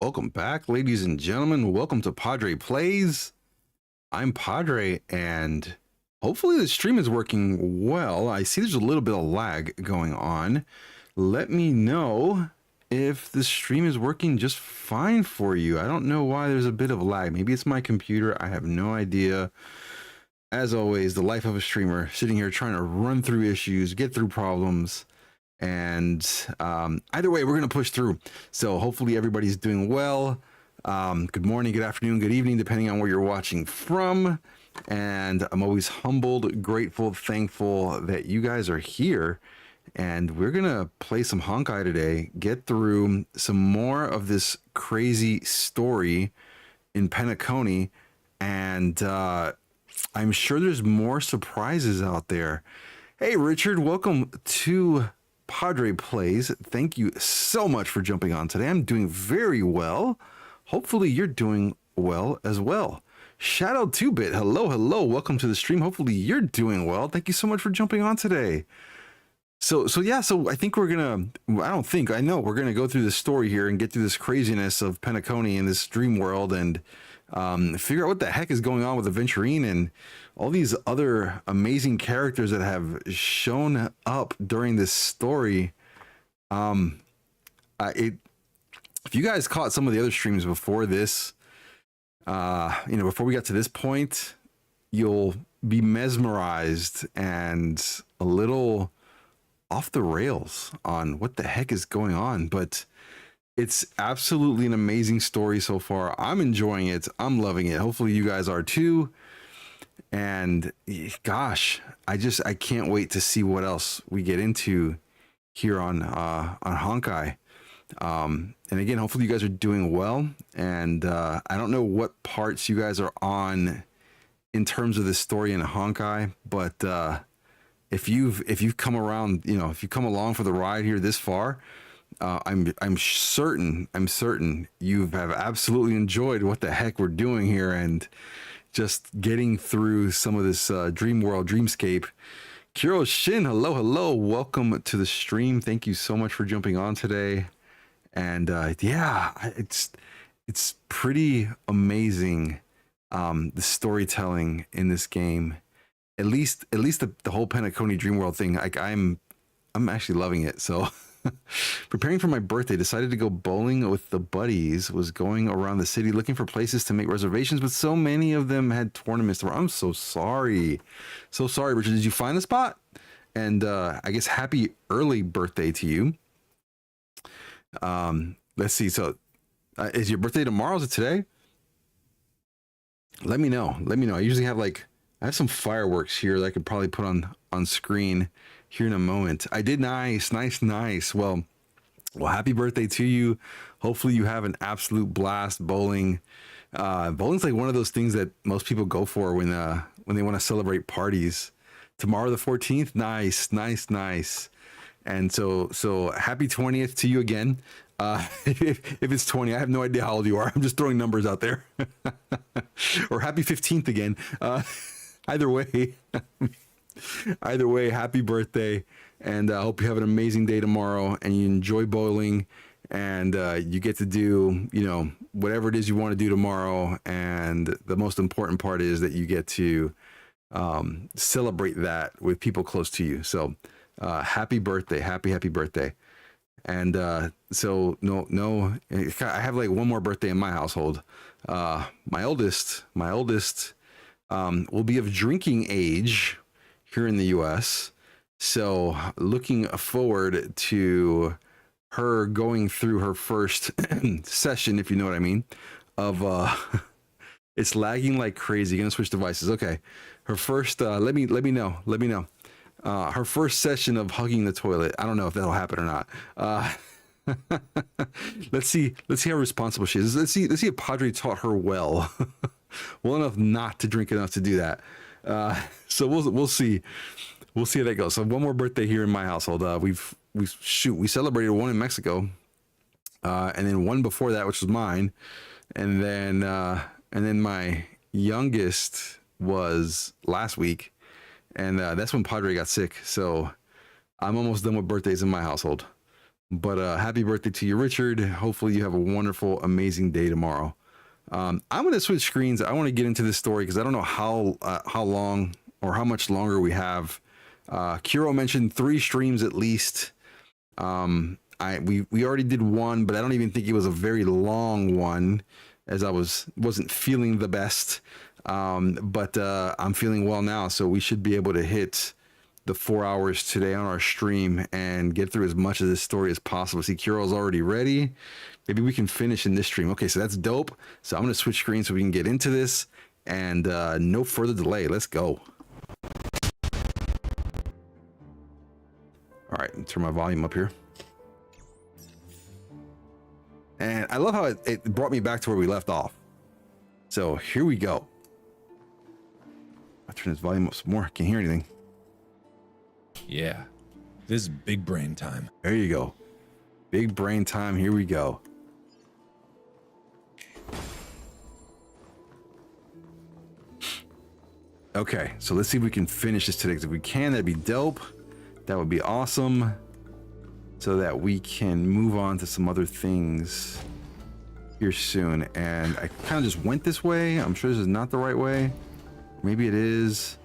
Welcome back, ladies and gentlemen. Welcome to Pawdre Plays. I'm Pawdre, and hopefully the stream is working well. I see there's a little bit of lag going on. Let me know if the stream is working just fine for you. I don't know why there's a bit of lag. Maybe it's my computer. I have no idea. As always, the life of a streamer, sitting here trying to run through issues, get through problems. And either way, we're going to push through. So hopefully everybody's doing well. Good morning, good afternoon, good evening, depending on where you're watching from. And I'm always humbled, grateful, thankful that you guys are here. And we're going to play some Honkai today, get through some more of this crazy story in Penacony. And I'm sure there's more surprises out there. Hey, Richard, welcome to Pawdre Plays. Thank you so much for jumping on today. I'm doing very well. Hopefully you're doing well as well. Shadow 2-Bit, hello. Welcome to the stream. Hopefully you're doing well. Thank you so much for jumping on today. So I think we're gonna go through this story here and get through this craziness of Penacony and this dream world and figure out what the heck is going on with Aventurine and all these other amazing characters that have shown up during this story. If you guys caught some of the other streams before this, before we got to this point, you'll be mesmerized and a little off the rails on what the heck is going on. But it's absolutely an amazing story so far. I'm enjoying it. I'm loving it. Hopefully you guys are too. And gosh, I can't wait to see what else we get into here on Honkai. And again, hopefully you guys are doing well. And I don't know what parts you guys are on in terms of the story in Honkai, but if you've come around, if you come along for the ride here this far, I'm certain you have absolutely enjoyed what the heck we're doing here and just getting through some of this dream world, dreamscape. Kiro Shin, hello. Welcome to the stream. Thank you so much for jumping on today. And it's pretty amazing, the storytelling in this game. At least the whole Penacony dream world thing. I'm actually loving it. So preparing for my birthday, decided to go bowling with the buddies, was going around the city looking for places to make reservations, but so many of them had tournaments. I'm so sorry, Richard. Did you find the spot? And I guess happy early birthday to you. Let's see. So is your birthday tomorrow? Is it today? Let me know. I usually have I have some fireworks here that I could probably put on screen here in a moment. I did nice. Well, happy birthday to you. Hopefully you have an absolute blast bowling. Bowling's like one of those things that most people go for when they want to celebrate parties. Tomorrow the 14th, nice. And so happy 20th to you again. If it's 20, I have no idea how old you are. I'm just throwing numbers out there. Or happy 15th again. Either way, happy birthday, and I hope you have an amazing day tomorrow and you enjoy bowling and you get to do, whatever it is you want to do tomorrow. And the most important part is that you get to celebrate that with people close to you. So happy birthday, happy birthday. And so no, I have one more birthday in my household. My oldest will be of drinking age here in the US. So looking forward to her going through her first session, if you know what I mean, of it's lagging like crazy. Gonna switch devices. Okay. Her first let me know. Her first session of hugging the toilet. I don't know if that'll happen or not. Let's see how responsible she is. Let's see if Pawdre taught her well. Well enough not to drink enough to do that. So we'll see how that goes. So one more birthday here in my household. We celebrated one in Mexico, and then one before that, which was mine, and then my youngest was last week, and that's when Pawdre got sick. So I'm almost done with birthdays in my household. But happy birthday to you, Richard. Hopefully you have a wonderful, amazing day tomorrow. I'm going to switch screens. I want to get into this story because I don't know how long or how much longer we have. Kuro mentioned 3 streams at least. We already did one, but I don't even think it was a very long one, as I wasn't feeling the best. But I'm feeling well now, so we should be able to hit the 4 hours today on our stream and get through as much of this story as possible. See, Kuro's already ready. Maybe we can finish in this stream. Okay, so that's dope. So I'm going to switch screens so we can get into this, and no further delay. Let's go. All right, turn my volume up here. And I love how it brought me back to where we left off. So here we go. I'll turn this volume up some more. Can't hear anything. Yeah, this is big brain time. There you go. Big brain time. Here we go. Okay, so let's see if we can finish this today. Because if we can, that'd be dope. That would be awesome. So that we can move on to some other things here soon. And I kind of just went this way. I'm sure this is not the right way. Maybe it is.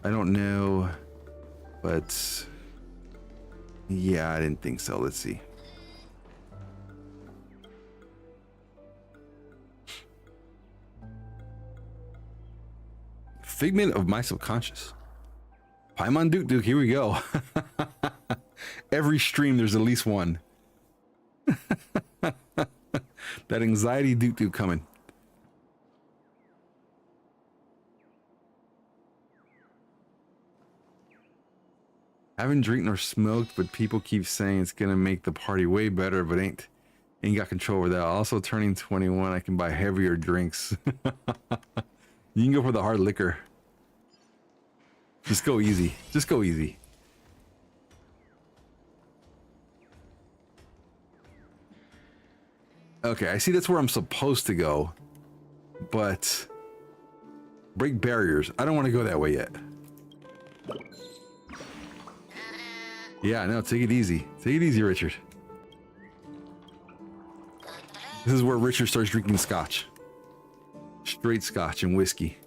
I don't know. But yeah, I didn't think so. Let's see. Figment of my subconscious. Paimon Duke, here we go. Every stream, there's at least one. That anxiety Duke coming. Haven't drank nor smoked, but people keep saying it's gonna make the party way better, but ain't got control over that. Also turning 21, I can buy heavier drinks. You can go for the hard liquor. Just go easy. Just go easy. Okay, I see that's where I'm supposed to go. But break barriers. I don't want to go that way yet. Yeah, no, take it easy. Take it easy, Richard. This is where Richard starts drinking scotch. Straight scotch and whiskey.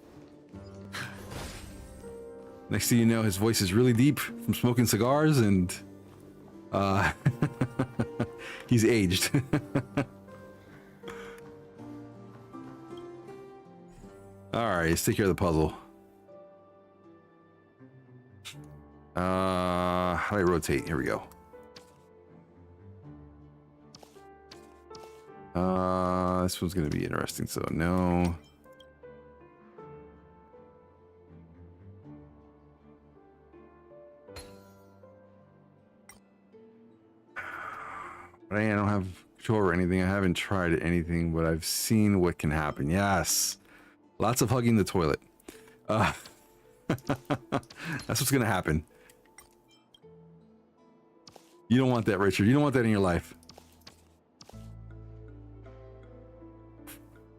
Next thing you know, his voice is really deep from smoking cigars, and he's aged. All right, let's take care of the puzzle. How do I rotate? Here we go. This one's gonna be interesting, so no. But I don't have control over anything. I haven't tried anything, but I've seen what can happen. Yes. Lots of hugging the toilet. That's what's gonna happen. You don't want that, Richard. You don't want that in your life.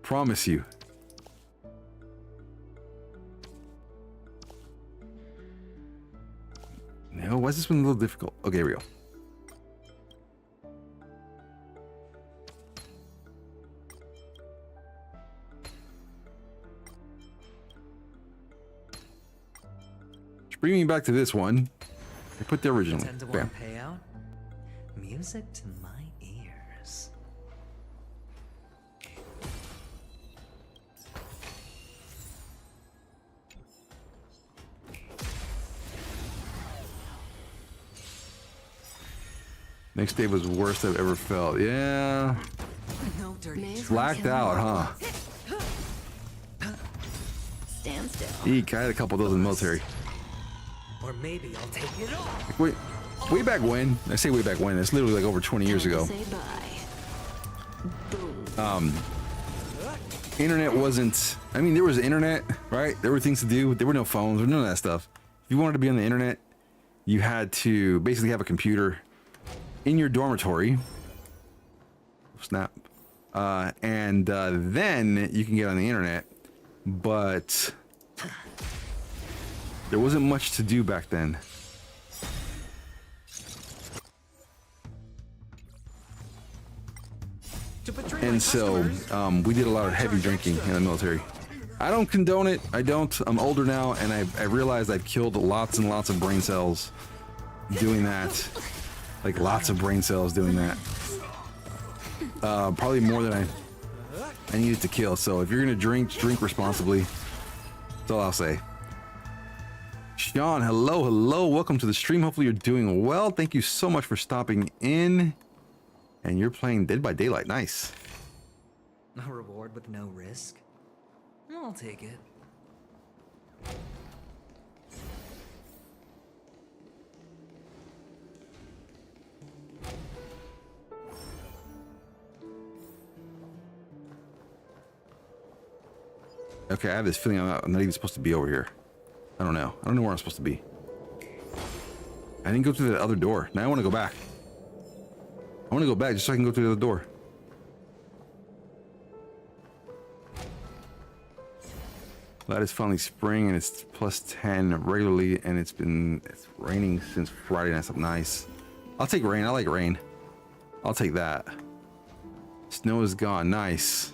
Promise you. No, why is this one a little difficult? Okay, here we go. Bring me back to this one. I put the original. Bam. Payout. Music to my ears. Next day was the worst I've ever felt. Yeah. No dirty. Blacked out, huh? Stand still. Eek, I had a couple of those in the military. Or maybe I'll take it all. Like, way back when. I say way back when. It's literally like over 20 years ago. Say bye. Boom. Internet wasn't. I mean, there was internet, right? There were things to do. There were no phones. There was none of that stuff. If you wanted to be on the internet, you had to basically have a computer in your dormitory. Snap. And then you can get on the internet. But there wasn't much to do back then. and so we did a lot of heavy drinking in the military. I don't condone it. I don't. I'm older now, and I realized I've killed lots and lots of brain cells doing that. Like lots of brain cells doing that. Probably more than I needed to kill. So if you're gonna drink responsibly. That's all I'll say. Sean, hello. Welcome to the stream. Hopefully you're doing well. Thank you so much for stopping in. And you're playing Dead by Daylight. Nice. A reward with no risk? I'll take it. Okay, I have this feeling I'm not even supposed to be over here. I don't know. I don't know where I'm supposed to be. I didn't go through that other door. Now I want to go back. I want to go back just so I can go through the other door. That is finally spring and it's plus 10 regularly and it's raining since Friday night. Nice. I'll take rain. I like rain. I'll take that. Snow is gone. Nice.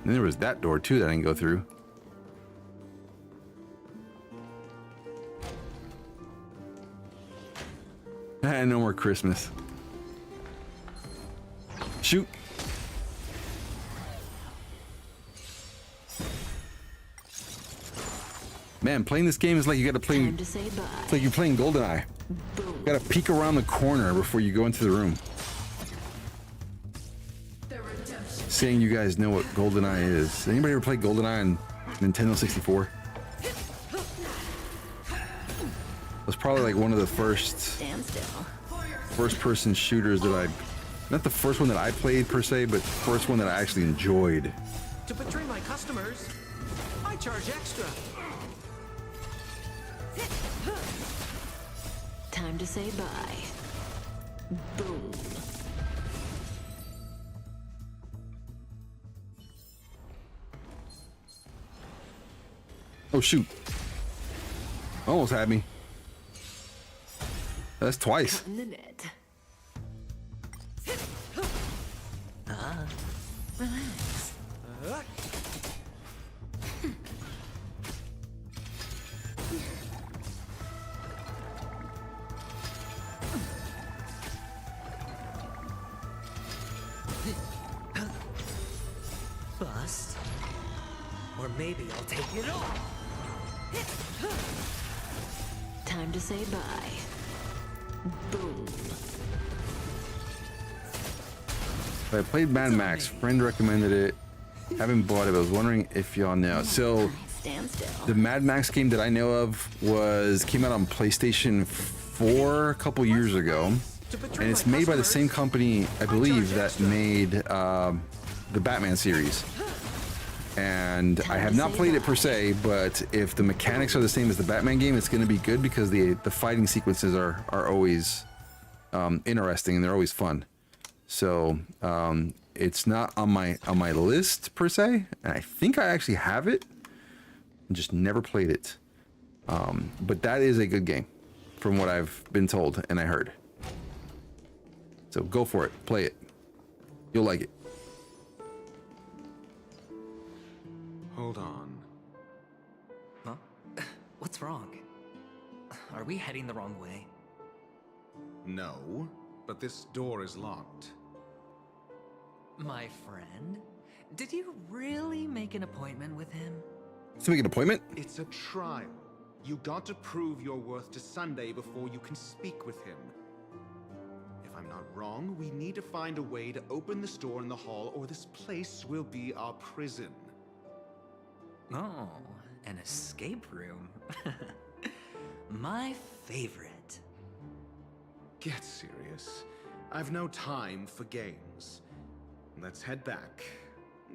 And then there was that door too that I didn't go through. No more Christmas. Shoot. Man, playing this game is like you gotta play. It's like you're playing GoldenEye. You gotta peek around the corner before you go into the room. Saying you guys know what GoldenEye is. Anybody ever played GoldenEye on Nintendo 64? It was probably like one of the first person shooters that I, not the first one that I played per se, but the first one that I actually enjoyed. To betray my customers, I charge extra. Time to say bye. Boom. Oh shoot. Almost had me. That's twice. In the net. Relax. Bust. Or maybe I'll take it all. Time to say bye. Boom. I played Mad Max. Friend recommended it. Haven't bought it, but I was wondering if y'all know. So Stand still. the Mad Max game that I know of came out on PlayStation 4 a couple years ago. And it's made by the same company, I believe, that made the Batman series. And I have not played it per se, but if the mechanics are the same as the Batman game, it's going to be good because the fighting sequences are always interesting and they're always fun. So it's not on my list per se. And I think I actually have it, just never played it. But that is a good game, from what I've been told and I heard. So go for it, play it. You'll like it. Hold on. Huh? What's wrong? Are we heading the wrong way? No, but this door is locked. My friend? Did you really make an appointment with him? Let's make an appointment. It's a trial. You got to prove your worth to Sunday before you can speak with him. If I'm not wrong, we need to find a way to open this door in the hall or this place will be our prison. Oh, an escape room. My favorite. Get serious. I've no time for games. Let's head back.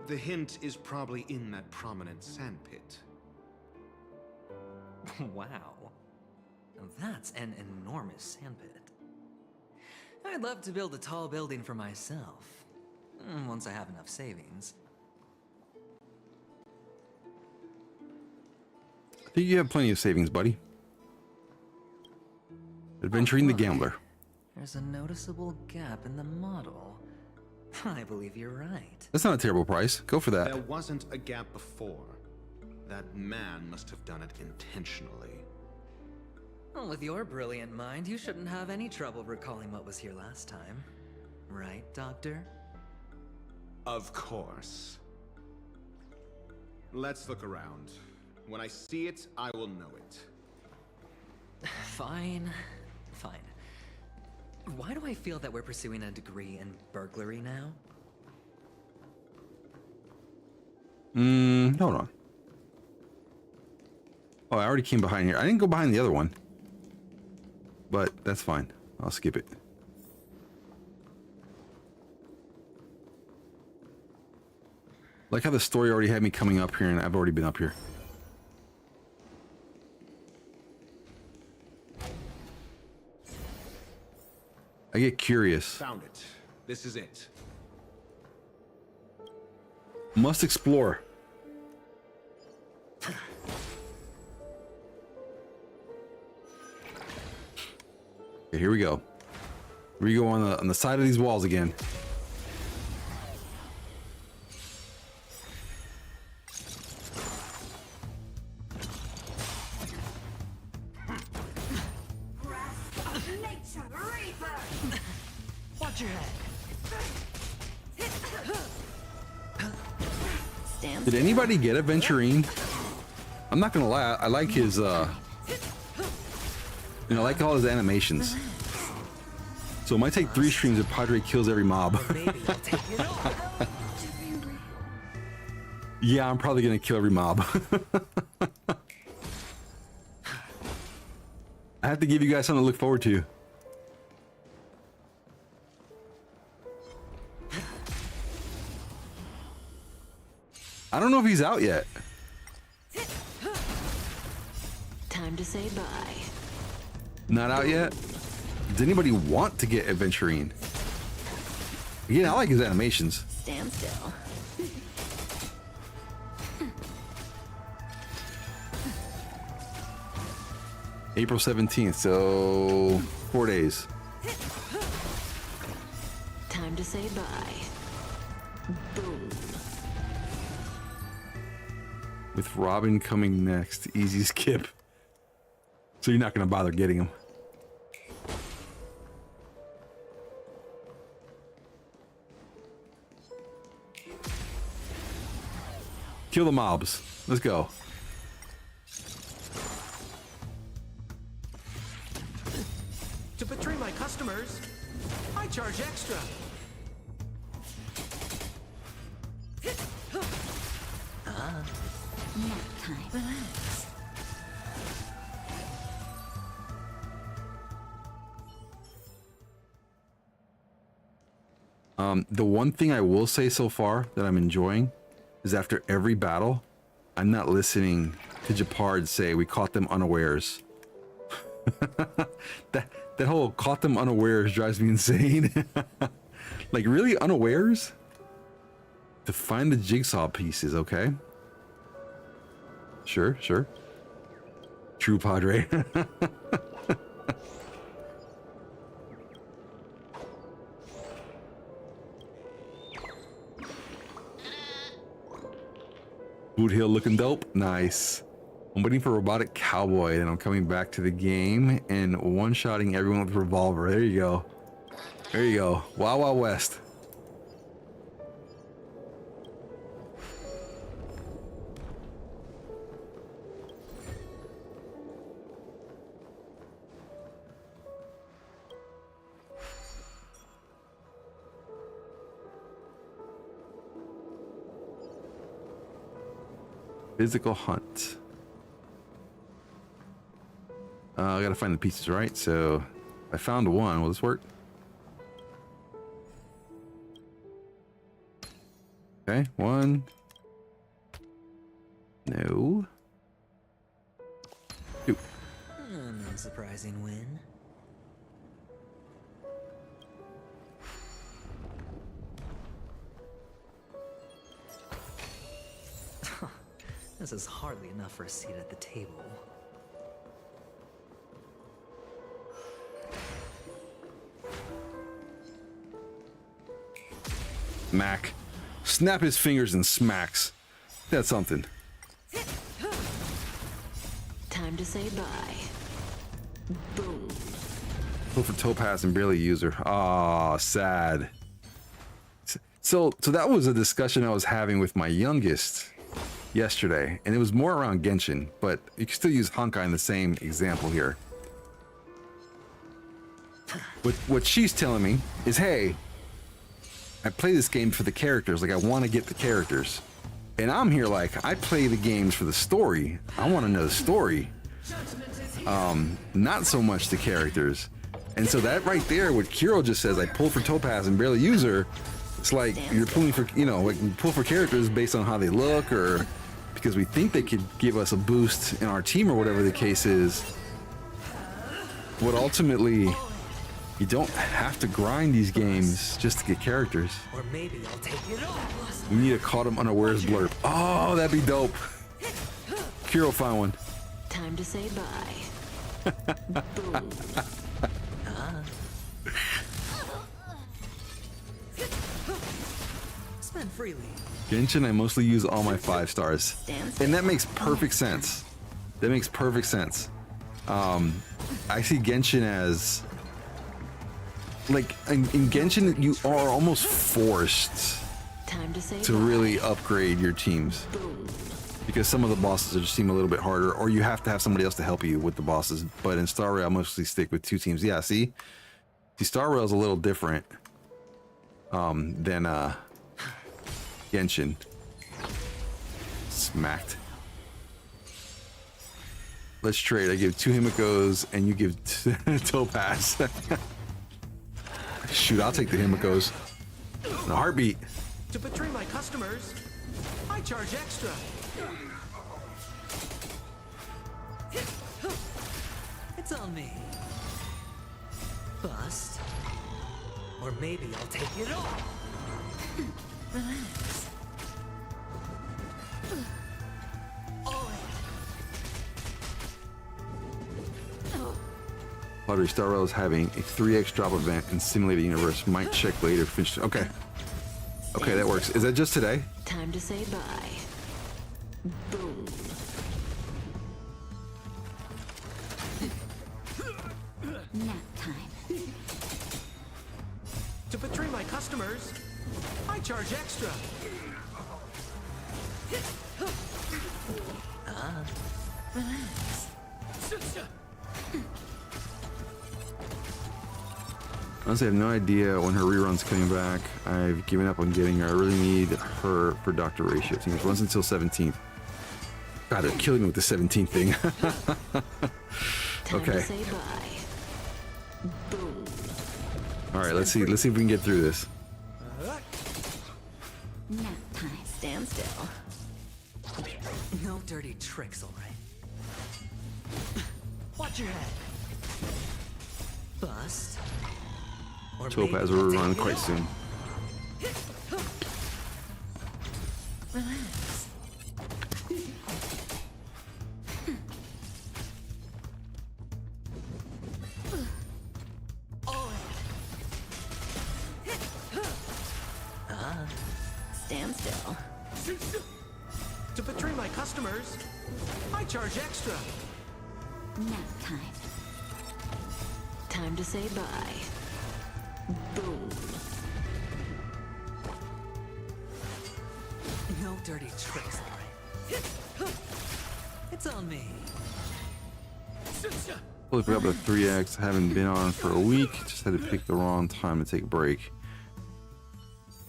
The hint is probably in that prominent sandpit. Wow. That's an enormous sandpit. I'd love to build a tall building for myself. Once I have enough savings. I think you have plenty of savings, buddy. Adventuring the Gambler. There's a noticeable gap in the model. I believe you're right. That's not a terrible price. Go for that. There wasn't a gap before. That man must have done it intentionally. Well, with your brilliant mind, you shouldn't have any trouble recalling what was here last time. Right, Doctor? Of course. Let's look around. When I see it, I will know it. Fine. Fine. Why do I feel that we're pursuing a degree in burglary now? Hold on. Oh, I already came behind here. I didn't go behind the other one. But that's fine. I'll skip it. Like how the story already had me coming up here and I've already been up here. I get curious. Found it. This is it. Must explore. Okay, here we go. Here we go on the side of these walls again. Watch your head. Stand Did anybody get Aventurine? I'm not gonna lie, I like his I like all his animations. So it might take 3 streams if Pawdre kills every mob. Maybe I'll take it all. Yeah, I'm probably gonna kill every mob. I have to give you guys something to look forward to. I don't know if he's out yet. time to say bye. Not out yet? Does anybody want to get Aventurine? Again, I like his animations. Stand still. April 17th, so 4 days. Time to say bye. Boom. With Robin coming next, easy skip. So you're not going to bother getting him. Kill the mobs. Let's go. To betray my customers, I charge extra. Nap time. The one thing I will say so far that I'm enjoying is after every battle, I'm not listening to Japard say we caught them unawares. that whole caught them unawares drives me insane. Like, really, unawares? To find the jigsaw pieces, okay? Sure. True, Pawdre. Boot Hill looking dope. Nice. I'm waiting for Robotic Cowboy, and I'm coming back to the game and one-shotting everyone with revolver. There you go. There you go. Wild Wild West. Physical hunt. I gotta find the pieces, right? So I found one. Will this work? Okay, one. No. Two. An unsurprising win. This is hardly enough for a seat at the table. Mac. Snap his fingers and smacks. That's something. Time to say bye. Boom. Pull for Topaz and barely use her. Aw, sad. So that was a discussion I was having with my youngest yesterday, and it was more around Genshin, but you can still use Honkai in the same example here. What she's telling me is, hey, I play this game for the characters. Like, I want to get the characters. And I'm here like, I play the games for the story. I want to know the story. Not so much the characters. And so that right there, what Kiro just says, I pull for Topaz and barely use her. It's like you're pulling for, you know, like you pull for characters based on how they look, or because we think they could give us a boost in our team, or whatever the case is. But ultimately, you don't have to grind these games just to get characters. Or maybe I'll take it all. We need a caught 'em unawares blurb. Oh, that'd be dope. Kiro, find one. Time to say bye. Boom. Spend freely. Genshin, I mostly use all my 5 stars. And that makes perfect sense. That makes perfect sense. I see Genshin as... like, in Genshin, you are almost forced Time to say to bye. really upgrade your teams. Boom. Because some of the bosses just seem a little bit harder, or you have to have somebody else to help you with the bosses. But in Star Rail, I mostly stick with 2 teams. Yeah, see? Star Rail is a little different than Genshin. Smacked. Let's trade. I give 2 Himikos and you give Topaz. Shoot, I'll take the Himikos. In a heartbeat. To betray my customers, I charge extra. It's on me. Bust. Or maybe I'll take it all. Relax. Pawdre, Star Rail is having a 3x drop event in Simulated Universe. Might check later. Finish. Okay. Okay, that works. Is that just today? Time to say bye. Boom. Nap time. To betray my customers, I charge extra. Relax. Honestly, I have no idea when her rerun's coming back. I've given up on getting her. I really need her for Dr. Ratio. I think it runs until 17th. God, they're killing me with the 17th thing. Time Okay. to say bye. Boom. All right, let's see. Let's see if we can get through this. Nap time. Stand still. No dirty tricks, all right? Watch your head. Bust. Or Topaz maybe will I'll run take it quite all. soon. Relax. Stand still. To betray my customers, I charge extra. Nap time. Time to say bye. Boom. No dirty tricks, all right? It's on me. Fully forgot about 3x. Haven't been on for a week. Just had to pick the wrong time to take a break.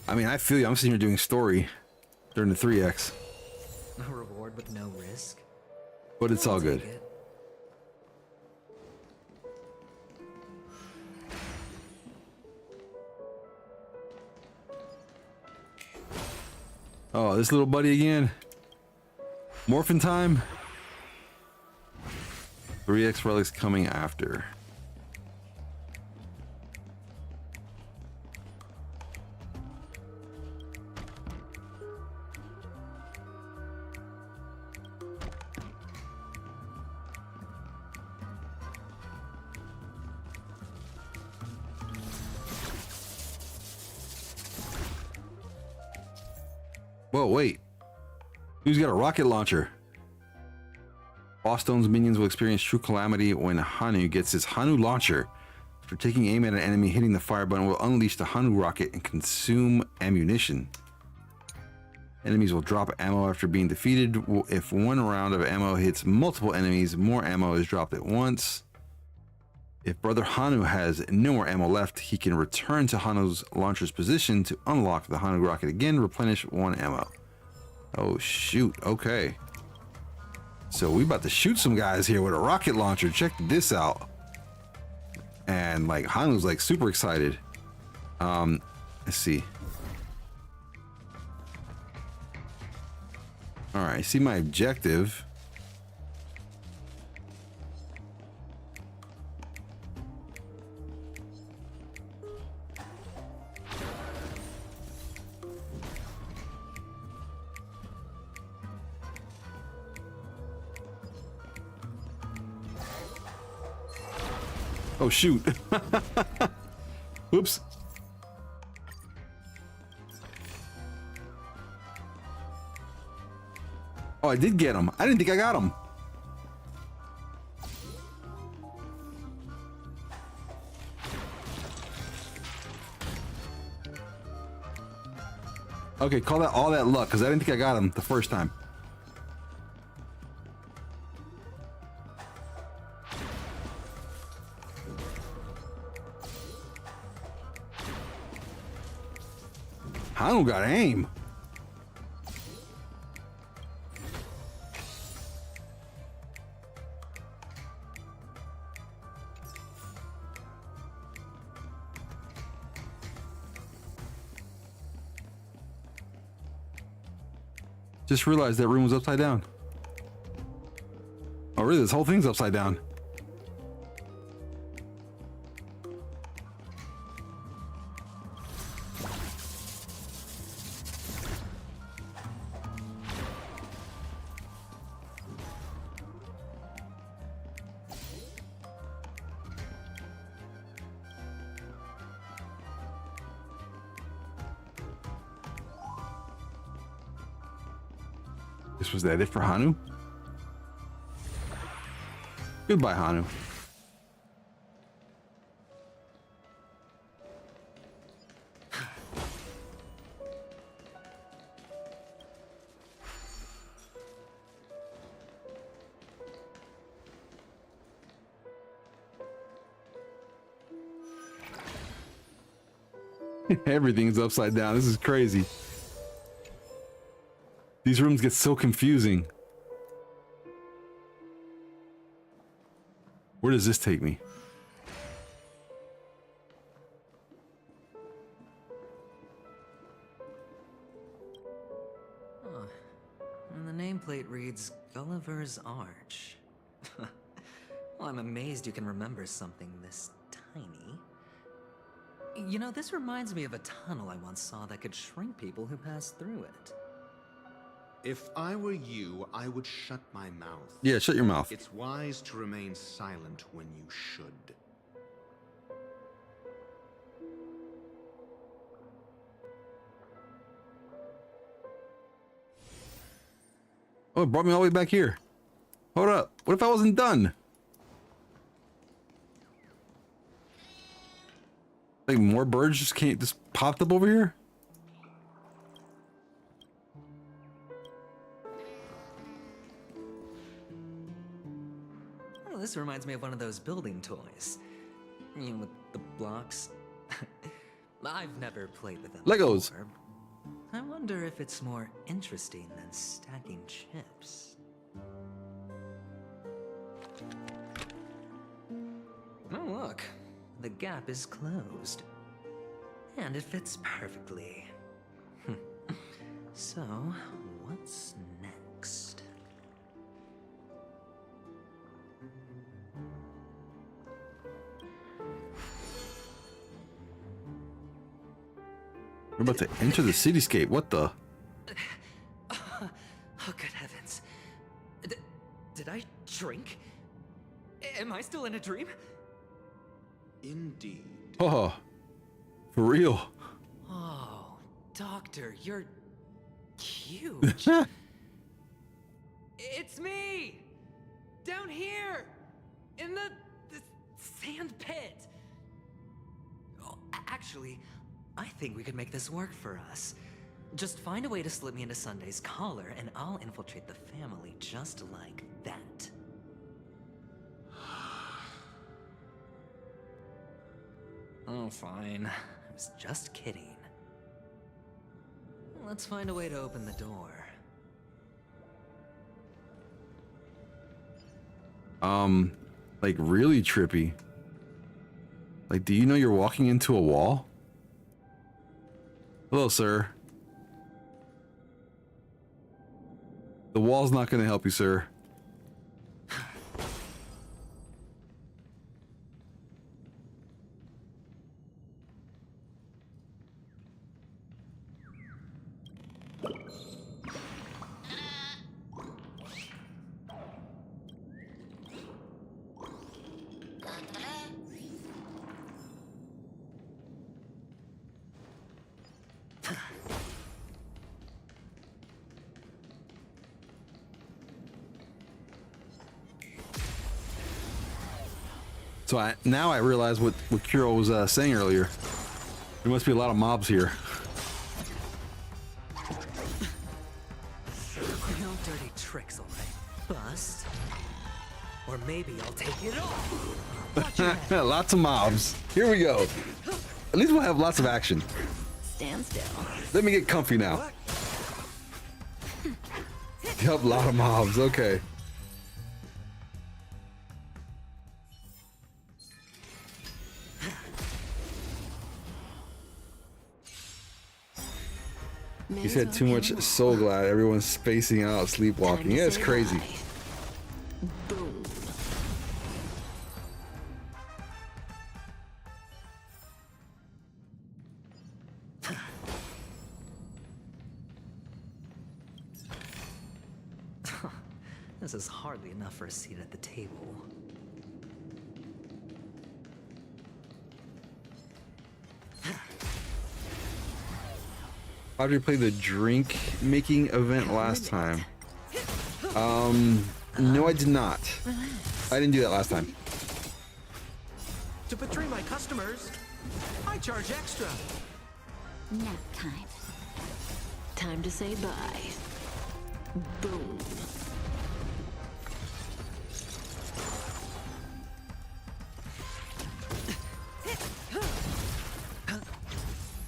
I mean, I feel you. I'm sitting here doing story during the 3x, A reward with no risk. but it's all I'll good. take it. Oh, this little buddy again. Morphin time. 3x relics coming after. Whoa, wait. Who's got a rocket launcher? Bosstone's minions will experience true calamity when Hanu gets his Hanu launcher. After taking aim at an enemy, hitting the fire button will unleash the Hanu rocket and consume ammunition. Enemies will drop ammo after being defeated. If one round of ammo hits multiple enemies, more ammo is dropped at once. If Brother Hanu has no more ammo left, he can return to Hanu's launcher's position to unlock the Hanu rocket again, replenish 1 ammo. Oh shoot, okay. So we about to shoot some guys here with a rocket launcher. Check this out. And like Hanu's like super excited. Let's see. All right, see my objective. Oh shoot. Oops. Oh, I did get him. I didn't think I got him. Okay, call that all that luck, because I didn't think I got him the first time. I don't got aim. Just realized that room was upside down. Oh, really? This whole thing's upside down. Was that it for Hanu? Goodbye, Hanu. Everything's upside down. This is crazy. These rooms get so confusing. Where does this take me? Huh. And the nameplate reads Gulliver's Arch. Well, I'm amazed you can remember something this tiny. You know, this reminds me of a tunnel I once saw that could shrink people who passed through it. If I were you, I would shut my mouth. Yeah, shut your mouth. It's wise to remain silent when you should. Oh, it brought me all the way back here. Hold up. What if I wasn't done? Like more birds just popped up over here? This reminds me of one of those building toys. You know, with the blocks. I've never played with them Legos. before. I wonder if it's more interesting than stacking chips. Oh, look. The gap is closed. And it fits perfectly. So, what's next? We're about to enter the cityscape. What the? Oh, good heavens. Did I drink? Am I still in a dream? Indeed. Oh, for real. Oh, Doctor, you're huge. It's me! Down here! In the sand pit! Oh, actually, I think we could make this work for us. Just find a way to slip me into Sunday's collar, and I'll infiltrate the family just like that. Oh, fine. I was just kidding. Let's find a way to open the door. Like really trippy. Like, do you know you're walking into a wall? Hello, sir. The wall's not gonna help you, sir. So now I realize what Kiro was saying earlier. There must be a lot of mobs here. No dirty tricks, alright? Bust. Or maybe I'll take it off. Watch your head. Lots of mobs. Here we go. At least we'll have lots of action. Stand still. Let me get comfy now. Yup, a lot of mobs. Okay. He said too much soul glad. Everyone's spacing out, sleepwalking. Yeah, it's crazy. Boom. This is hardly enough for a seat at the table. How did you play the drink making event last time? No, I did not. I didn't do that last time. To betray my customers, I charge extra. Nap time. Time to say bye. Boom.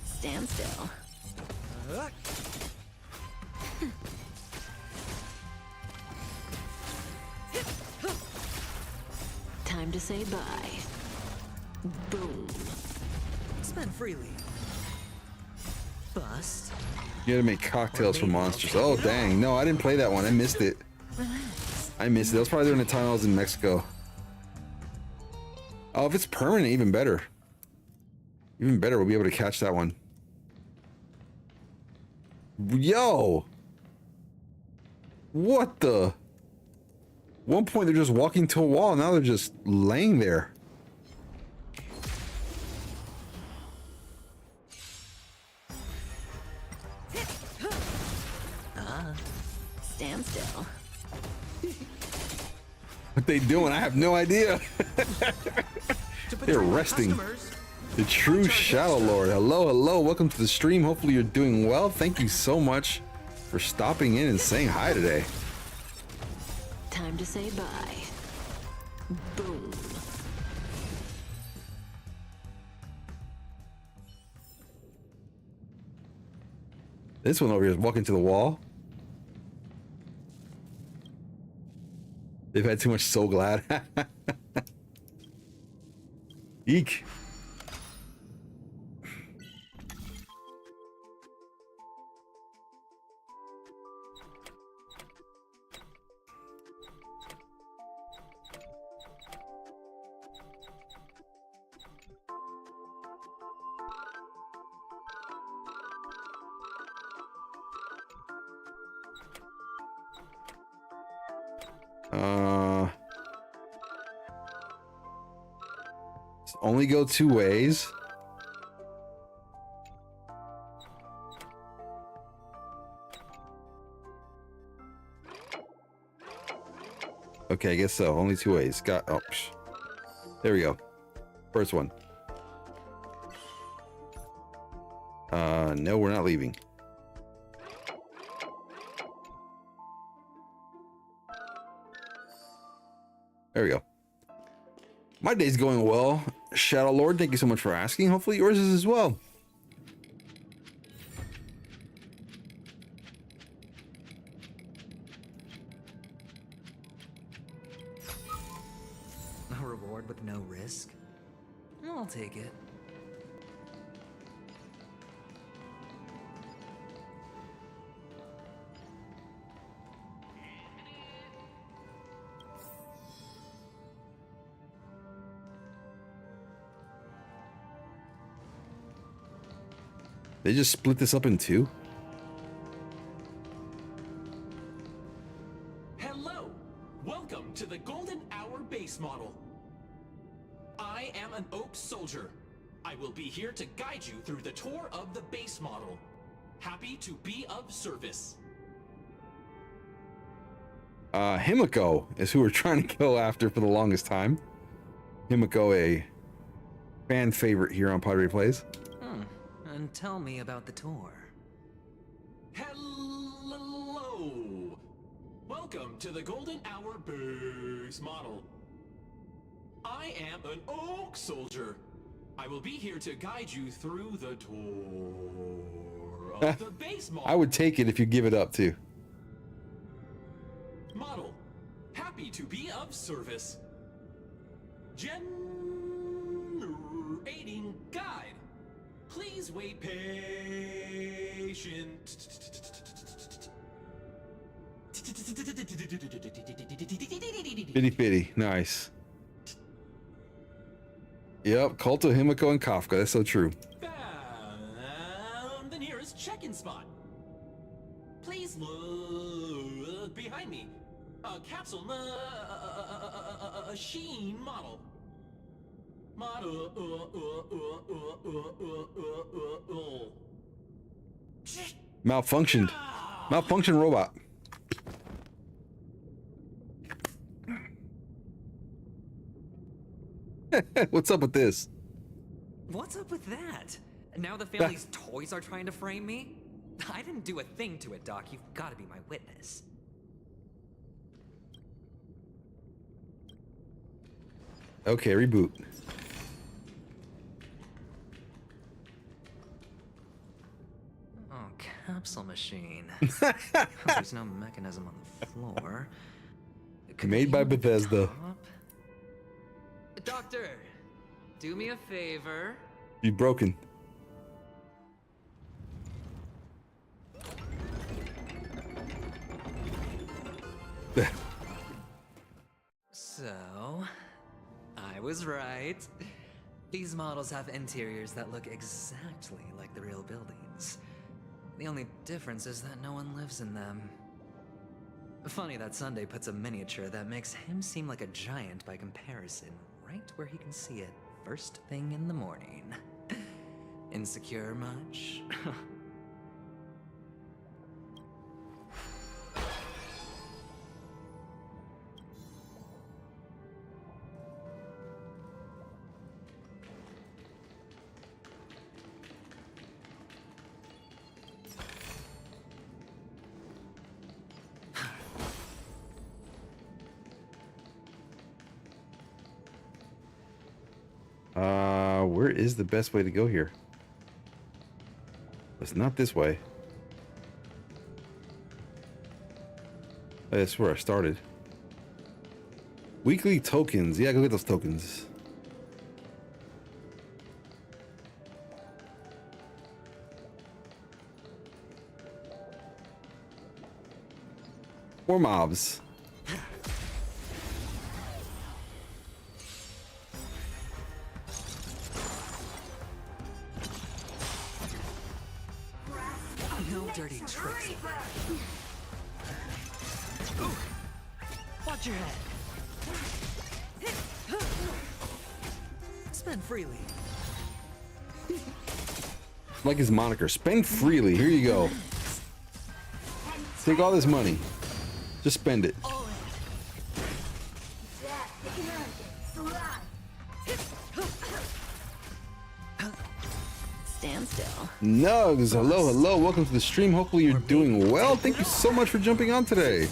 Stand still. Time to say bye. Boom. Spend freely. Bust. You gotta make cocktails for monsters. Oh, dang. No, I didn't play that one. I missed it. I missed it. That was probably during the time I was in Mexico. Oh, if it's permanent, even better. Even better, we'll be able to catch that one. Yo! What the? One point they're just walking to a wall, now they're just laying there. Stand still. What they doing? I have no idea. To They're betray my resting. customers, The true Shadow Lord. Hello, hello. Welcome to the stream. Hopefully you're doing well. Thank you so much for stopping in and saying hi today. Time to say bye. Boom. This one over here is walking to the wall. They've had too much Soul Glad. Eek. Only go two ways. Okay, I guess so. Only 2 ways. Got. Oh, there we go. First one. No, we're not leaving. There we go. My day's going well. Shadow Lord, thank you so much for asking. Hopefully yours is as well. A reward with no risk? I'll take it. They just split this up in 2? Hello! Welcome to the Golden Hour base model. I am an Oak Soldier. I will be here to guide you through the tour of the base model. Happy to be of service. Himiko is who we're trying to go after for the longest time. Himiko, a fan favorite here on Pawdre Plays. And tell me about the tour. Hello! Welcome to the Golden Hour base model. I am an Oak Soldier. I will be here to guide you through the tour of the base model. I would take it if you give it up too. Model, happy to be of service. Generating guide. Please wait patient. Fitty fitty, nice. Yep, Cult of Himiko and Kafka. That's so true. Found the nearest check-in spot. Please look behind me. A capsule machine model. Malfunctioned. Malfunction robot. What's up with this? What's up with that? Now the family's toys are trying to frame me? I didn't do a thing to it, Doc. You've got to be my witness. Okay, reboot. Oh, capsule machine. There's no mechanism on the floor. Could Made by it be on the Bethesda. top? Doctor, do me a favor. Be broken. So, I was right. These models have interiors that look exactly like the real buildings. The only difference is that no one lives in them. Funny that Sunday puts a miniature that makes him seem like a giant by comparison, right where he can see it first thing in the morning. Insecure much? Where is the best way to go here? It's not this way. That's where I started. Weekly tokens. Yeah, go get those tokens. More mobs. No dirty tricks. Watch your head. Spend freely. Like his moniker. Spend freely. Here you go. Take all this money. Just spend it. Nugs, hello, hello. Welcome to the stream. Hopefully you're doing well. Thank you so much for jumping on today.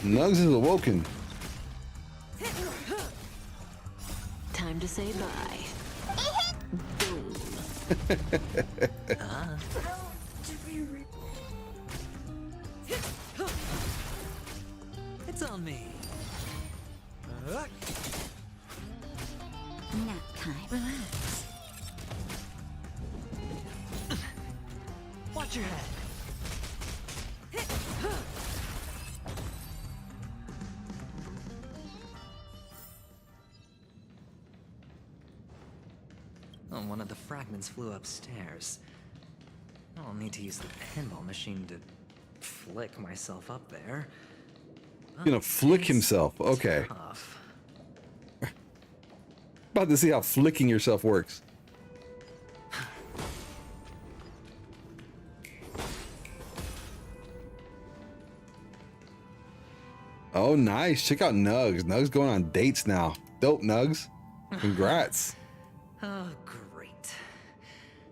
Nugs is awoken. Time to say bye. Boom. It's on me. Nap time. Relax. Watch your head. Oh, one of the fragments flew upstairs. I'll need to use the pinball machine to flick myself up there. He's gonna flick himself. Okay. Tough. About to see how flicking yourself works. Oh, nice. Check out Nugs. Nugs going on dates now. Dope, Nugs. Congrats. Oh, great.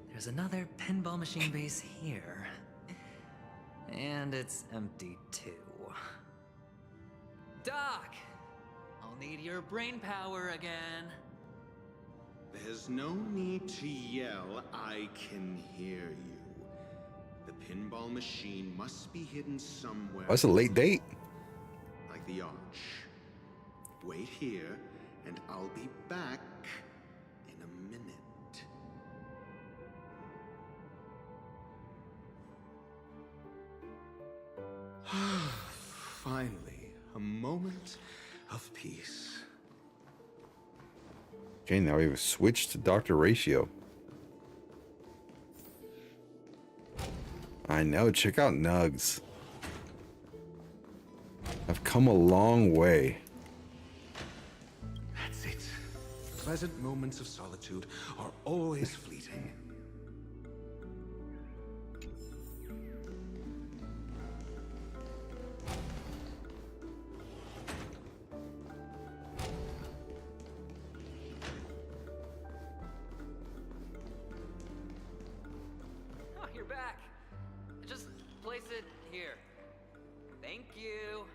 There's another pinball machine base here. And it's empty too. Doc! I'll need your brain power again. There's no need to yell. I can hear you. The pinball machine must be hidden somewhere. That's a late date. Like the arch. Wait here, and I'll be back in a minute. Finally, a moment of peace. Okay, now we have switched to Dr. Ratio. I know, check out Nugs. I've come a long way. That's it. Pleasant moments of solitude are always fleeting. Oh, you're back. Just place it here. Thank you.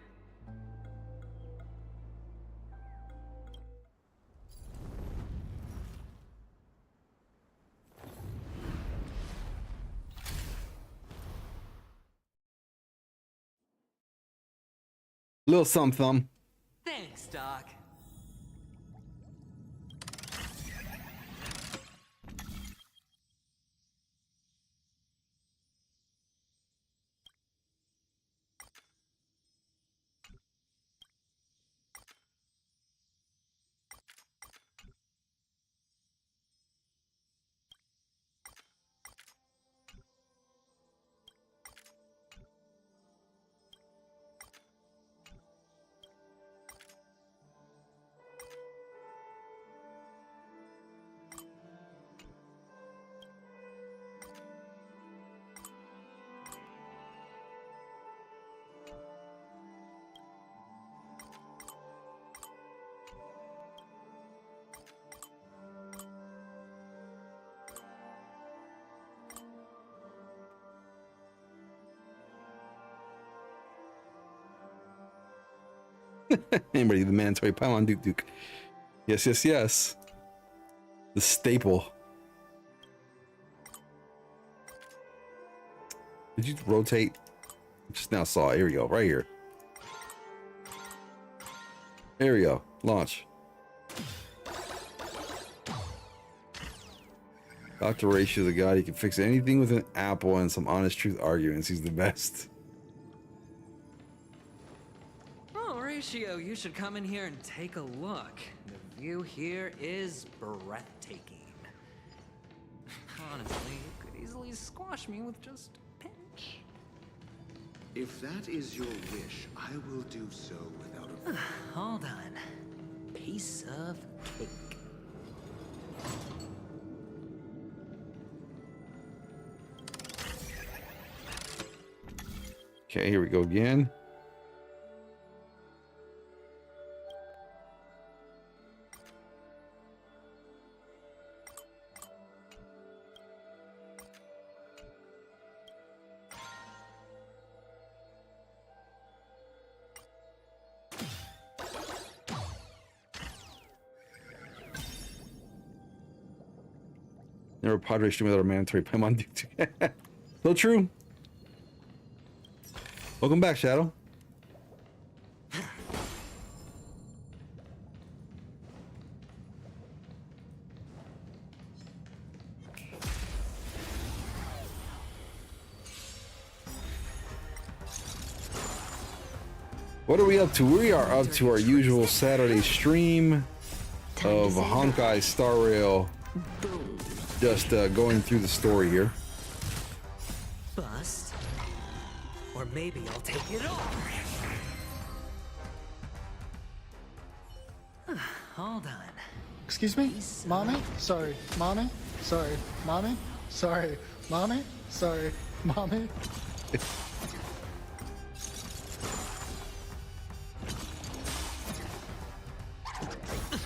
Little something. Thanks, Doc. Anybody, the mandatory pylon Duke Duke. Yes, yes, yes. The staple. Did you rotate? Just now saw it. Here we go, right here. There we go. Launch. Dr. Ratio, the god, he can fix anything with an apple and some honest truth arguments. He's the best. Oh, Ratio, you should come in here and take a look. The view here is breathtaking. Honestly, you could easily squash me with just a pinch. If that is your wish, I will do so without a... Hold on. Piece of cake. Okay, here we go again. Never Pawdre stream without a mandatory Pokemon. So true. Welcome back, Shadow. What are we up to? We are up to our usual Saturday stream of Honkai Star Rail. Boom. Just going through the story here. Bust. Or maybe I'll take it all. All done. Excuse me? Mommy? Sorry. Mommy? Sorry. Mommy? Sorry. Mommy? Sorry. Mommy?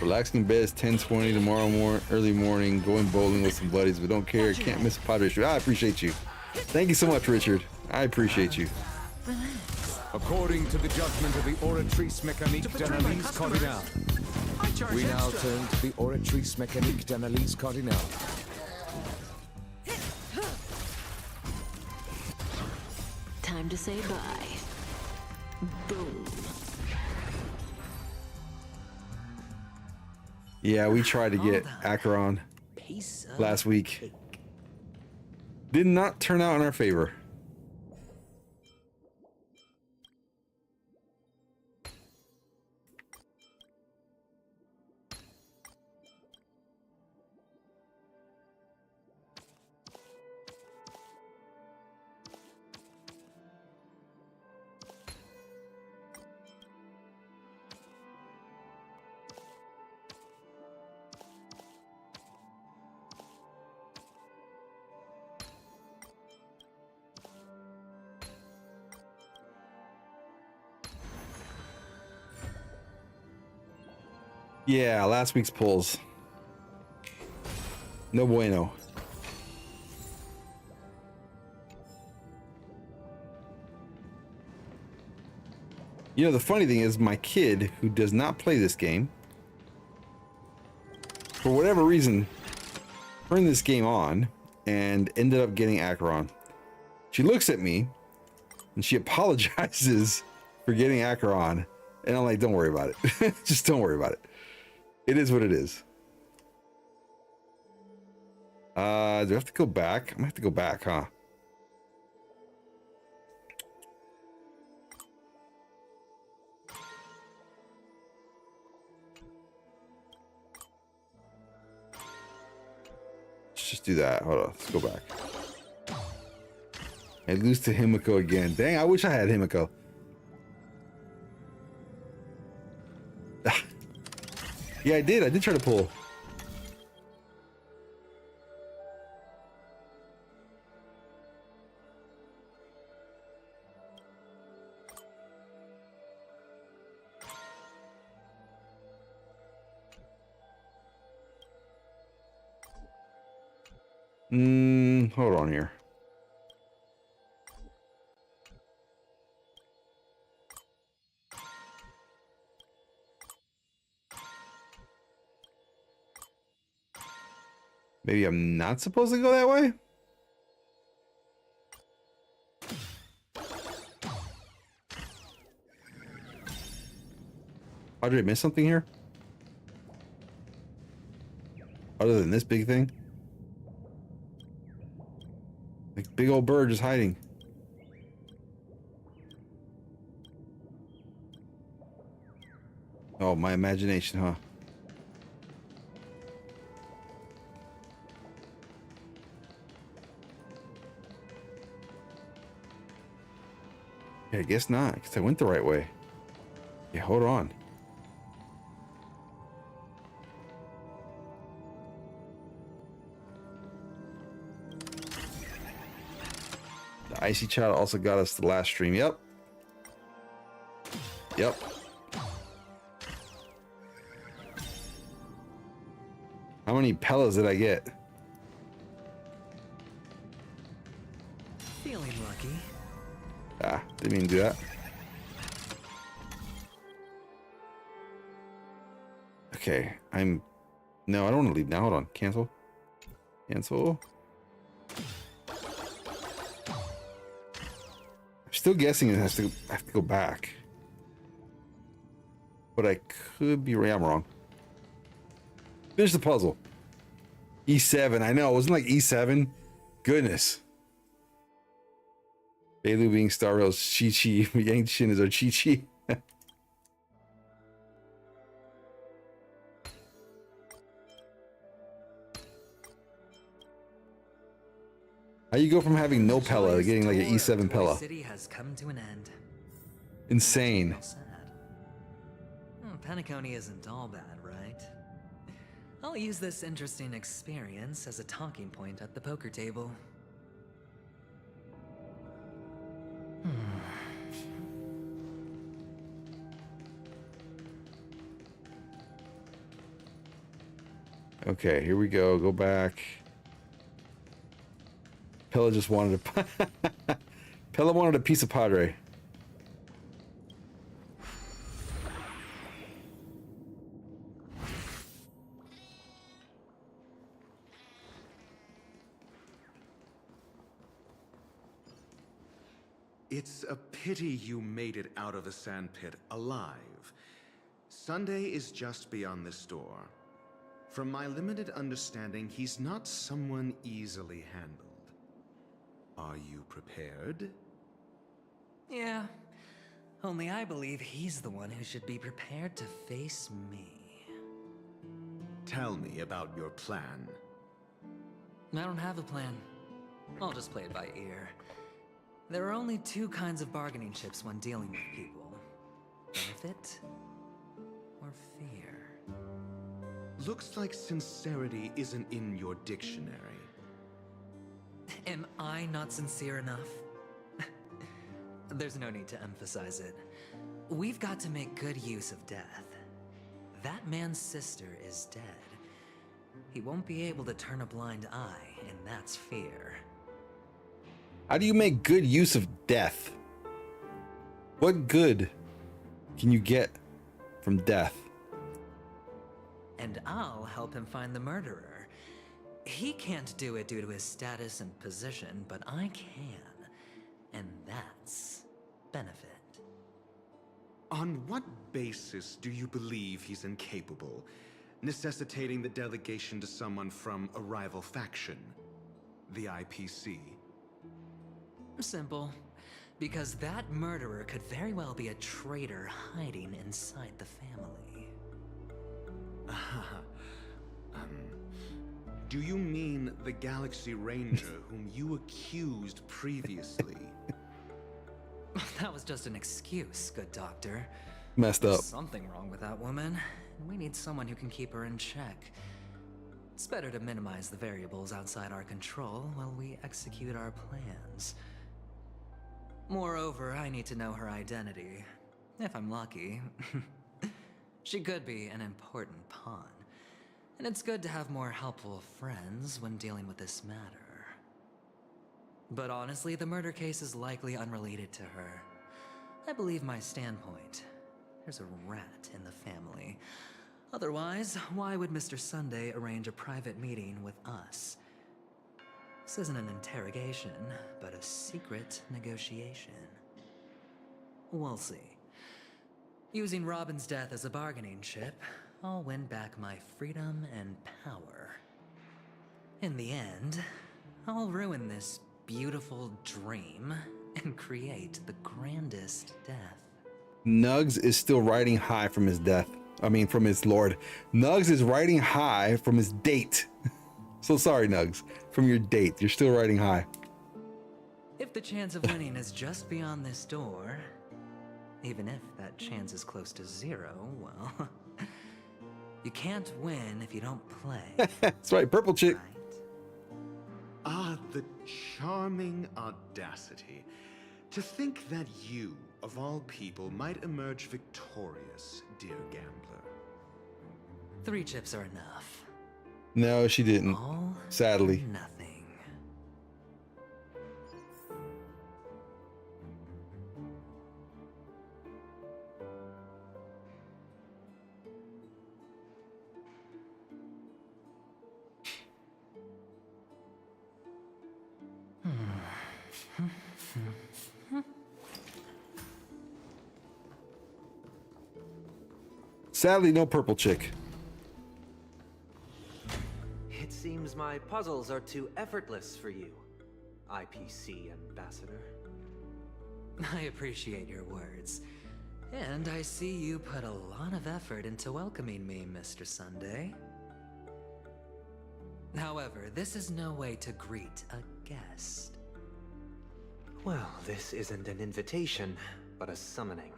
Relaxing beds, 10:20 tomorrow early morning, going bowling with some buddies, but don't care, can't miss a Pawdre stream. I appreciate you. Thank you so much, Richard. I appreciate you. According to the judgment of the Oratrice Mécanique d'Analyse Cardinale, we now turn to the Oratrice Mécanique d'Analyse Cardinale. Time to say bye. Boom. Yeah, we tried to get Acheron Piece of last week. Did not turn out in our favor. Yeah, last week's pulls. No bueno. You know, the funny thing is, my kid, who does not play this game, for whatever reason, turned this game on and ended up getting Acheron. She looks at me and she apologizes for getting Acheron. And I'm like, don't worry about it. Just don't worry about it. It is what it is. Do I have to go back? I'm gonna have to go back, huh? Let's just do that. Hold on. Let's go back. I lose to Himiko again. Dang, I wish I had Himiko. Yeah, I did try to pull. Hold on here. Maybe I'm not supposed to go that way? Did I miss something here? Other than this big thing? Like big old bird just hiding. Oh, my imagination, huh? Yeah, I guess not, because I went the right way. Yeah, hold on. The Icy Child also got us the last stream. Yep. Yep. How many Pellas did I get? Feeling lucky. Ah, didn't mean to do that. Okay, no, I don't want to leave now. Hold on, cancel. Cancel. I'm still guessing it has to. I have to go back. But I could be I'm wrong. Finish the puzzle. E7. I know. It wasn't like E7. Goodness. Bailu being Star Rail's Chi-Chi. Yang Shin is our Chi-Chi. How you go from having no Pella to getting like an E7 Pella? City has come to an end. Insane. Sad. Penacony isn't all bad, right? I'll use this interesting experience as a talking point at the poker table. Okay, here we go. Go back. Pella just wanted a Pella wanted a piece of Pawdre. It's a pity you made it out of the sandpit alive. Sunday is just beyond this door. From my limited understanding, he's not someone easily handled. Are you prepared? Yeah. Only I believe he's the one who should be prepared to face me. Tell me about your plan. I don't have a plan. I'll just play it by ear. There are only two kinds of bargaining chips when dealing with people. Benefit or fear. Looks like sincerity isn't in your dictionary. Am I not sincere enough? There's no need to emphasize it. We've got to make good use of death. That man's sister is dead. He won't be able to turn a blind eye, and that's fear. How do you make good use of death? What good can you get from death? And I'll help him find the murderer. He can't do it due to his status and position, but I can. And that's benefit. On what basis do you believe he's incapable, necessitating the delegation to someone from a rival faction? The IPC? Simple. Because that murderer could very well be a traitor hiding inside the family. Do you mean the Galaxy Ranger whom you accused previously? That was just an excuse, good doctor. Messed up. There's something wrong with that woman, and we need someone who can keep her in check. It's better to minimize the variables outside our control while we execute our plans. Moreover, I need to know her identity. If I'm lucky. She could be an important pawn. And it's good to have more helpful friends when dealing with this matter. But honestly, the murder case is likely unrelated to her. I believe my standpoint. There's a rat in the family. Otherwise, why would Mr. Sunday arrange a private meeting with us? This isn't an interrogation, but a secret negotiation. We'll see. Using Robin's death as a bargaining chip, I'll win back my freedom and power. In the end, I'll ruin this beautiful dream and create the grandest death. Nugs is still riding high from his death. I mean, from his lord. Nugs is riding high from his date. So sorry, Nugs. From your date, you're still riding high. If the chance of winning is just beyond this door, even if that chance is close to zero, well, you can't win if you don't play. That's right, purple chick. Right? Ah, the charming audacity. To think that you, of all people, might emerge victorious, dear gambler. 3 chips are enough. No, she didn't. All Sadly. or nothing. Sadly, no purple chick. It seems my puzzles are too effortless for you, IPC Ambassador. I appreciate your words. And I see you put a lot of effort into welcoming me, Mr. Sunday. However, this is no way to greet a guest. Well, this isn't an invitation, but a summoning.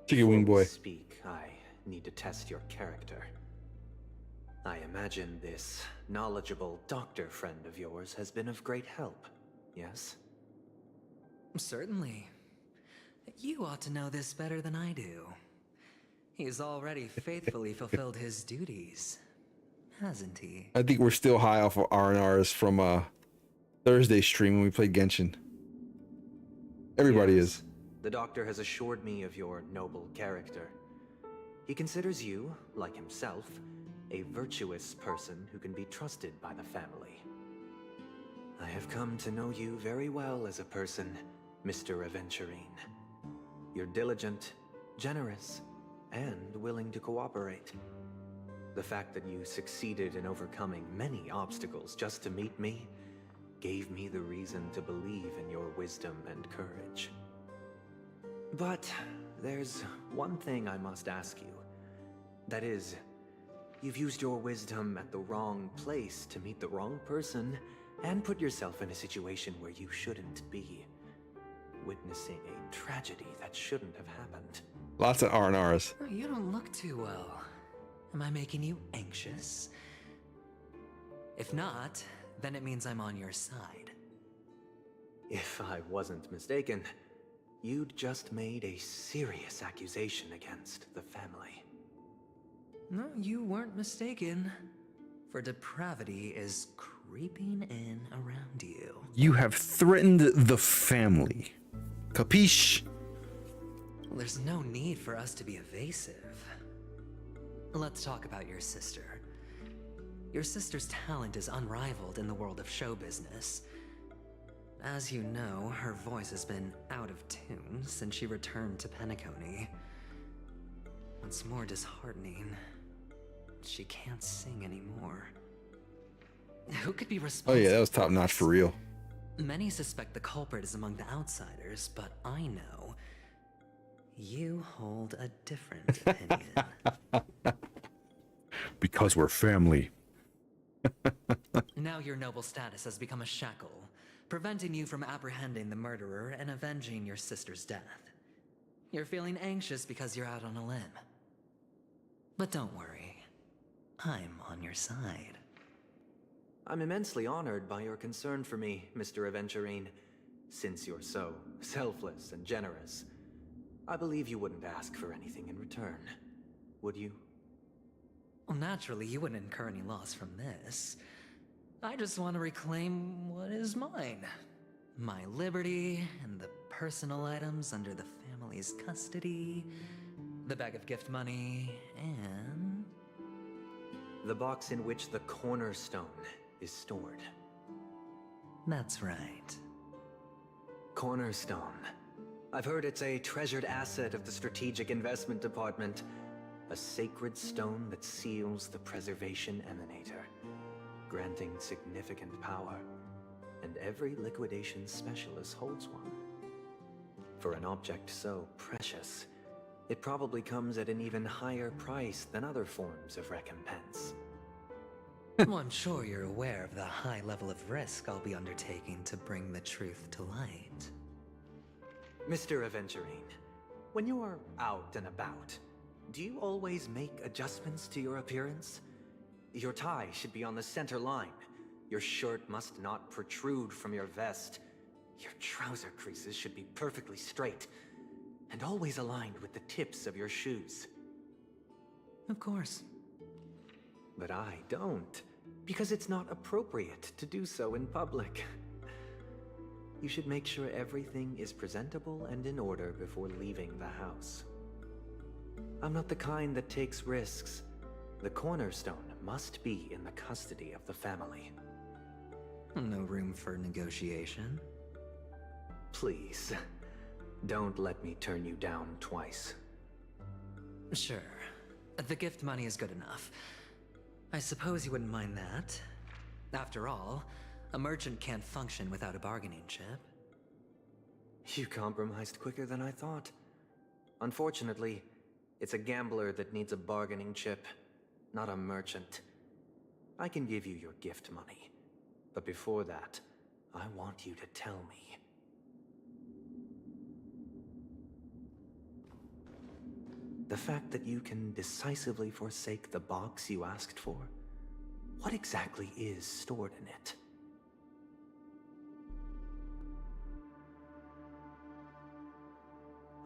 Chicken wing boy. Speak, I need to test your character. I imagine this knowledgeable doctor friend of yours has been of great help, yes? Certainly. You ought to know this better than I do. He's already faithfully fulfilled his duties, hasn't he? I think we're still high off of R&Rs from Thursday stream when we played Genshin. Everybody Yes. is. The doctor has assured me of your noble character. He considers you, like himself, a virtuous person who can be trusted by the family. I have come to know you very well as a person, Mr. Aventurine. You're diligent, generous, and willing to cooperate. The fact that you succeeded in overcoming many obstacles just to meet me gave me the reason to believe in your wisdom and courage. But there's one thing I must ask you. That is, you've used your wisdom at the wrong place to meet the wrong person and put yourself in a situation where you shouldn't be, witnessing a tragedy that shouldn't have happened. Lots of R&Rs. You don't look too well. Am I making you anxious? If not, then it means I'm on your side. If I wasn't mistaken, you'd just made a serious accusation against the family. No, you weren't mistaken. For depravity is creeping in around you. You have threatened the family. Capiche? Well, there's no need for us to be evasive. Let's talk about your sister. Your sister's talent is unrivaled in the world of show business. As you know, her voice has been out of tune since she returned to Penacony. What's more disheartening, she can't sing anymore. Who could be Oh responsible? yeah, that was top notch for real. Many suspect the culprit is among the outsiders, but I know you hold a different opinion. Because we're family. Now your noble status has become a shackle, preventing you from apprehending the murderer and avenging your sister's death. You're feeling anxious because you're out on a limb. But don't worry, I'm on your side. I'm immensely honored by your concern for me, Mr. Aventurine. Since you're so selfless and generous, I believe you wouldn't ask for anything in return, would you? Well, naturally, you wouldn't incur any loss from this. I just want to reclaim what is mine. My liberty and the personal items under the family's custody, the bag of gift money, and... the box in which the cornerstone is stored. That's right. Cornerstone. I've heard it's a treasured asset of the Strategic Investment Department. A sacred stone that seals the Preservation Emanator, granting significant power. And every liquidation specialist holds one. For an object so precious, it probably comes at an even higher price than other forms of recompense. Well, I'm sure you're aware of the high level of risk I'll be undertaking to bring the truth to light. Mr. Aventurine, when you are out and about, do you always make adjustments to your appearance? Your tie should be on the center line. Your shirt must not protrude from your vest. Your trouser creases should be perfectly straight, and always aligned with the tips of your shoes. Of course. But I don't, because it's not appropriate to do so in public. You should make sure everything is presentable and in order before leaving the house. I'm not the kind that takes risks. The cornerstone must be in the custody of the family. No room for negotiation. Please, don't let me turn you down twice. Sure. The gift money is good enough. I suppose you wouldn't mind that. After all, a merchant can't function without a bargaining chip. You compromised quicker than I thought. Unfortunately, it's a gambler that needs a bargaining chip, not a merchant. I can give you your gift money, but before that, I want you to tell me. The fact that you can decisively forsake the box you asked for, what exactly is stored in it?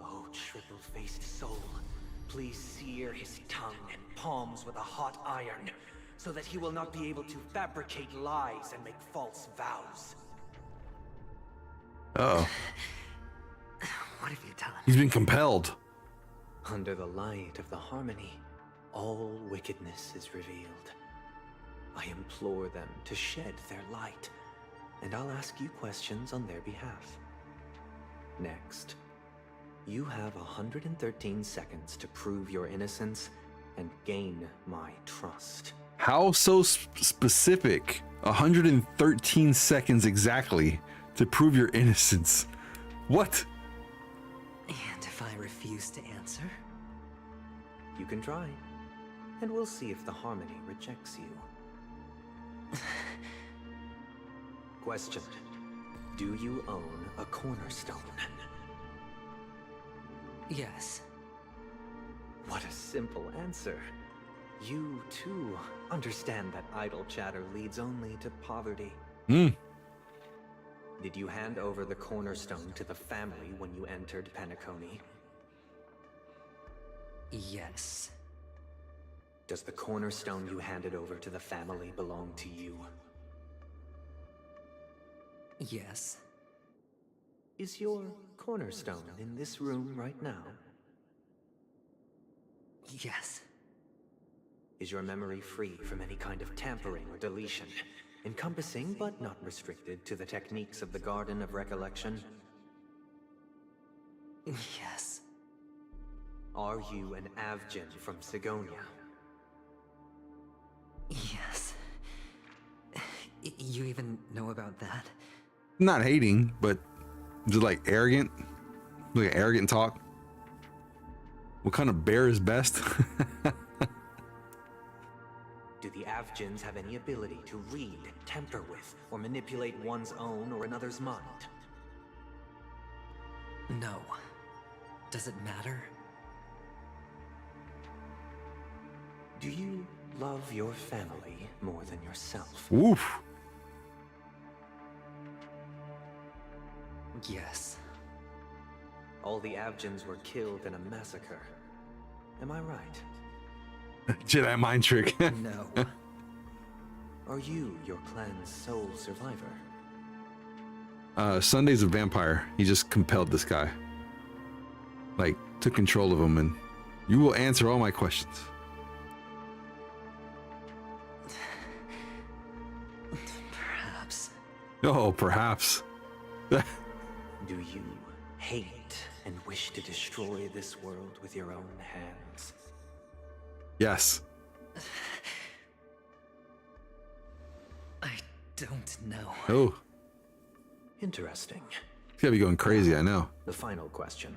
Oh, triple-faced soul, please sear his tongue and palms with a hot iron, so that he will not be able to fabricate lies and make false vows. Uh-oh. What have you done? He's been compelled. Under the light of the harmony, all wickedness is revealed. I implore them to shed their light, and I'll ask you questions on their behalf. Next, you have 113 seconds to prove your innocence and gain my trust. How so specific? 113 seconds exactly to prove your innocence. What? And if I refuse to answer? You can try, and we'll see if the harmony rejects you. Question. Do you own a cornerstone? Yes. What a simple answer. You, too, understand that idle chatter leads only to poverty. Did you hand over the cornerstone to the family when you entered Penacony? Yes. Does the cornerstone you handed over to the family belong to you? Yes. Is your cornerstone in this room right now? Yes. Is your memory free from any kind of tampering or deletion, encompassing but not restricted to the techniques of the Garden of Recollection? Yes. Are you an Avgin from Sigonia? Yes. You even know about that? Not hating, but is it like arrogant? Like arrogant talk? What kind of bear is best? Do the Avgins have any ability to read, temper with, or manipulate one's own or another's mind? No. Does it matter? Do you love your family more than yourself? Oof. Yes. All the Avgins were killed in a massacre. Am I right? Jedi mind trick. No. Are you your clan's sole survivor? Sunday's a vampire. He just compelled this guy. Like, took control of him, and you will answer all my questions. Perhaps. Oh, perhaps. Do you hate and wish to destroy this world with your own hands? Yes. I don't know. Oh, Interesting. he's gotta be going crazy, I know. The final question.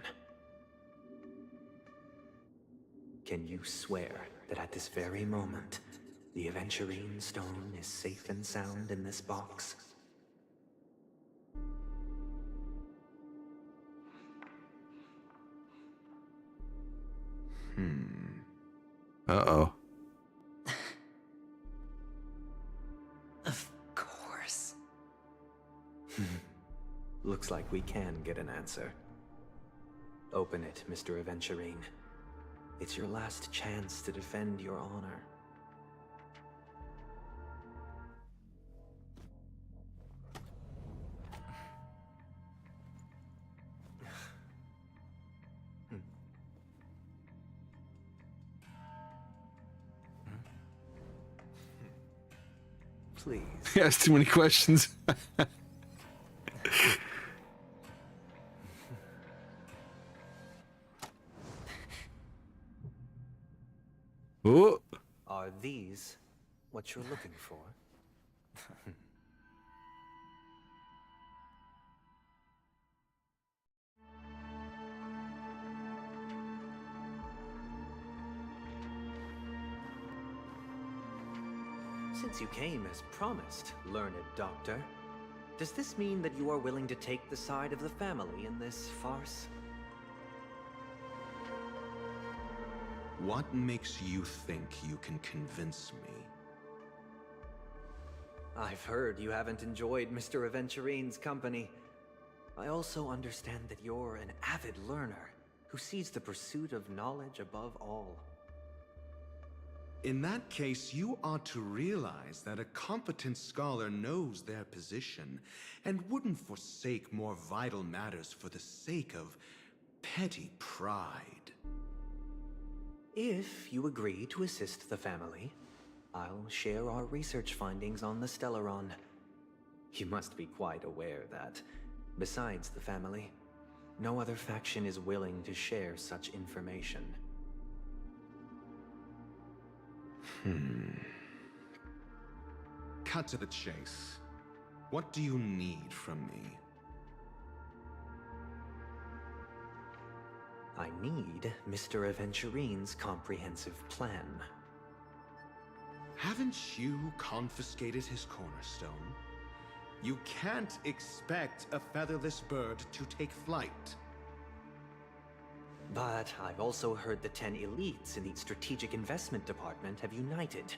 Can you swear that at this very moment, the Aventurine stone is safe and sound in this box? Uh-oh. Of course. Looks like we can get an answer. Open it, Mr. Aventurine. It's your last chance to defend your honor. Please. He has too many questions. Oh. Are these what you're looking for? Since you came as promised, learned doctor, does this mean that you are willing to take the side of the family in this farce? What makes you think you can convince me? I've heard you haven't enjoyed Mr. Aventurine's company. I also understand that you're an avid learner who sees the pursuit of knowledge above all. In that case, you ought to realize that a competent scholar knows their position and wouldn't forsake more vital matters for the sake of petty pride. If you agree to assist the family, I'll share our research findings on the Stellaron. You must be quite aware that, besides the family, no other faction is willing to share such information. Cut to the chase. What do you need from me? I need Mr. Aventurine's comprehensive plan. Haven't you confiscated his cornerstone? You can't expect a featherless bird to take flight. But I've also heard the 10 elites in the Strategic Investment Department have united,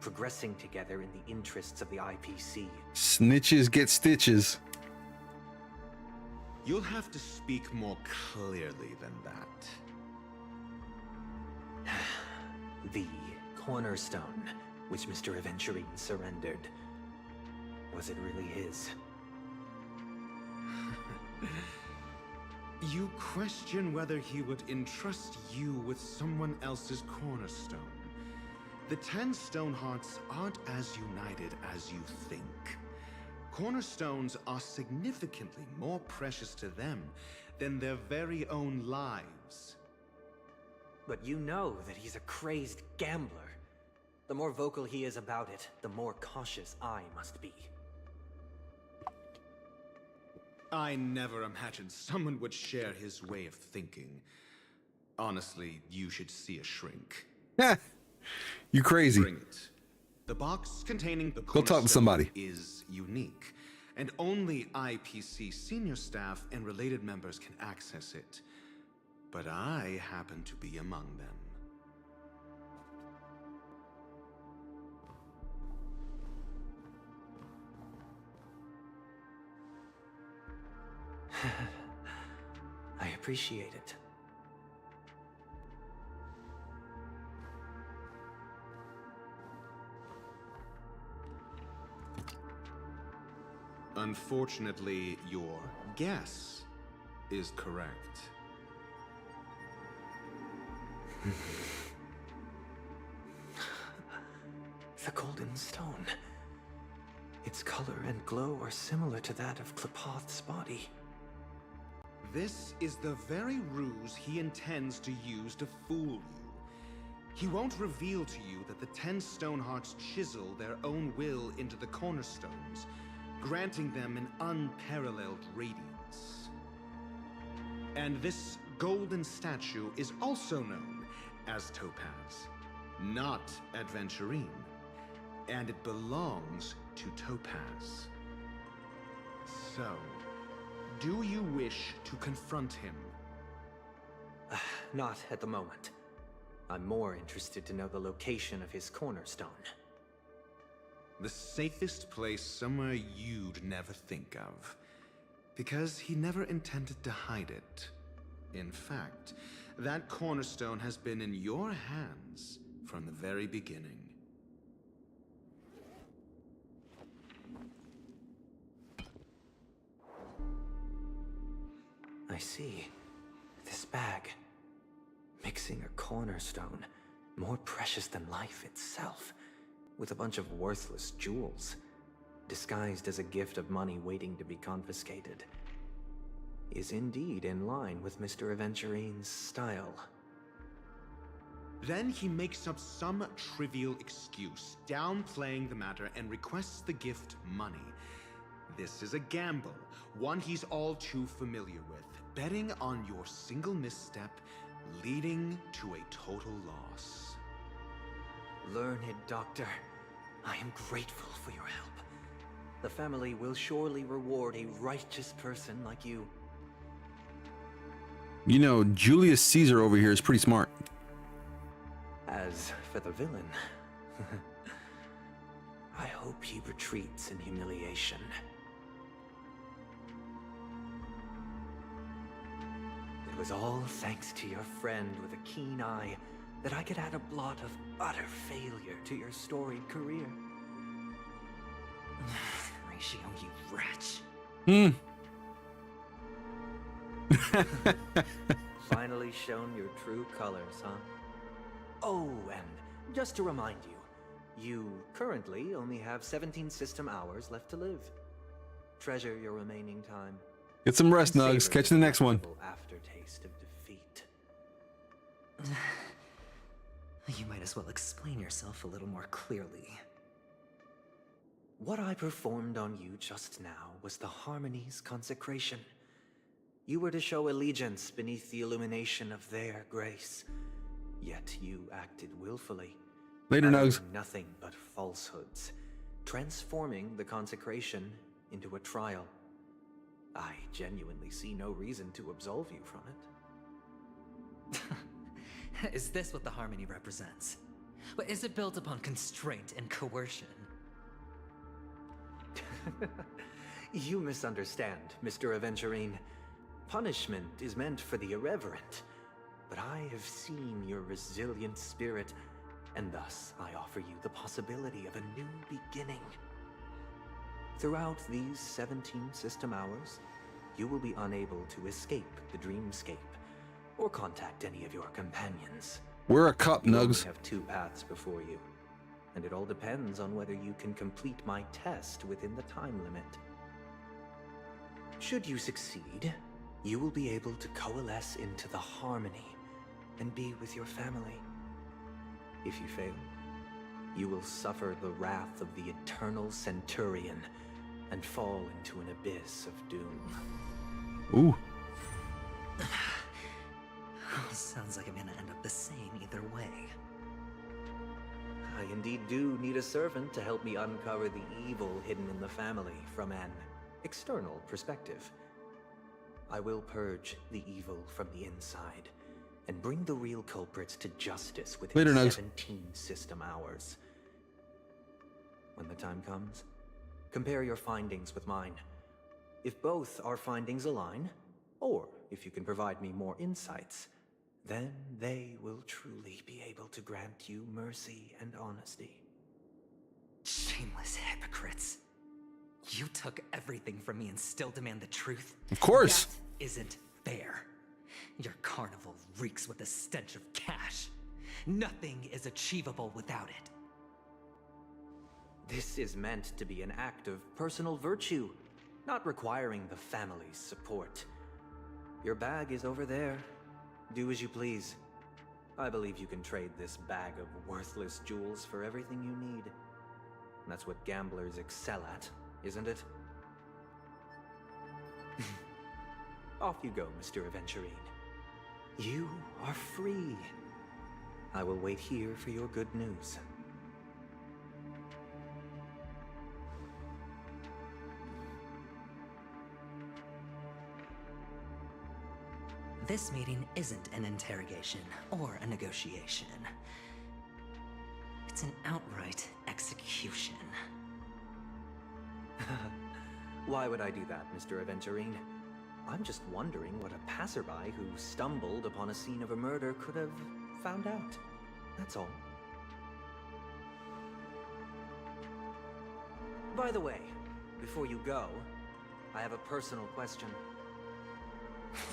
progressing together in the interests of the IPC. Snitches get stitches. You'll have to speak more clearly than that. The cornerstone, which Mr. Aventurine surrendered. Was it really his? You question whether he would entrust you with someone else's cornerstone. The 10 Stonehearts aren't as united as you think. Cornerstones are significantly more precious to them than their very own lives. But you know that he's a crazed gambler. The more vocal he is about it, the more cautious I must be. I never imagined someone would share his way of thinking. Honestly, you should see a shrink. Yeah, you crazy. Bring it. The box containing the Go talk to cornerstone somebody. is unique, and only IPC senior staff and related members can access it. But I happen to be among them. I appreciate it. Unfortunately, your guess is correct. The Golden Stone. Its color and glow are similar to that of Klepoth's body. This is the very ruse he intends to use to fool you. He won't reveal to you that the 10 Stonehearts chisel their own will into the cornerstones, granting them an unparalleled radiance. And this golden statue is also known as Topaz, not Adventurine, and it belongs to Topaz. So, do you wish to confront him? Not at the moment. I'm more interested to know the location of his cornerstone. The safest place somewhere you'd never think of. Because he never intended to hide it. In fact, that cornerstone has been in your hands from the very beginning. I see. This bag. Mixing a cornerstone, more precious than life itself, with a bunch of worthless jewels, disguised as a gift of money waiting to be confiscated, is indeed in line with Mr. Aventurine's style. Then he makes up some trivial excuse, downplaying the matter, and requests the gift money. This is a gamble, one he's all too familiar with, betting on your single misstep, leading to a total loss. Learned doctor, I am grateful for your help. The family will surely reward a righteous person like you. You know, Julius Caesar over here is pretty smart. As for the villain, I hope he retreats in humiliation. It was all thanks to your friend with a keen eye that I could add a blot of utter failure to your storied career. Ratio, you wretch. Finally shown your true colors, huh? Oh, and just to remind you, you currently only have 17 system hours left to live. Treasure your remaining time. Get some rest, and Nugs. savor Catch the next one. inevitable aftertaste of defeat. You might as well explain yourself a little more clearly. What I performed on you just now was the Harmony's consecration. You were to show allegiance beneath the illumination of their grace. Yet you acted willfully. Later, uttering Nugs. Nothing but falsehoods, transforming the consecration into a trial. I genuinely see no reason to absolve you from it. Is this what the Harmony represents? But is it built upon constraint and coercion? You misunderstand, Mr. Aventurine. Punishment is meant for the irreverent. But I have seen your resilient spirit, and thus I offer you the possibility of a new beginning. Throughout these 17 system hours, you will be unable to escape the dreamscape or contact any of your companions. We're a cup, You only Nugs. have 2 paths before you, and it all depends on whether you can complete my test within the time limit. Should you succeed, you will be able to coalesce into the Harmony and be with your family. If you fail, you will suffer the wrath of the Eternal Centurion and fall into an abyss of doom. Ooh. Sounds like I'm gonna end up the same either way. I indeed do need a servant to help me uncover the evil hidden in the family from an external perspective. I will purge the evil from the inside and bring the real culprits to justice within Later, Nugs. 17 system hours. When the time comes, compare your findings with mine. If both our findings align, or if you can provide me more insights, then they will truly be able to grant you mercy and honesty. Shameless hypocrites. You took everything from me and still demand the truth? Of course. That isn't fair. Your carnival reeks with the stench of cash. Nothing is achievable without it. This is meant to be an act of personal virtue, not requiring the family's support. Your bag is over there. Do as you please. I believe you can trade this bag of worthless jewels for everything you need. That's what gamblers excel at, isn't it? Off you go, Mr. Aventurine. You are free. I will wait here for your good news. This meeting isn't an interrogation or a negotiation. It's an outright execution. Why would I do that, Mr. Aventurine? I'm just wondering what a passerby who stumbled upon a scene of a murder could have found out. That's all. By the way, before you go, I have a personal question.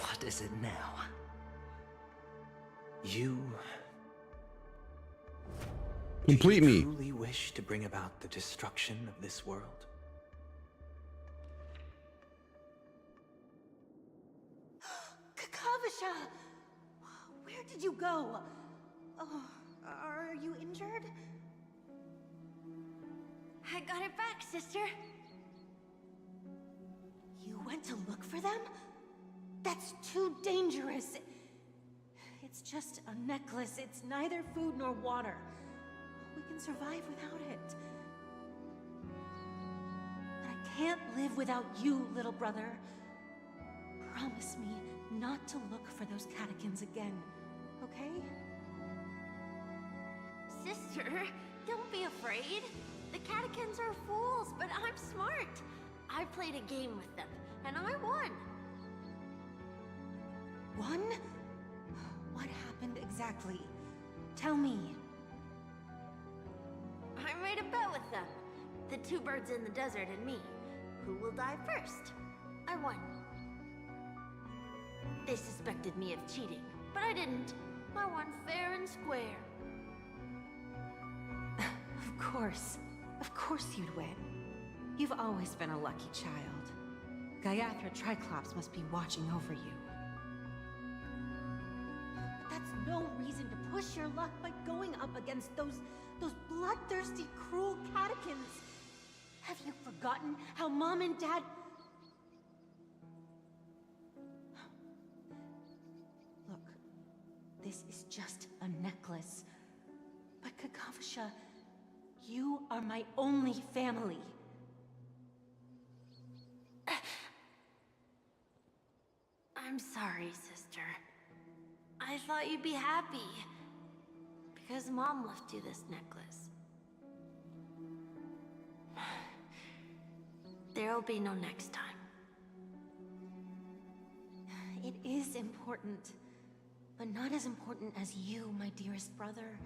What is it now? You Complete me. truly wish to bring about the destruction of this world? Kakavasha! Where did you go? Oh. Are you injured? I got it back, sister. You went to look for them? That's too dangerous. It's just a necklace. It's neither food nor water. We can survive without it. But I can't live without you, little brother. Promise me not to look for those catechins again, okay? Sister, don't be afraid. The catechins are fools, but I'm smart. I played a game with them, and I won. Won? What happened exactly? Tell me. I made a bet with them. The two birds in the desert and me. Who will die first? I won. They suspected me of cheating, but I didn't. I won fair and square. Of course you'd win. You've always been a lucky child. Gaiathra Triclops must be watching over you. But that's no reason to push your luck by going up against those bloodthirsty, cruel catechins. Have you forgotten how Mom and Dad... Look, this is just a necklace. But Kakavasha, you are my only family. I'm sorry, sister. I thought you'd be happy. Because Mom left you this necklace. There'll be no next time. It is important, but not as important as you, my dearest brother.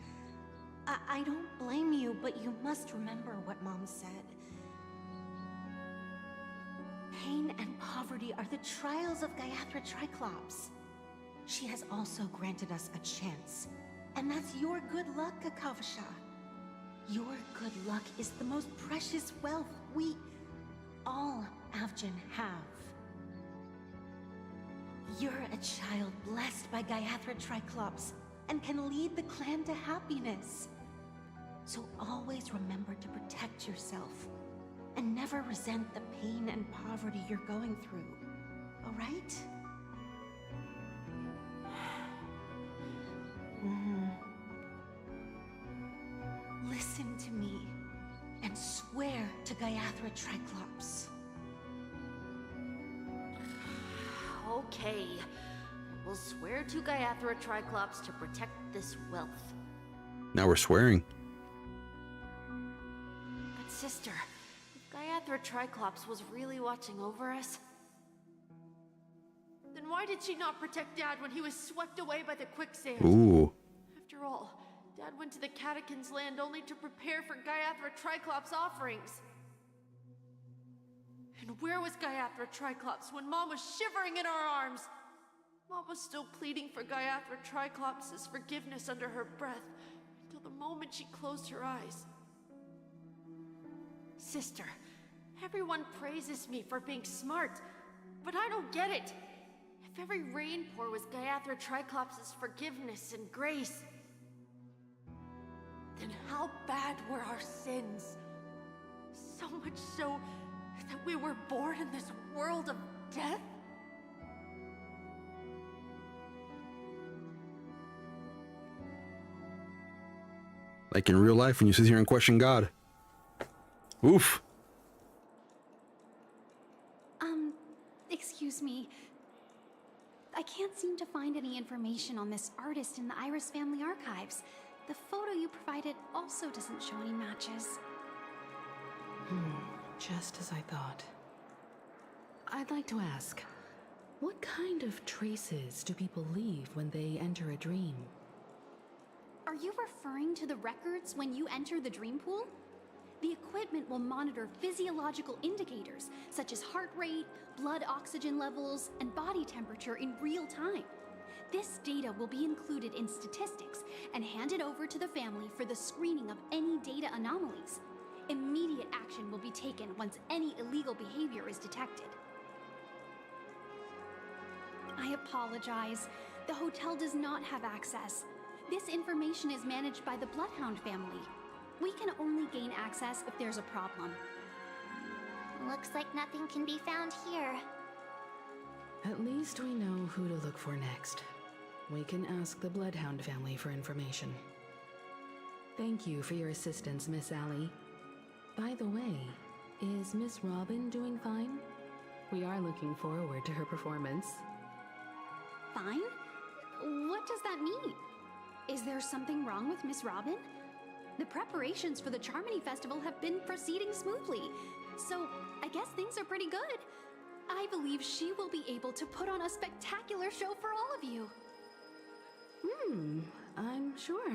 I don't blame you, but you must remember what Mom said. Pain and poverty are the trials of Gaiathra Triclops. She has also granted us a chance. And that's your good luck, Kakavasha. Your good luck is the most precious wealth we, all Avgin, have. You're a child blessed by Gaiathra Triclops and can lead the clan to happiness. So always remember to protect yourself and never resent the pain and poverty you're going through, all right? Listen to me and swear to Gaiathra Triclops. Okay. We'll swear to Gaiathra Triclops to protect this wealth. Now we're swearing. But sister, if Gaiathra Triclops was really watching over us, then why did she not protect Dad when he was swept away by the quicksand? Ooh. After all, Dad went to the Catechins' land only to prepare for Gaiathra Triclops' offerings. And where was Gaiathra Triclops when Mom was shivering in our arms? Mom was still pleading for Gaiathra Triclops' forgiveness under her breath until the moment she closed her eyes. Sister, everyone praises me for being smart, but I don't get it. If every rain pour was Gaiathra Triclops' forgiveness and grace, then how bad were our sins? So much so that we were born in this world of death? Like in real life when you sit here and question God. Oof. Excuse me. I can't seem to find any information on this artist in the Iris family archives. The photo you provided also doesn't show any matches. Just as I thought. I'd like to ask, what kind of traces do people leave when they enter a dream? Are you referring to the records when you enter the dream pool? The equipment will monitor physiological indicators such as heart rate, blood oxygen levels, and body temperature in real time. This data will be included in statistics and handed over to the family for the screening of any data anomalies. Immediate action will be taken once any illegal behavior is detected. I apologize. The hotel does not have access. This information is managed by the Bloodhound family. We can only gain access if there's a problem. Looks like nothing can be found here. At least we know who to look for next. We can ask the Bloodhound family for information. Thank you for your assistance, Miss Allie. By the way, is Miss Robin doing fine? We are looking forward to her performance. Fine? What does that mean? Is there something wrong with Miss Robin? The preparations for the Charmony Festival have been proceeding smoothly, so I guess things are pretty good. I believe she will be able to put on a spectacular show for all of you. I'm sure.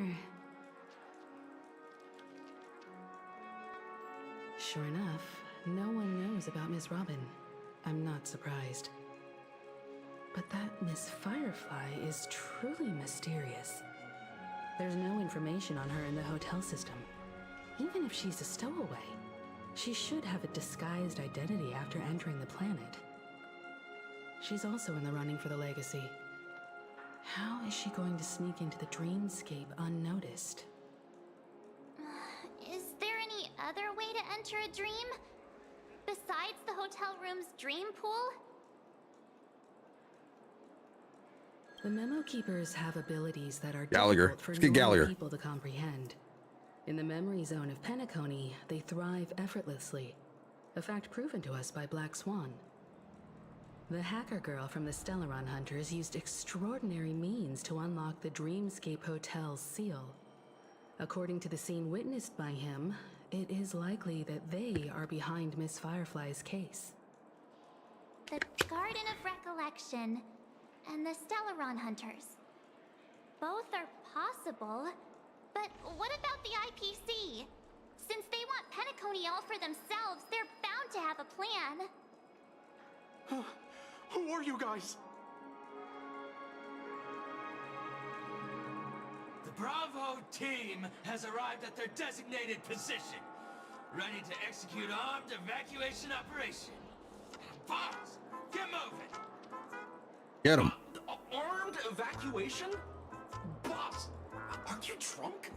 Sure enough, no one knows about Miss Robin. I'm not surprised. But that Miss Firefly is truly mysterious. There's no information on her in the hotel system. Even if she's a stowaway, she should have a disguised identity after entering the planet. She's also in the running for the legacy. How is she going to sneak into the dreamscape unnoticed? Is there any other way to enter a dream? Besides the hotel room's dream pool? The Memo Keepers have abilities that are Gallagher. difficult for Let's get normal Gallagher. people to comprehend. In the memory zone of Penacony, they thrive effortlessly, a fact proven to us by Black Swan. The hacker girl from the Stellaron Hunters used extraordinary means to unlock the Dreamscape Hotel's seal. According to the scene witnessed by him, it is likely that they are behind Miss Firefly's case. The Garden of Recollection and the Stellaron Hunters. Both are possible, but what about the IPC? Since they want Penacony all for themselves, they're bound to have a plan. Who are you guys? The Bravo team has arrived at their designated position, ready to execute armed evacuation operation. Boss, get moving! Get him. Armed evacuation? Boss, aren't you drunk?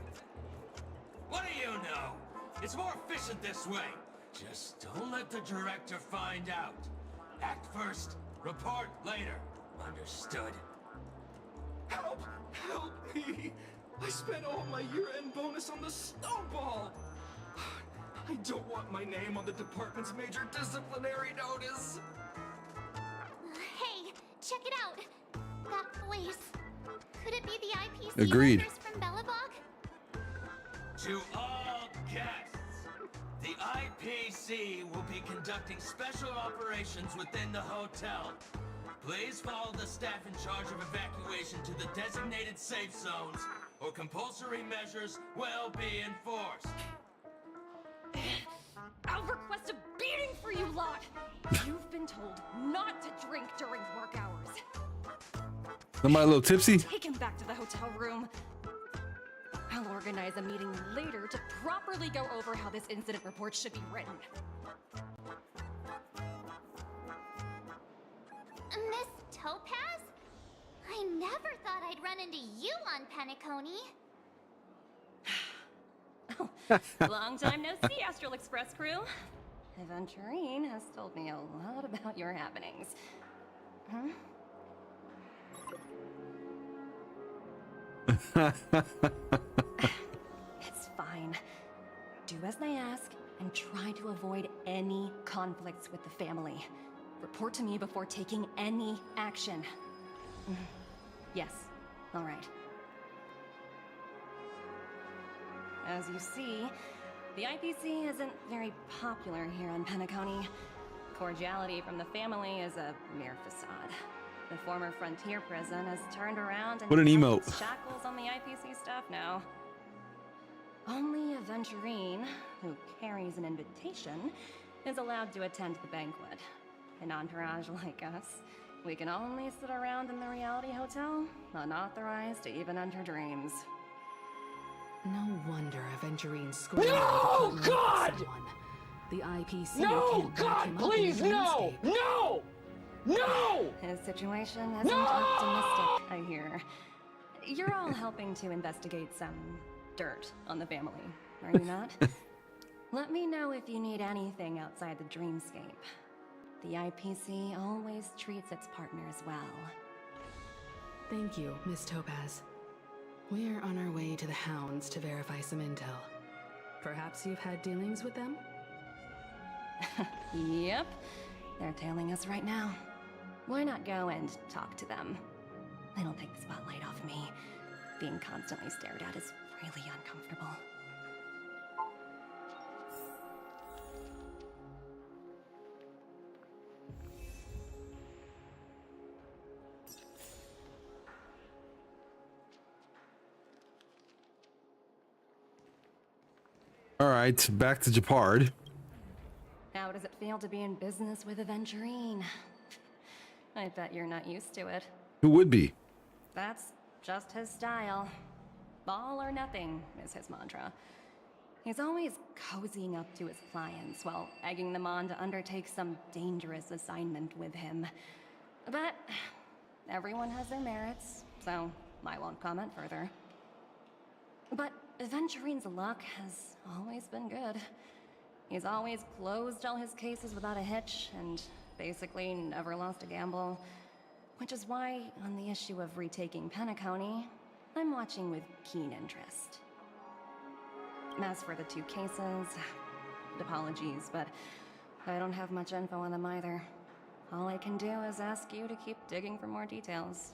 What do you know? It's more efficient this way. Just don't let the director find out. Act first, report later. Understood? Help! Help me! I spent all my year-end bonus on the snowball! I don't want my name on the department's major disciplinary notice! Hey, check it out! That voice. Could it be the IPC Agreed. workers from Belobog? To all guests, the IPC will be conducting special operations within the hotel. Please follow the staff in charge of evacuation to the designated safe zones, or compulsory measures will be enforced. I'll request a beating for you lot! You've been told not to drink during work hours. Am I a little tipsy? Take him back to the hotel room. I'll organize a meeting later to properly go over how this incident report should be written. Miss Topaz? I never thought I'd run into you on Penacony. Long time no see, Astral Express crew. Aventurine has told me a lot about your happenings. Huh? It's fine. Do as they ask, and try to avoid any conflicts with the family. Report to me before taking any action. Yes, all right. As you see, the IPC isn't very popular here on Penacony. Cordiality from the family is a mere facade. The former frontier prison has turned around and What an cast emote. its shackles on the IPC staff now. Only Aventurine, who carries an invitation, is allowed to attend the banquet. An entourage like us, we can only sit around in the reality hotel, unauthorized to even enter dreams. No wonder Aventurine scored. No, God! The IPC No, can't back God, him up please, in the no! dreamscape. No! No! His situation isn't No! optimistic, I hear. You're all helping to investigate some dirt on the family, are you not? Let me know if you need anything outside the dreamscape. The IPC always treats its partners well. Thank you, Miss Topaz. We're on our way to the Hounds to verify some intel. Perhaps you've had dealings with them? Yep. They're tailing us right now. Why not go and talk to them? It'll take the spotlight off me. Being constantly stared at is really uncomfortable. All right, back to Japard. How does it feel to be in business with Aventurine? I bet you're not used to it. Who would be? That's just his style. All or nothing is his mantra. He's always cozying up to his clients while egging them on to undertake some dangerous assignment with him. But everyone has their merits, so I won't comment further. But Aventurine's luck has always been good. He's always closed all his cases without a hitch and basically never lost a gamble. Which is why, on the issue of retaking Penacony, I'm watching with keen interest. As for the two cases, apologies, but I don't have much info on them either. All I can do is ask you to keep digging for more details.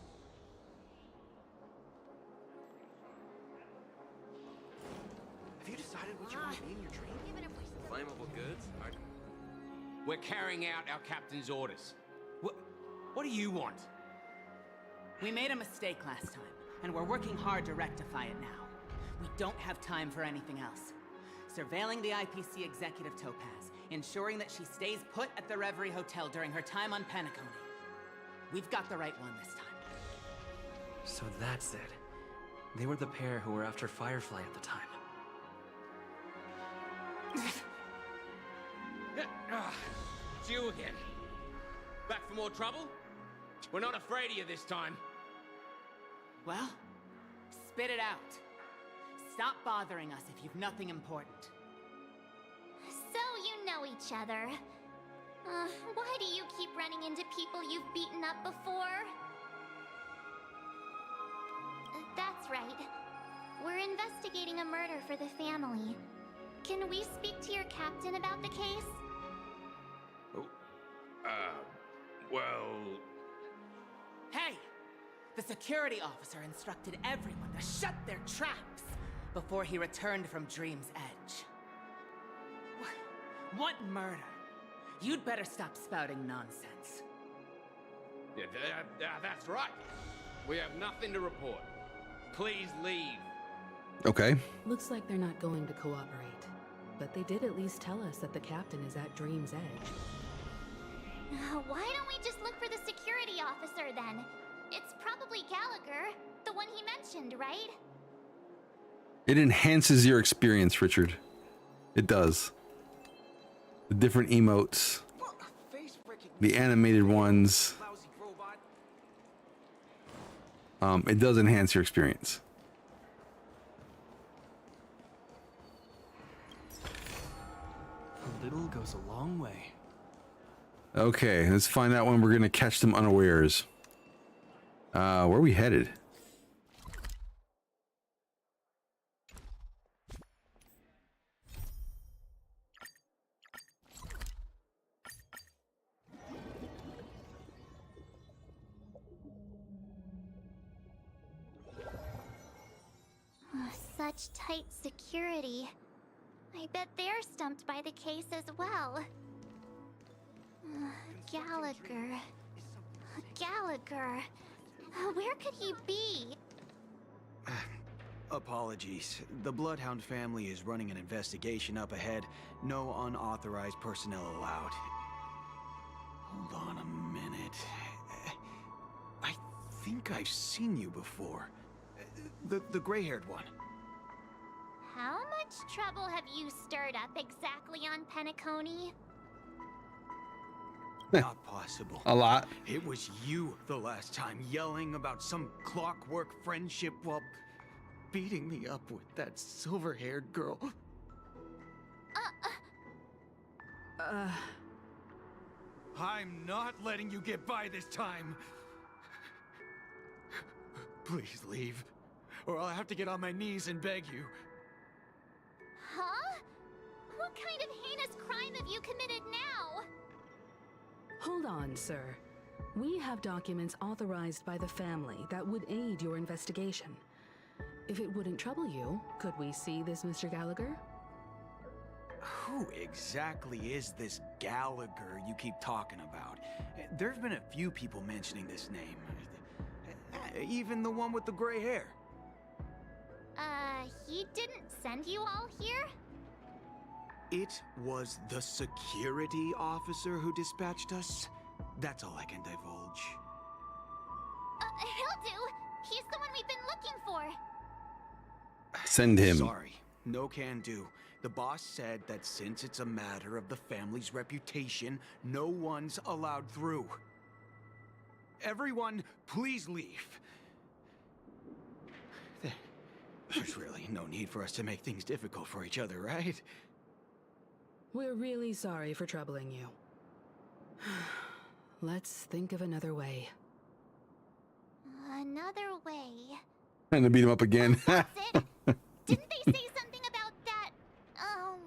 Have you decided what you want to be in your dream? Flammable goods? We're carrying out our captain's orders. What do you want? We made a mistake last time, and we're working hard to rectify it now. We don't have time for anything else. Surveilling the IPC executive Topaz, ensuring that she stays put at the Reverie Hotel during her time on Penacony. We've got the right one this time. So that's it. They were the pair who were after Firefly at the time. It's you again. Back for more trouble? We're not afraid of you this time. Well, spit it out. Stop bothering us if you've nothing important. So you know each other. Why do you keep running into people you've beaten up before? That's right. We're investigating a murder for the family. Can we speak to your captain about the case? Well... Hey! The security officer instructed everyone to shut their traps before he returned from Dream's Edge. What murder? You'd better stop spouting nonsense. Yeah, that's right. We have nothing to report. Please leave. Okay. Looks like they're not going to cooperate, but they did at least tell us that the captain is at Dream's Edge. Why don't we just look for the security officer then? It's probably Gallagher, the one he mentioned, right? It enhances your experience, Richard. It does. The different emotes, the animated ones. It does enhance your experience. A little goes a long way. Okay, let's find out when we're gonna catch them unawares. Where are we headed? Such tight security. I bet they're stumped by the case as well. Gallagher. Gallagher. Where could he be? Apologies. The Bloodhound family is running an investigation up ahead. No unauthorized personnel allowed. Hold on a minute. I think I've seen you before. The gray-haired one. How much trouble have you stirred up exactly on Penacony? Not possible. A lot. It was you the last time yelling about some clockwork friendship while beating me up with that silver-haired girl. I'm not letting you get by this time. Please leave, or I'll have to get on my knees and beg you. Huh? What kind of heinous crime have you committed now? Hold on, sir. We have documents authorized by the family that would aid your investigation. If it wouldn't trouble you, could we see this Mr. Gallagher? Who exactly is this Gallagher you keep talking about? There's been a few people mentioning this name. Even the one with the gray hair. He didn't send you all here? It was the security officer who dispatched us. That's all I can divulge. He'll do. He's the one we've been looking for. Send him. Sorry, no can do. The boss said that since it's a matter of the family's reputation, no one's allowed through. Everyone, please leave. There's really no need for us to make things difficult for each other, right? We're really sorry for troubling you. Let's think of another way. Another way. Trying to beat him up again. Didn't they say something about that?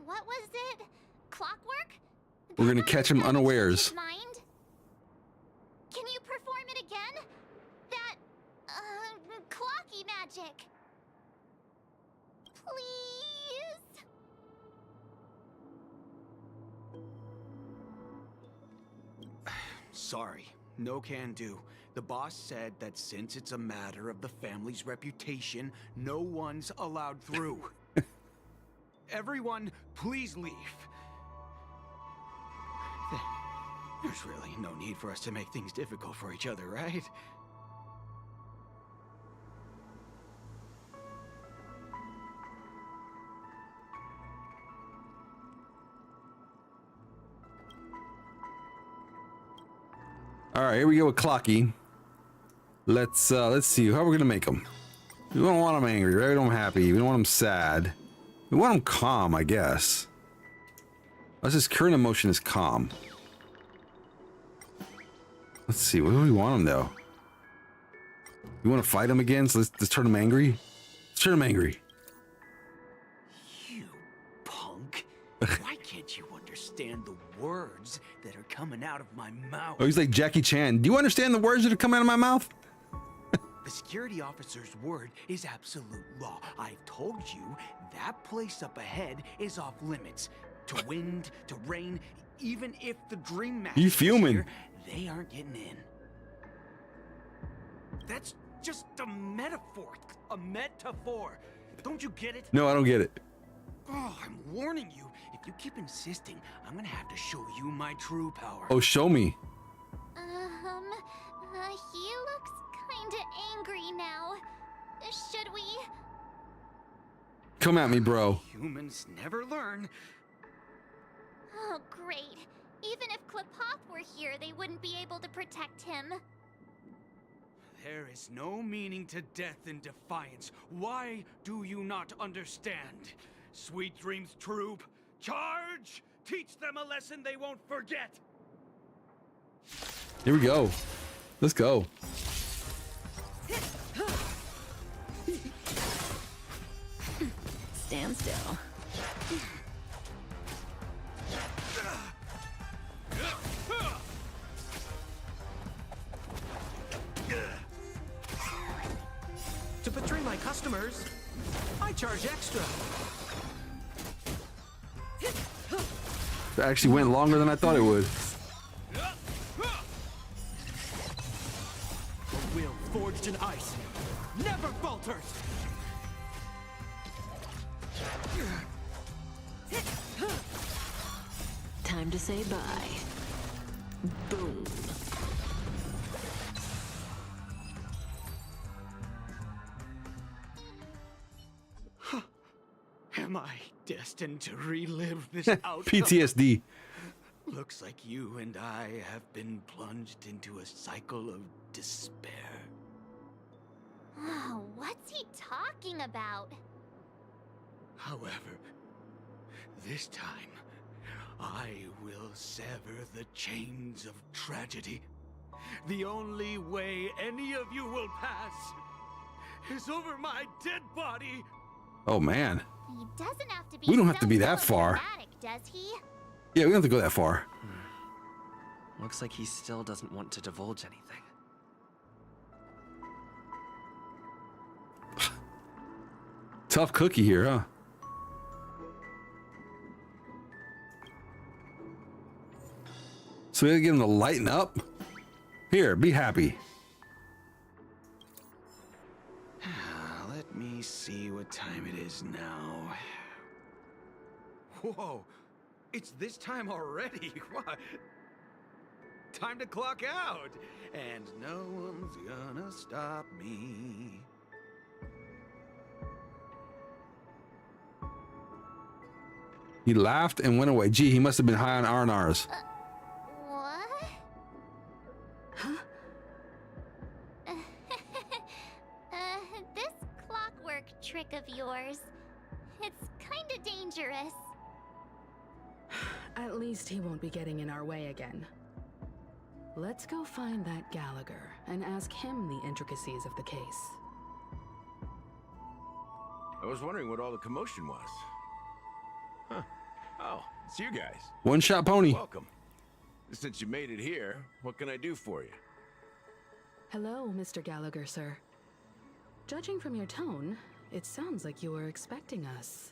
What was it? Clockwork? We're gonna catch him unawares. Mind? Can you perform it again? That, clocky magic. Please? Sorry, no can do. The boss said that since it's a matter of the family's reputation, no one's allowed through. Everyone, please leave. There's really no need for us to make things difficult for each other, right? All right, here we go with Clocky. Let's see how we're gonna make him. We don't want him angry, right? We don't want him happy. We don't want him sad. We want him calm, I guess. Unless his current emotion is calm. Let's see. What do we want him though? You want to fight him again? So let's turn him angry. Let's turn him angry. You punk! Why can't you understand the words that are coming out of my mouth? Oh, he's like Jackie Chan. Do you understand the words that are coming out of my mouth? The security officer's word is absolute law. I've told you that place up ahead is off limits. To wind, to rain, even if the Dream Master You fuming? Here, they aren't getting in. That's just a metaphor. A metaphor. Don't you get it? No, I don't get it. Oh, I'm warning you. If you keep insisting, I'm gonna have to show you my true power. Oh, show me. He looks kinda angry now. Should we? Come at me, bro. Humans never learn. Oh, great. Even if Klapoth were here, they wouldn't be able to protect him. There is no meaning to death and defiance. Why do you not understand? Sweet Dreams Troop, charge! Teach them a lesson they won't forget! Here we go. Let's go. Stand still. To betray my customers, I charge extra. That actually went longer than I thought it would. A will forged in ice never falters. Time to say bye. Boom. Am I destined to relive this outcome? PTSD. Looks like you and I have been plunged into a cycle of despair. Oh, what's he talking about? However, this time, I will sever the chains of tragedy. The only way any of you will pass is over my dead body. Oh man. He doesn't have to be. We don't have to so be that far. melodramatic, does he? Yeah, we don't have to go that far. Looks like he still doesn't want to divulge anything. Tough cookie here, huh? So we gotta get him to lighten up? Here, be happy. Let me see what time it is now. Whoa, it's this time already. What? Time to clock out. And no one's gonna stop me. He laughed and went away. Gee, he must have been high on R&Rs. What? This clockwork trick of yours, it's kinda dangerous. At least he won't be getting in our way again. Let's go find that Gallagher and ask him the intricacies of the case. I was wondering what all the commotion was. Huh. Oh, it's you guys. One shot pony. Welcome. Since you made it here, what can I do for you? Hello, Mr. Gallagher, sir. Judging from your tone, it sounds like you were expecting us.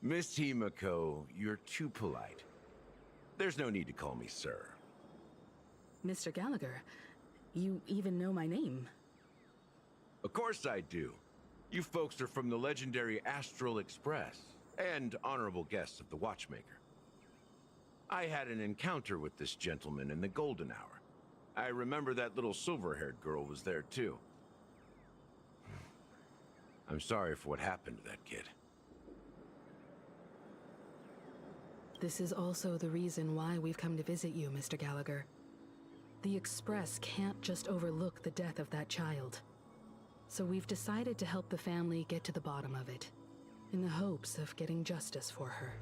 Miss Himiko, you're too polite. There's no need to call me sir. Mr. Gallagher, you even know my name. Of course I do. You folks are from the legendary Astral Express and honorable guests of the Watchmaker. I had an encounter with this gentleman in the Golden Hour. I remember that little silver-haired girl was there too. I'm sorry for what happened to that kid. This is also the reason why we've come to visit you, Mr. Gallagher. The Express can't just overlook the death of that child. So we've decided to help the family get to the bottom of it, in the hopes of getting justice for her.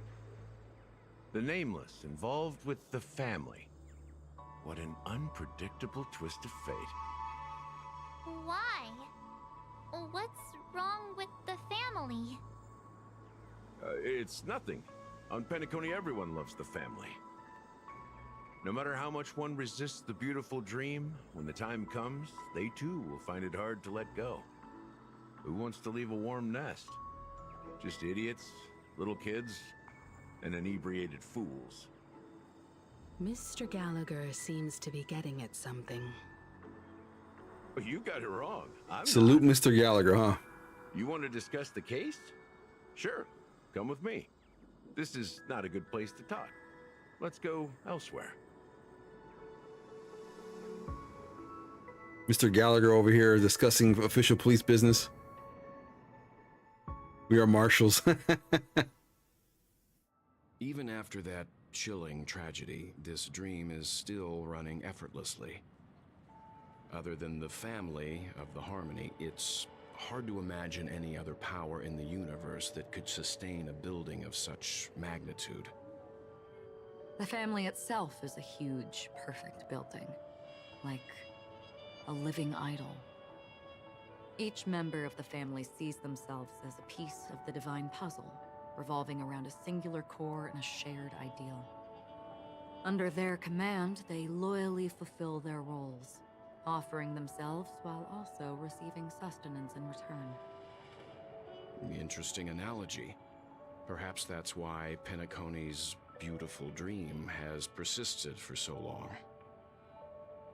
The Nameless involved with the family. What an unpredictable twist of fate. Why? What's wrong with the family? It's nothing. On Penacony, everyone loves the family. No matter how much one resists the beautiful dream, when the time comes, they too will find it hard to let go. Who wants to leave a warm nest? Just idiots, little kids, and inebriated fools. Mr. Gallagher seems to be getting at something. You got it wrong. Salute Mr. Gallagher, huh? You want to discuss the case? Sure, come with me. This is not a good place to talk. Let's go elsewhere. Mr. Gallagher over here discussing official police business. We are marshals. Even after that chilling tragedy, this dream is still running effortlessly. Other than the family of the Harmony, it's hard to imagine any other power in the universe that could sustain a building of such magnitude. The family itself is a huge, perfect building. Like a living idol. Each member of the family sees themselves as a piece of the divine puzzle, revolving around a singular core and a shared ideal. Under their command, they loyally fulfill their roles, offering themselves while also receiving sustenance in return. Interesting analogy. Perhaps that's why Penacony's beautiful dream has persisted for so long.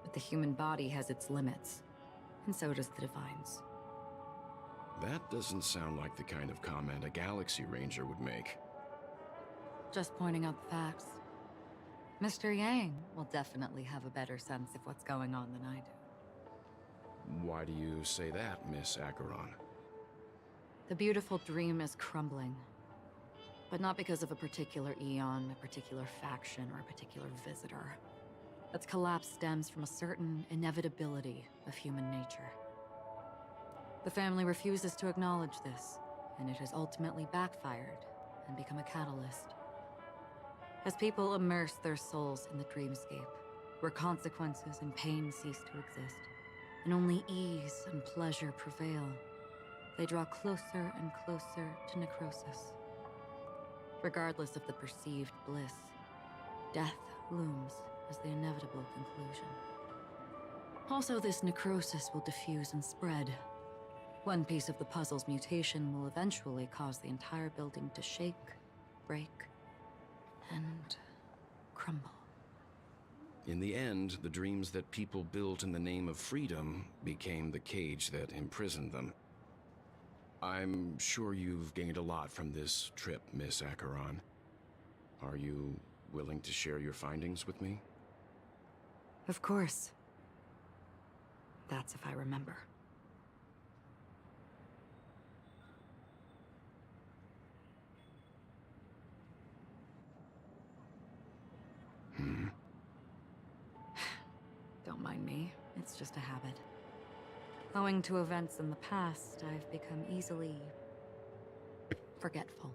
But the human body has its limits, and so does the divine's. That doesn't sound like the kind of comment a Galaxy Ranger would make. Just pointing out the facts. Mr. Yang will definitely have a better sense of what's going on than I do. Why do you say that, Miss Acheron? The beautiful dream is crumbling. But not because of a particular eon, a particular faction, or a particular visitor. Its collapse stems from a certain inevitability of human nature. The family refuses to acknowledge this, and it has ultimately backfired and become a catalyst. As people immerse their souls in the dreamscape, where consequences and pain cease to exist, and only ease and pleasure prevail, they draw closer and closer to necrosis. Regardless of the perceived bliss, death looms as the inevitable conclusion. Also, this necrosis will diffuse and spread. One piece of the puzzle's mutation will eventually cause the entire building to shake, break, and crumble. In the end, the dreams that people built in the name of freedom became the cage that imprisoned them. I'm sure you've gained a lot from this trip, Miss Acheron. Are you willing to share your findings with me? Of course. That's if I remember. Don't mind me. It's just a habit. Owing to events in the past, I've become easily forgetful.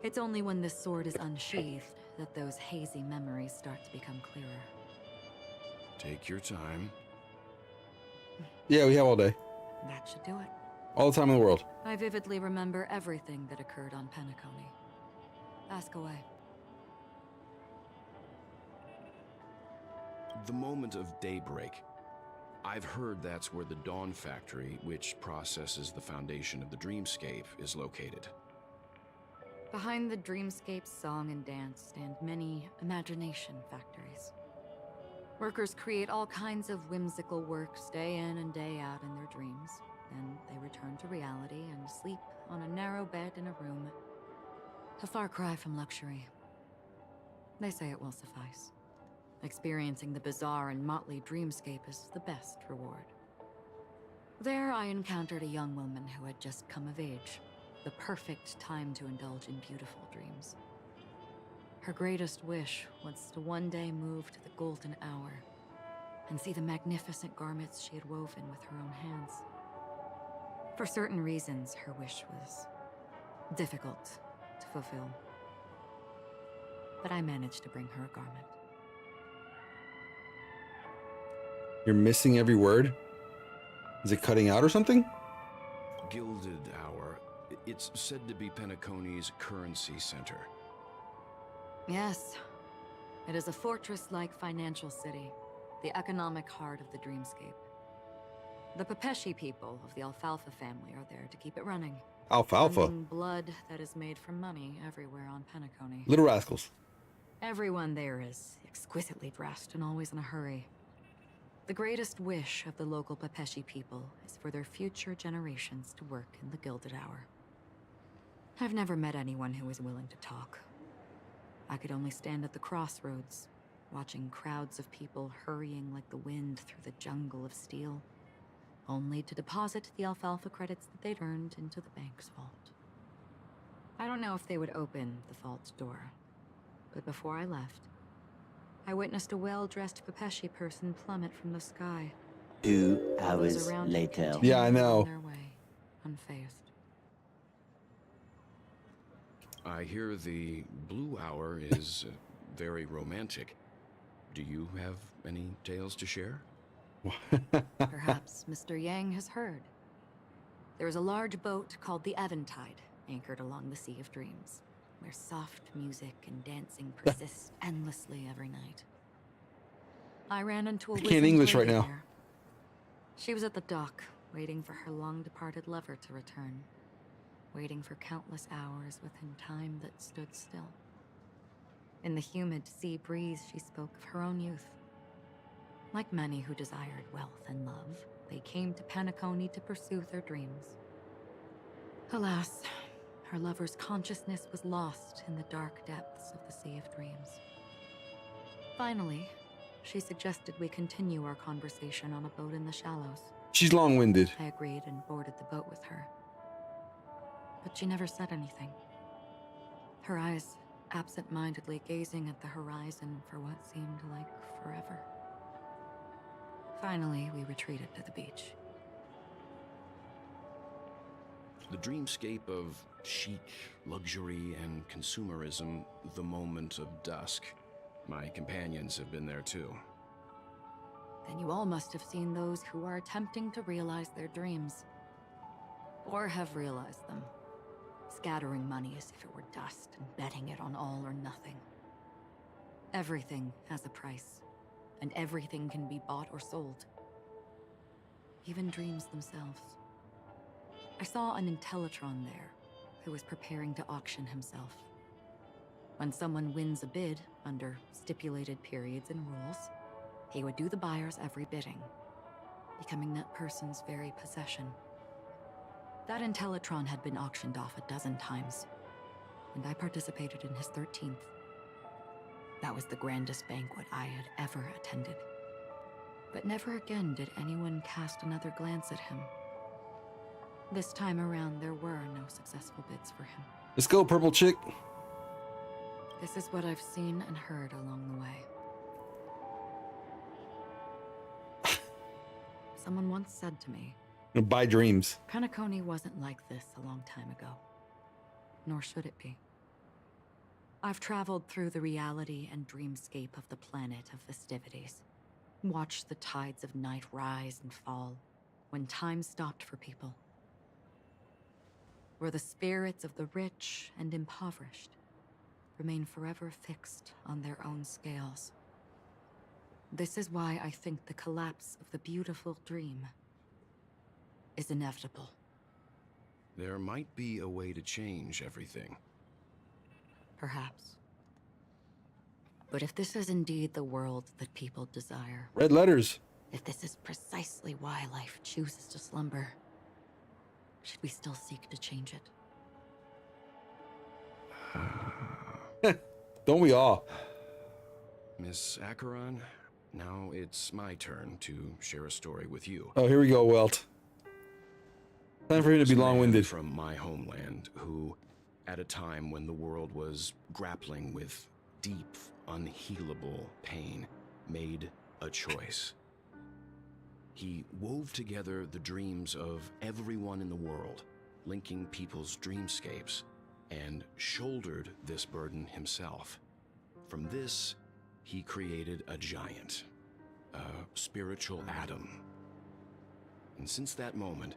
It's only when this sword is unsheathed that those hazy memories start to become clearer. Take your time. Yeah, we have all day. That should do it. All the time in the world. I vividly remember everything that occurred on Penacony. Ask away. The moment of daybreak. I've heard that's where the Dawn Factory, which processes the foundation of the dreamscape, is located. Behind the dreamscape's song and dance stand many imagination factories. Workers create all kinds of whimsical works day in and day out in their dreams. Then they return to reality and sleep on a narrow bed in a room. A far cry from luxury. They say it will suffice. Experiencing the bizarre and motley dreamscape is the best reward. There I encountered a young woman who had just come of age. The perfect time to indulge in beautiful dreams. Her greatest wish was to one day move to the golden hour and see the magnificent garments she had woven with her own hands. For certain reasons, her wish was difficult to fulfill. But I managed to bring her a garment. You're missing every word? Is it cutting out or something? Gilded Hour. It's said to be Penacony's currency center. Yes. It is a fortress-like financial city, the economic heart of the dreamscape. The Pepeshi people of the Alfalfa family are there to keep it running. Alfalfa? Sending blood that is made from money everywhere on Penacony. Little rascals. Everyone there is exquisitely dressed and always in a hurry. The greatest wish of the local Pepeshi people is for their future generations to work in the Gilded Hour. I've never met anyone who is willing to talk. I could only stand at the crossroads, watching crowds of people hurrying like the wind through the jungle of steel, only to deposit the alfalfa credits that they'd earned into the bank's vault. I don't know if they would open the vault's door, but before I left, I witnessed a well-dressed Pepeshi person plummet from the sky. 2 hours later. Yeah, I know. On their way, unfazed. I hear the Blue Hour is very romantic. Do you have any tales to share? Perhaps Mr. Yang has heard. There is a large boat called the Eventide, anchored along the Sea of Dreams, where soft music and dancing persist endlessly every night. I ran into a I can't English right now. there. She was at the dock, waiting for her long-departed lover to return, waiting for countless hours within time that stood still. In the humid sea breeze, she spoke of her own youth. Like many who desired wealth and love, they came to Penacony to pursue their dreams. Alas, her lover's consciousness was lost in the dark depths of the Sea of Dreams. Finally, she suggested we continue our conversation on a boat in the shallows. She's long-winded. I agreed and boarded the boat with her. But she never said anything. her eyes absent-mindedly gazing at the horizon for what seemed like forever. Finally, we retreated to the beach. The dreamscape of chic, luxury, and consumerism, the moment of dusk. My companions have been there too. Then you all must have seen those who are attempting to realize their dreams. Or have realized them. Scattering money as if it were dust and betting it on all or nothing. Everything has a price, and everything can be bought or sold. Even dreams themselves. I saw an Intellitron there, who was preparing to auction himself. When someone wins a bid, under stipulated periods and rules, he would do the buyer's every bidding, becoming that person's very possession. That Intellitron had been auctioned off a dozen times, and I participated in his 13th. That was the grandest banquet I had ever attended. But never again did anyone cast another glance at him. This time around, there were no successful bids for him. Let's go, purple chick. This is what I've seen and heard along the way. Someone once said to me, Buy dreams. Penacony wasn't like this a long time ago. Nor should it be. I've traveled through the reality and dreamscape of the planet of festivities. Watched the tides of night rise and fall when time stopped for people. Where the spirits of the rich and impoverished remain forever fixed on their own scales. This is why I think the collapse of the beautiful dream is inevitable. There might be a way to change everything. Perhaps. But if this is indeed the world that people desire... Red letters. If this is precisely why life chooses to slumber, should we still seek to change it? Don't we all? Miss Acheron, now it's my turn to share a story with you. Oh, here we go, Welt. Time for him to be long-winded. From my homeland, who, at a time when the world was grappling with deep, unhealable pain, made a choice. He wove together the dreams of everyone in the world, linking people's dreamscapes, and shouldered this burden himself. From this, he created a giant, a spiritual atom. And since that moment,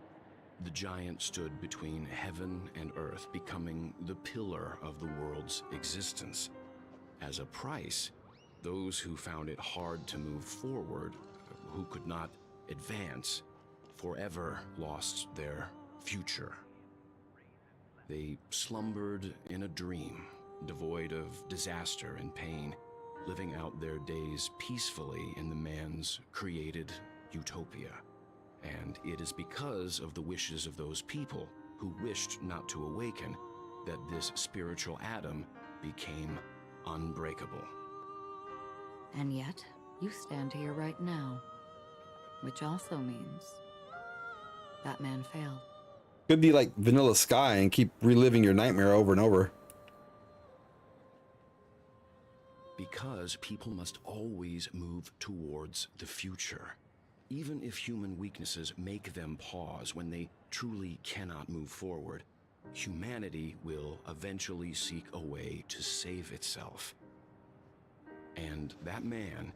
the giant stood between heaven and earth, becoming the pillar of the world's existence. As a price, those who found it hard to move forward, who could not advance, forever lost their future. They slumbered in a dream, devoid of disaster and pain, living out their days peacefully in the man's created utopia. And it is because of the wishes of those people who wished not to awaken that this spiritual atom became unbreakable. And yet, you stand here right now. Which also means that man failed. Could be like Vanilla Sky and keep reliving your nightmare over and over. Because people must always move towards the future. Even if human weaknesses make them pause when they truly cannot move forward, humanity will eventually seek a way to save itself. And that man,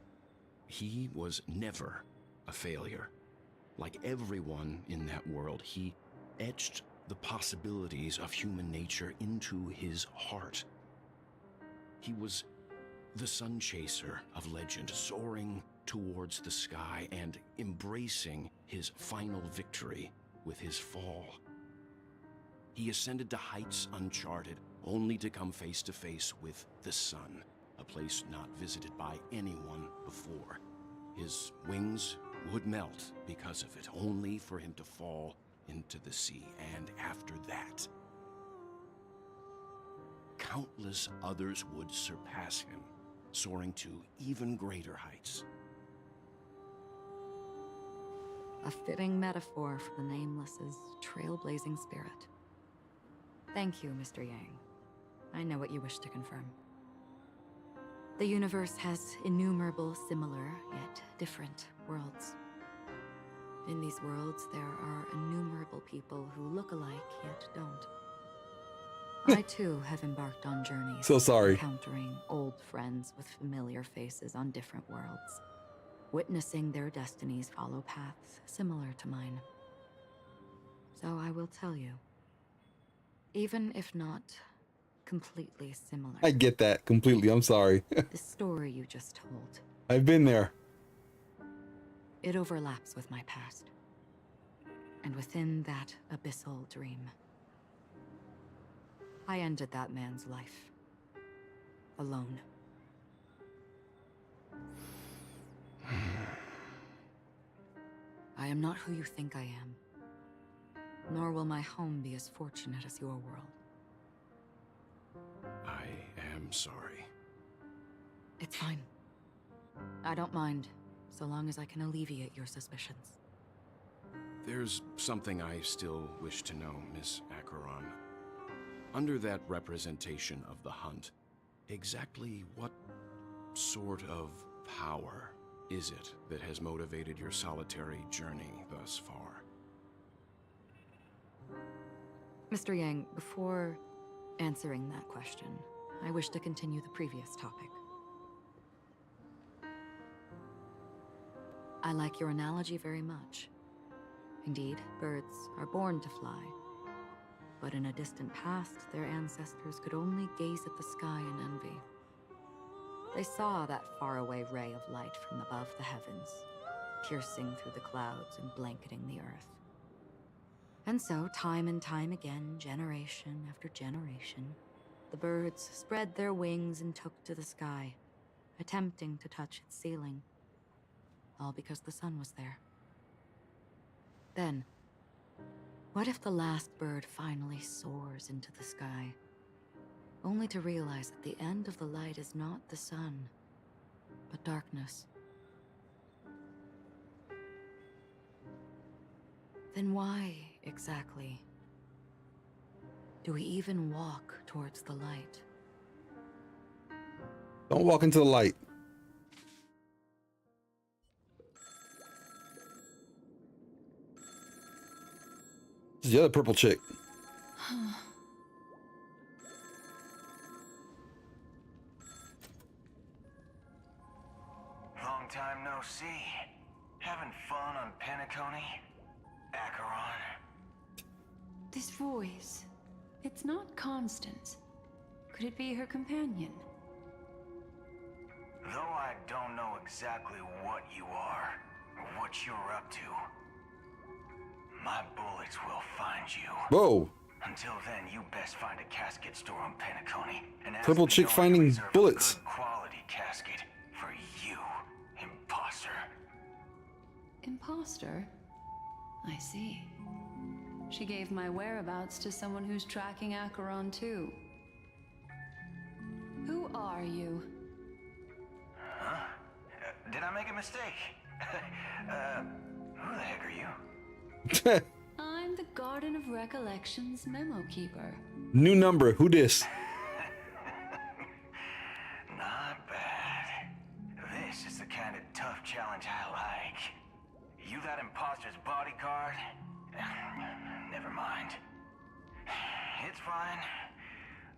he was never a failure. Like everyone in that world, he etched the possibilities of human nature into his heart. He was the sun chaser of legend, soaring towards the sky and embracing his final victory with his fall. He ascended to heights uncharted, only to come face to face with the sun, a place not visited by anyone before. His wings would melt because of it, only for him to fall into the sea. And after that, countless others would surpass him, soaring to even greater heights. A fitting metaphor for the Nameless's trailblazing spirit. Thank you, Mr. Yang. I know what you wish to confirm. The universe has innumerable similar, yet different worlds. In these worlds, there are innumerable people who look alike, yet don't. I too have embarked on journeys. So sorry. Encountering old friends with familiar faces on different worlds. Witnessing their destinies follow paths similar to mine. So I will tell you, even if not completely similar. I get that completely. I'm sorry. The story you just told. I've been there. It overlaps with my past. And within that abyssal dream, I ended that man's life. Alone. I am not who you think I am. Nor will my home be as fortunate as your world. I am sorry. It's fine. I don't mind, so long as I can alleviate your suspicions. There's something I still wish to know, Miss Acheron. Under that representation of the hunt, exactly what sort of power is it that has motivated your solitary journey thus far? Mr. Yang, before answering that question, I wish to continue the previous topic. I like your analogy very much. Indeed, birds are born to fly. But in a distant past, their ancestors could only gaze at the sky in envy. They saw that faraway ray of light from above the heavens, piercing through the clouds and blanketing the earth. And so, time and time again, generation after generation, the birds spread their wings and took to the sky, attempting to touch its ceiling. All because the sun was there. Then, what if the last bird finally soars into the sky, only to realize that the end of the light is not the sun, but darkness? Then why, exactly, do we even walk towards the light? Don't walk into the light. This is the other purple chick. Long time no see. Having fun on Penacony? Acheron? This voice, it's not Constance. Could it be her companion? Though I don't know exactly what you are, or what you're up to, my bullets will find you. Whoa. Until then, you best find a casket store on Penacony and ask Purple the chick owner to finding reserve a bullets. good quality casket for you, imposter. Imposter? I see. She gave my whereabouts to someone who's tracking Acheron too. Who are you? Huh? Did I make a mistake? Who the heck are you? I'm the Garden of Recollections memo keeper. New number. Who dis? Not bad. This is the kind of tough challenge I like. You that imposter's bodyguard? Never mind. It's fine.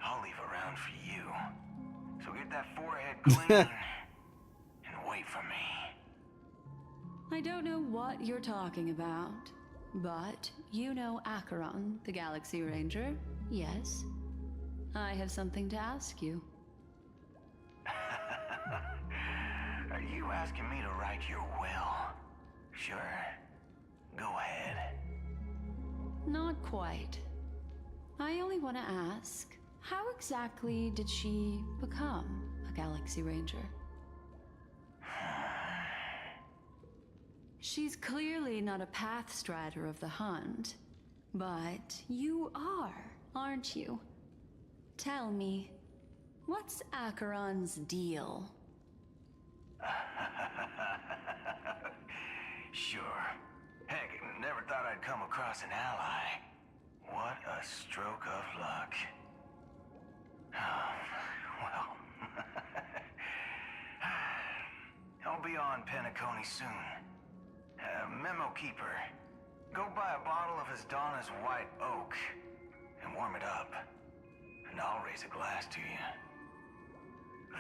I'll leave a round for you. So get that forehead clean and wait for me. I don't know what you're talking about, but you know Acheron, the Galaxy Ranger, yes? I have something to ask you. Are you asking me to write your will? Sure. Go ahead. Not quite. I only want to ask, how exactly did she become a Galaxy Ranger? She's clearly not a path strider of the hunt, but you are, aren't you? Tell me, what's Acheron's deal? Sure. Heck, never thought I'd come across an ally. What a stroke of luck. Well, I'll be on Penacony soon. Memo keeper, go buy a bottle of his Donna's White Oak and warm it up, and I'll raise a glass to you.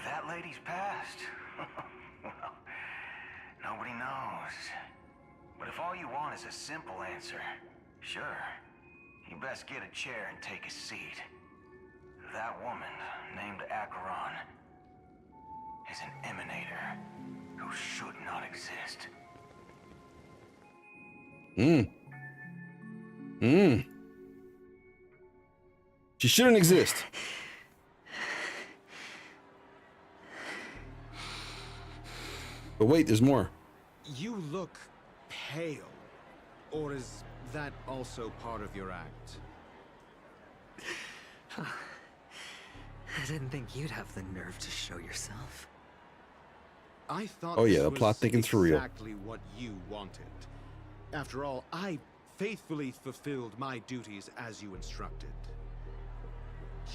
That lady's passed. Well, nobody knows. But if all you want is a simple answer, sure, you best get a chair and take a seat. That woman, named Acheron, is an emanator who should not exist. She shouldn't exist. But wait, there's more. You look pale. Or is that also part of your act? I didn't think you'd have the nerve to show yourself. I thought Oh yeah, this the plot was thickens for real. exactly what you wanted. After all, I faithfully fulfilled my duties as you instructed.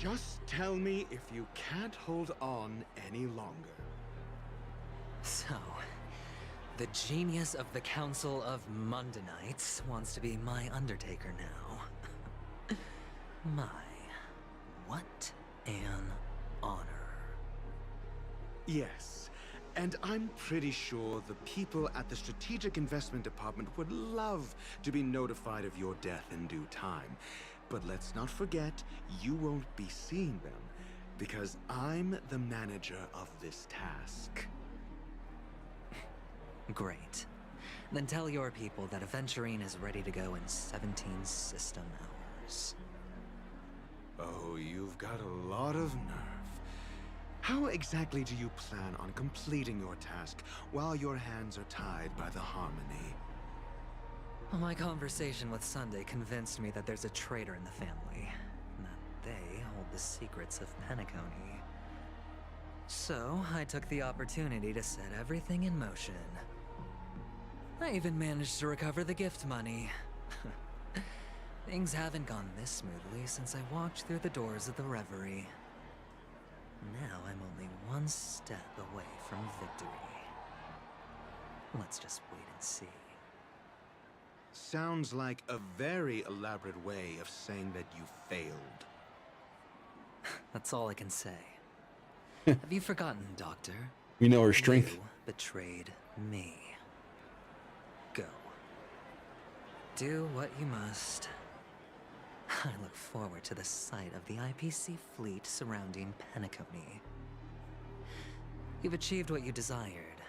Just tell me if you can't hold on any longer. So, the genius of the Council of Mundanites wants to be my Undertaker now. My, what an honor. Yes, and I'm pretty sure the people at the Strategic Investment Department would love to be notified of your death in due time. But let's not forget, you won't be seeing them, because I'm the manager of this task. Great. Then tell your people that Aventurine is ready to go in 17 system hours. Oh, you've got a lot of nerve. How exactly do you plan on completing your task while your hands are tied by the Harmony? Well, my conversation with Sunday convinced me that there's a traitor in the family, and that they hold the secrets of Penacony. So, I took the opportunity to set everything in motion. I even managed to recover the gift money. Things haven't gone this smoothly since I walked through the doors of the Reverie. Now I'm only one step away from victory. Let's just wait and see. Sounds like a very elaborate way of saying that you failed. That's all I can say. Have you forgotten, Doctor? We know her strength. You betrayed me. Go. Do what you must. I look forward to the sight of the IPC fleet surrounding Penacony. You've achieved what you desired,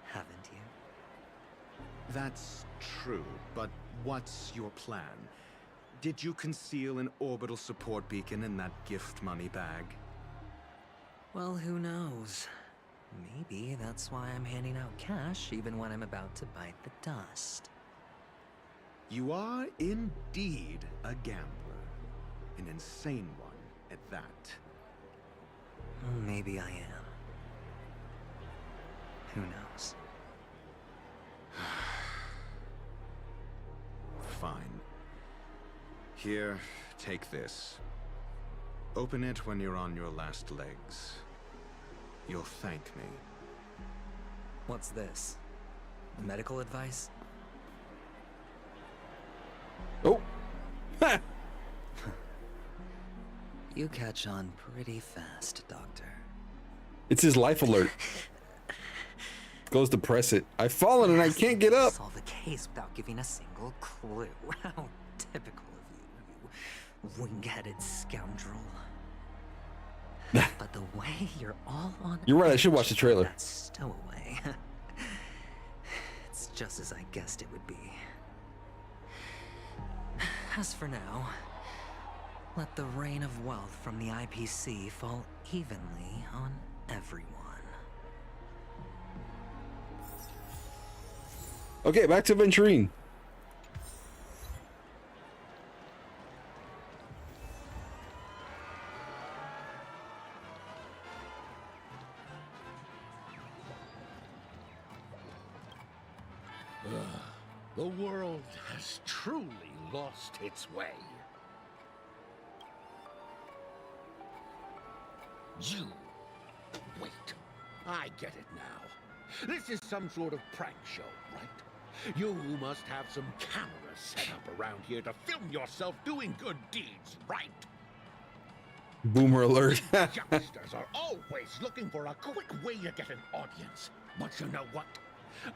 haven't you? That's true, but what's your plan? Did you conceal an orbital support beacon in that gift money bag? Well, who knows? Maybe that's why I'm handing out cash even when I'm about to bite the dust. You are indeed a gambler. An insane one at that. Maybe I am. Who knows? Fine. Here, take this. Open it when you're on your last legs. You'll thank me. What's this? Medical advice? Oh! You catch on pretty fast, Doctor. It's his life alert. Goes to press it. I've fallen and I can't get up. Solve the case without giving a single clue. How typical of you, you wing-headed scoundrel. But the way you're all on You're right, I should watch the trailer. that stowaway. It's just as I guessed it would be. As for now, let the rain of wealth from the IPC fall evenly on everyone. Okay, back to Aventurine. The world has truly lost its way. You. Wait. I get it now. This is some sort of prank show, right? You must have some cameras set up around here to film yourself doing good deeds, right? Boomer alert. Youngsters are always looking for a quick way to get an audience. But you know what?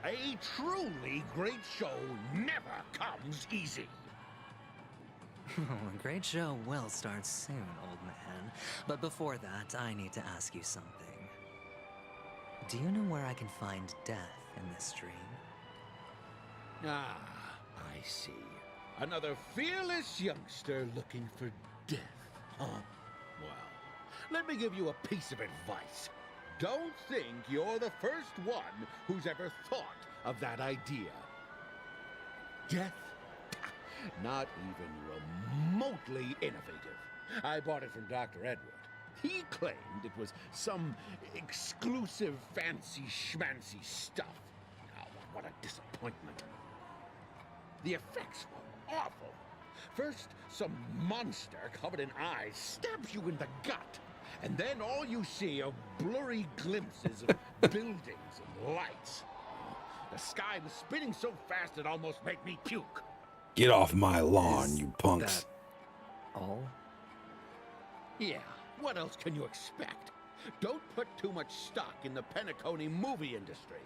A truly great show never comes easy. A great show will start soon, old man. But before that, I need to ask you something. Do you know where I can find death in this dream? Ah, I see. Another fearless youngster looking for death, huh? Well, let me give you a piece of advice. Don't think you're the first one who's ever thought of that idea. Death? Not even remotely innovative. I bought it from Dr. Edward. He claimed it was some exclusive fancy schmancy stuff. Oh, what a disappointment. The effects were awful. First, some monster covered in eyes stabs you in the gut. And then all you see are blurry glimpses of buildings and lights. The sky was spinning so fast it almost made me puke. Get off my lawn, you punks. All? Yeah, what else can you expect? Don't put too much stock in the Penacony movie industry.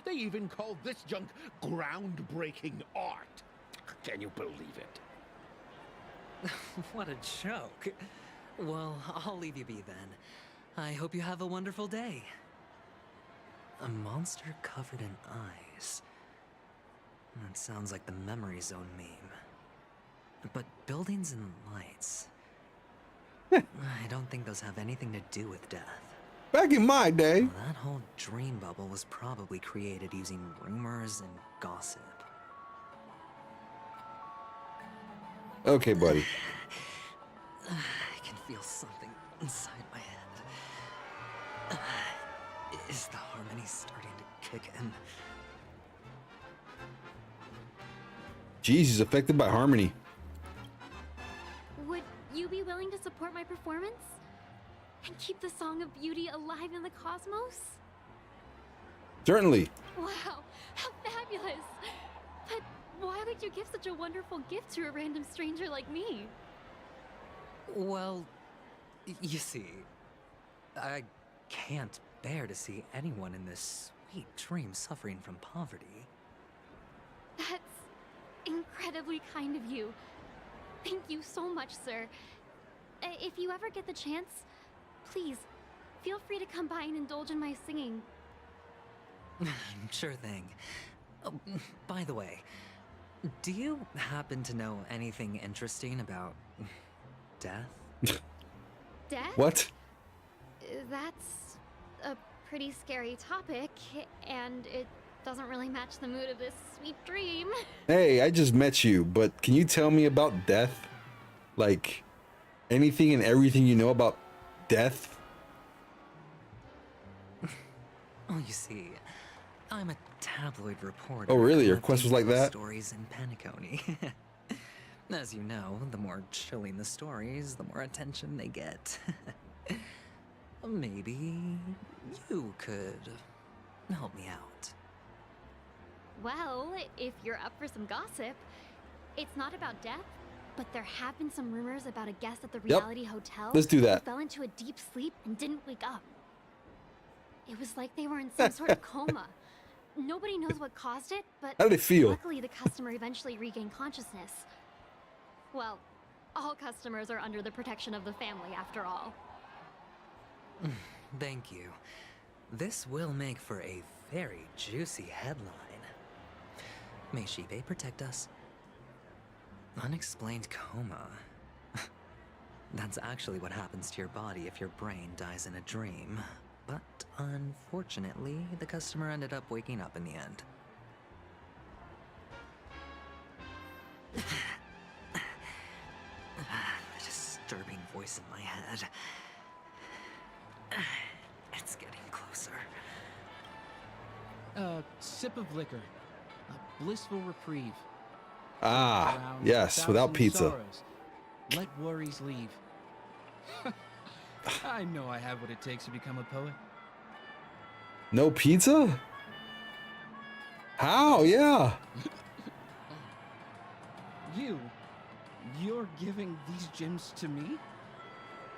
They even call this junk groundbreaking art. Can you believe it? What a joke. Well, I'll leave you be then. I hope you have a wonderful day. A monster covered in eyes. That sounds like the Memory Zone meme. But buildings and lights... I don't think those have anything to do with death. Back in my day. Well, that whole dream bubble was probably created using rumors and gossip. Okay, buddy. I can feel something inside my head. Is the harmony starting to kick in? Jeez, he's affected by harmony. Would you be willing to support my performance? And keep the Song of Beauty alive in the cosmos? Certainly. Wow, how fabulous! But why would you give such a wonderful gift to a random stranger like me? Well, you see, I can't bear to see anyone in this sweet dream suffering from poverty. That's incredibly kind of you. Thank you so much, sir. If you ever get the chance, please, feel free to come by and indulge in my singing. Sure thing. Oh, by the way, do you happen to know anything interesting about death? Death? What? That's a pretty scary topic, and it doesn't really match the mood of this sweet dream. Hey, I just met you, but can you tell me about death? Like, anything and everything you know about death? Oh, you see, I'm a tabloid reporter. Oh, really? Your quest was like that? Stories in Penacony. As you know, the more chilling the stories, the more attention they get. Maybe you could help me out. Well, if you're up for some gossip, it's not about death, but there have been some rumors about a guest at the reality hotel. Let's do that. Who fell into a deep sleep and didn't wake up. It was like they were in some sort of coma. Nobody knows what caused it, but how did it feel? Luckily, the customer eventually regained consciousness. Well, all customers are under the protection of the family, after all. Thank you. This will make for a very juicy headline. May Shibe protect us. Unexplained coma. That's actually what happens to your body if your brain dies in a dream. But unfortunately, the customer ended up waking up in the end. The disturbing voice in my head. It's getting closer. A sip of liquor. A blissful reprieve. Ah, Around yes, without 1,000 pizza. sorrows. Let worries leave. I know I have what it takes to become a poet. No pizza? How? Yeah. You're giving these gems to me?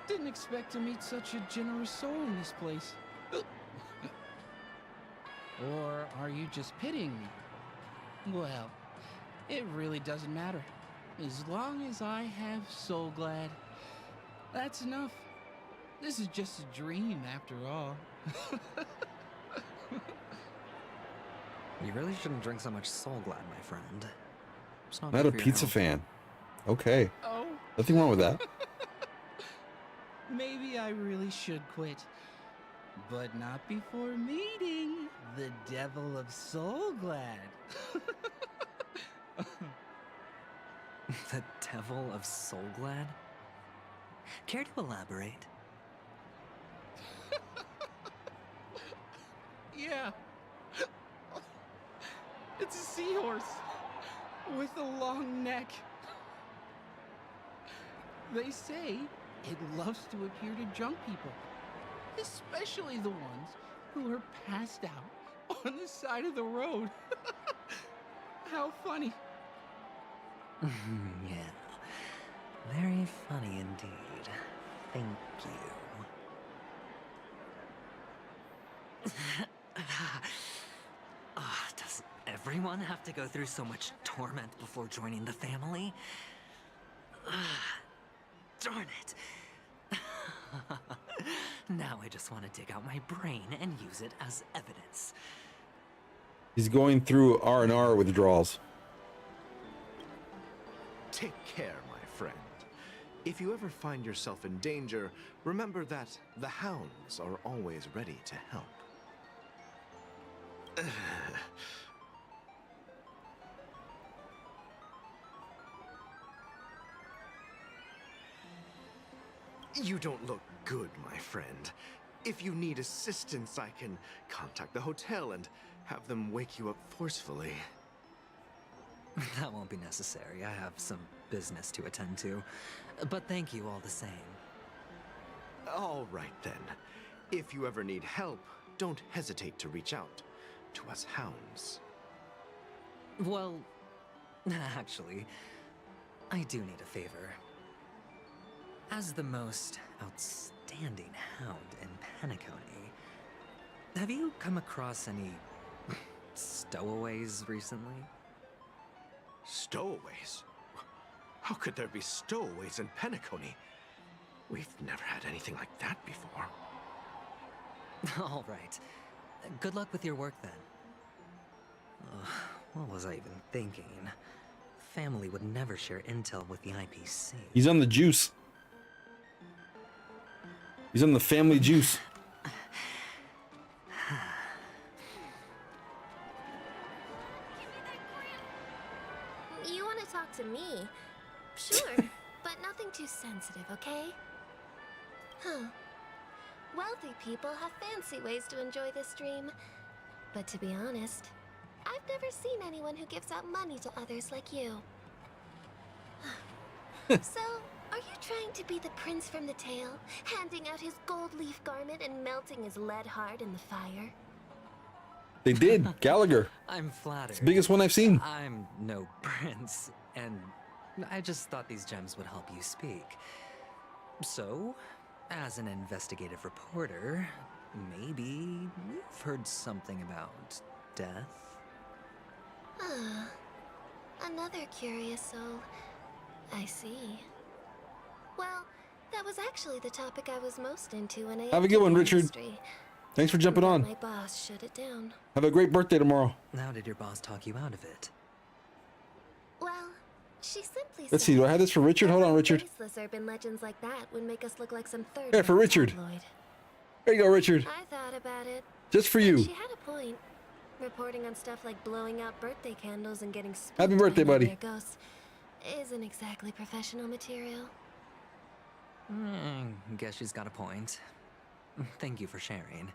Didn't expect to meet such a generous soul in this place. Or are you just pitying me? Well, it really doesn't matter. As long as I have Soul Glad, that's enough. This is just a dream after all. You really shouldn't drink so much Soul Glad, my friend. It's Not good a for your pizza health. fan. Okay. Oh. Nothing wrong with that. Maybe I really should quit. But not before meeting the Devil of Soul Glad. The Devil of Soul Glad? Care to elaborate? Yeah. It's a seahorse with a long neck. They say it loves to appear to drunk people, especially the ones who are passed out on the side of the road. How funny. Yeah. Very funny indeed. Thank you. Does everyone have to go through so much torment before joining the family? Darn it. Now I just want to dig out my brain and use it as evidence. He's going through R&R withdrawals. Take care, my friend. If you ever find yourself in danger, remember that the hounds are always ready to help. You don't look good, my friend. If you need assistance, I can contact the hotel and have them wake you up forcefully. That won't be necessary. I have some business to attend to. But thank you all the same. All right, then. If you ever need help, don't hesitate to reach out to us hounds. Well, actually, I do need a favor. As the most outstanding hound in Penacony, have you come across any stowaways recently? Stowaways? How could there be stowaways in Penacony? We've never had anything like that before. All right. Good luck with your work then. What was I even thinking? Family would never share intel with the IPC. He's on the juice. He's on the family juice. You want to talk to me? Sure, but nothing too sensitive, okay? Huh. Wealthy people have fancy ways to enjoy this dream. But to be honest, I've never seen anyone who gives out money to others like you. So, are you trying to be the prince from the tale, handing out his gold leaf garment and melting his lead heart in the fire? They did. Gallagher. I'm flattered. It's the biggest one I've seen. I'm no prince, and I just thought these gems would help you speak. So, as an investigative reporter, maybe you've heard something about death? Ah, another curious soul. I see. Well, that was actually the topic I was most into when I Have a good one, entered Richard. industry. Thanks for jumping But on. my boss shut it down. Have a great birthday tomorrow. How did your boss talk you out of it? Well, she simply Let's said see. Do I have this for Richard? Hold on, Richard. faceless urban legends like that would make us look like some third. Yeah, for Richard. tabloid. There you go, Richard. I thought about it. Just for and you. She had a point. Reporting on stuff like blowing out birthday candles and getting spooked Happy birthday, by buddy. nightmare ghosts isn't exactly professional material. Guess she's got a point. Thank you for sharing.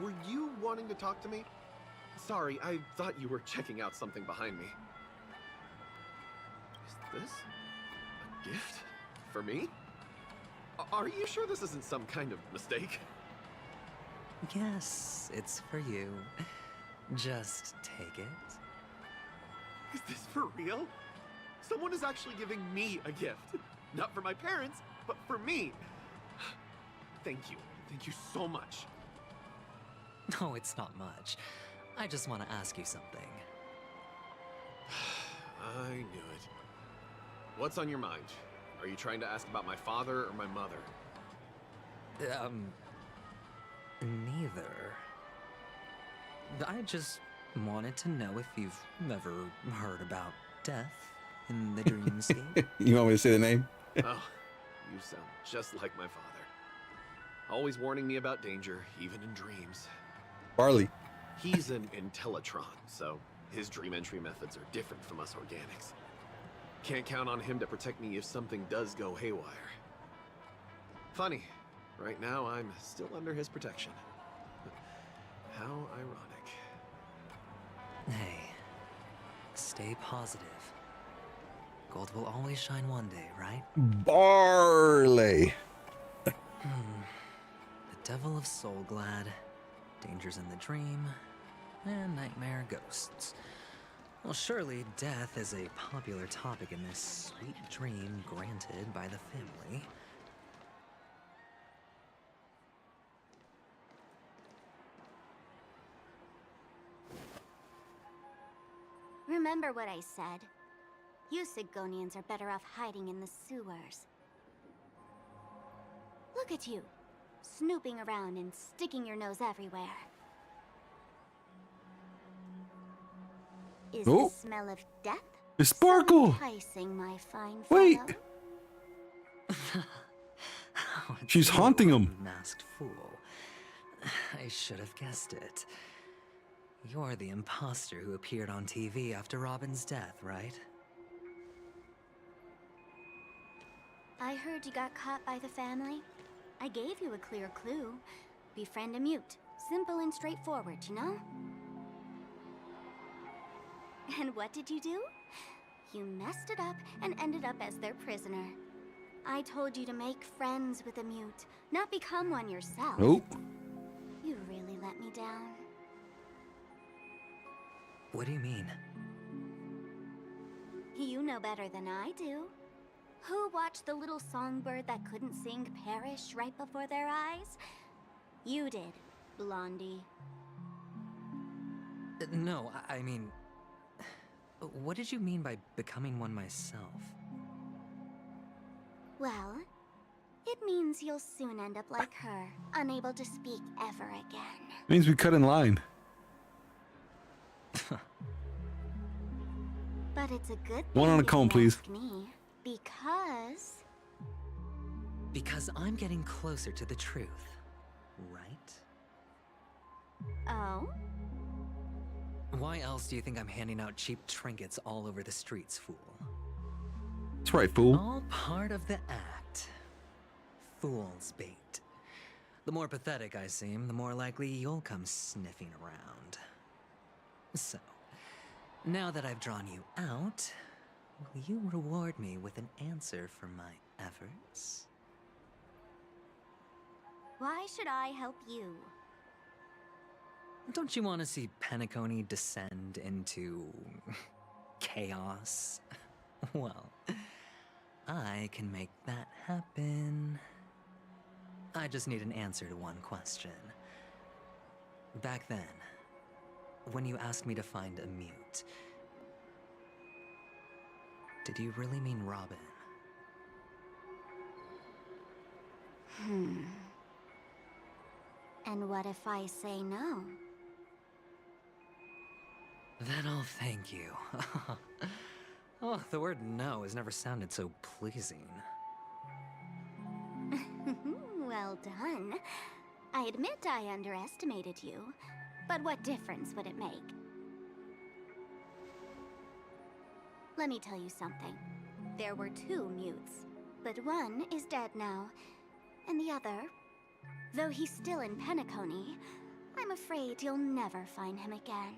were you wanting to talk to me? Sorry, I thought you were checking out something behind me. Is this a gift? For me? Are you sure this isn't some kind of mistake? Yes, it's for you. Just take it. Is this for real? Someone is actually giving me a gift. Not for my parents, but for me. Thank you. Thank you so much. No, it's not much. I just want to ask you something. I knew it. What's on your mind? Are you trying to ask about my father or my mother? Neither. I just wanted to know if you've ever heard about death in the dreamscape. You want me to say the name? Oh, you sound just like my father. Always warning me about danger, even in dreams. Barley. He's an Intellitron, so his dream entry methods are different from us organics. Can't count on him to protect me if something does go haywire. Funny, right now I'm still under his protection. How ironic. Hey, stay positive. Gold will always shine one day, right? Barley. The devil of Soulglad, dangers in the dream, and nightmare ghosts. Well, surely death is a popular topic in this sweet dream granted by the family. Remember what I said. You Sigonians are better off hiding in the sewers. Look at you, snooping around and sticking your nose everywhere. Is the smell of death The sparkle. enticing, my fine Wait. fellow? She's haunting him. Masked fool. I should have guessed it. You're the imposter who appeared on TV after Robin's death, right? I heard you got caught by the family. I gave you a clear clue. Befriend a mute. Simple and straightforward, you know? And what did you do? You messed it up and ended up as their prisoner. I told you to make friends with a mute, not become one yourself. Nope. You really let me down. What do you mean? You know better than I do. Who watched the little songbird that couldn't sing perish right before their eyes? You did, Blondie. No, I mean... What did you mean by becoming one myself? Well, it means you'll soon end up like her, unable to speak ever again. Means we cut in line. But it's a good One thing on a if cone, you please. ask me, because... Because I'm getting closer to the truth, right? Oh? Why else do you think I'm handing out cheap trinkets all over the streets, fool? That's right, fool. All part of the act. Fool's bait. The more pathetic I seem, the more likely you'll come sniffing around. So, now that I've drawn you out, will you reward me with an answer for my efforts? Why should I help you? Don't you want to see Penacony descend into... chaos? Well, I can make that happen. I just need an answer to one question. Back then, when you asked me to find a mute, did you really mean Robin? And what if I say no? Then I'll thank you. Oh, the word no has never sounded so pleasing. Well done. I admit I underestimated you, but what difference would it make? Let me tell you something. There were 2 mutes, but one is dead now, and the other, though he's still in Penacony, I'm afraid you'll never find him again.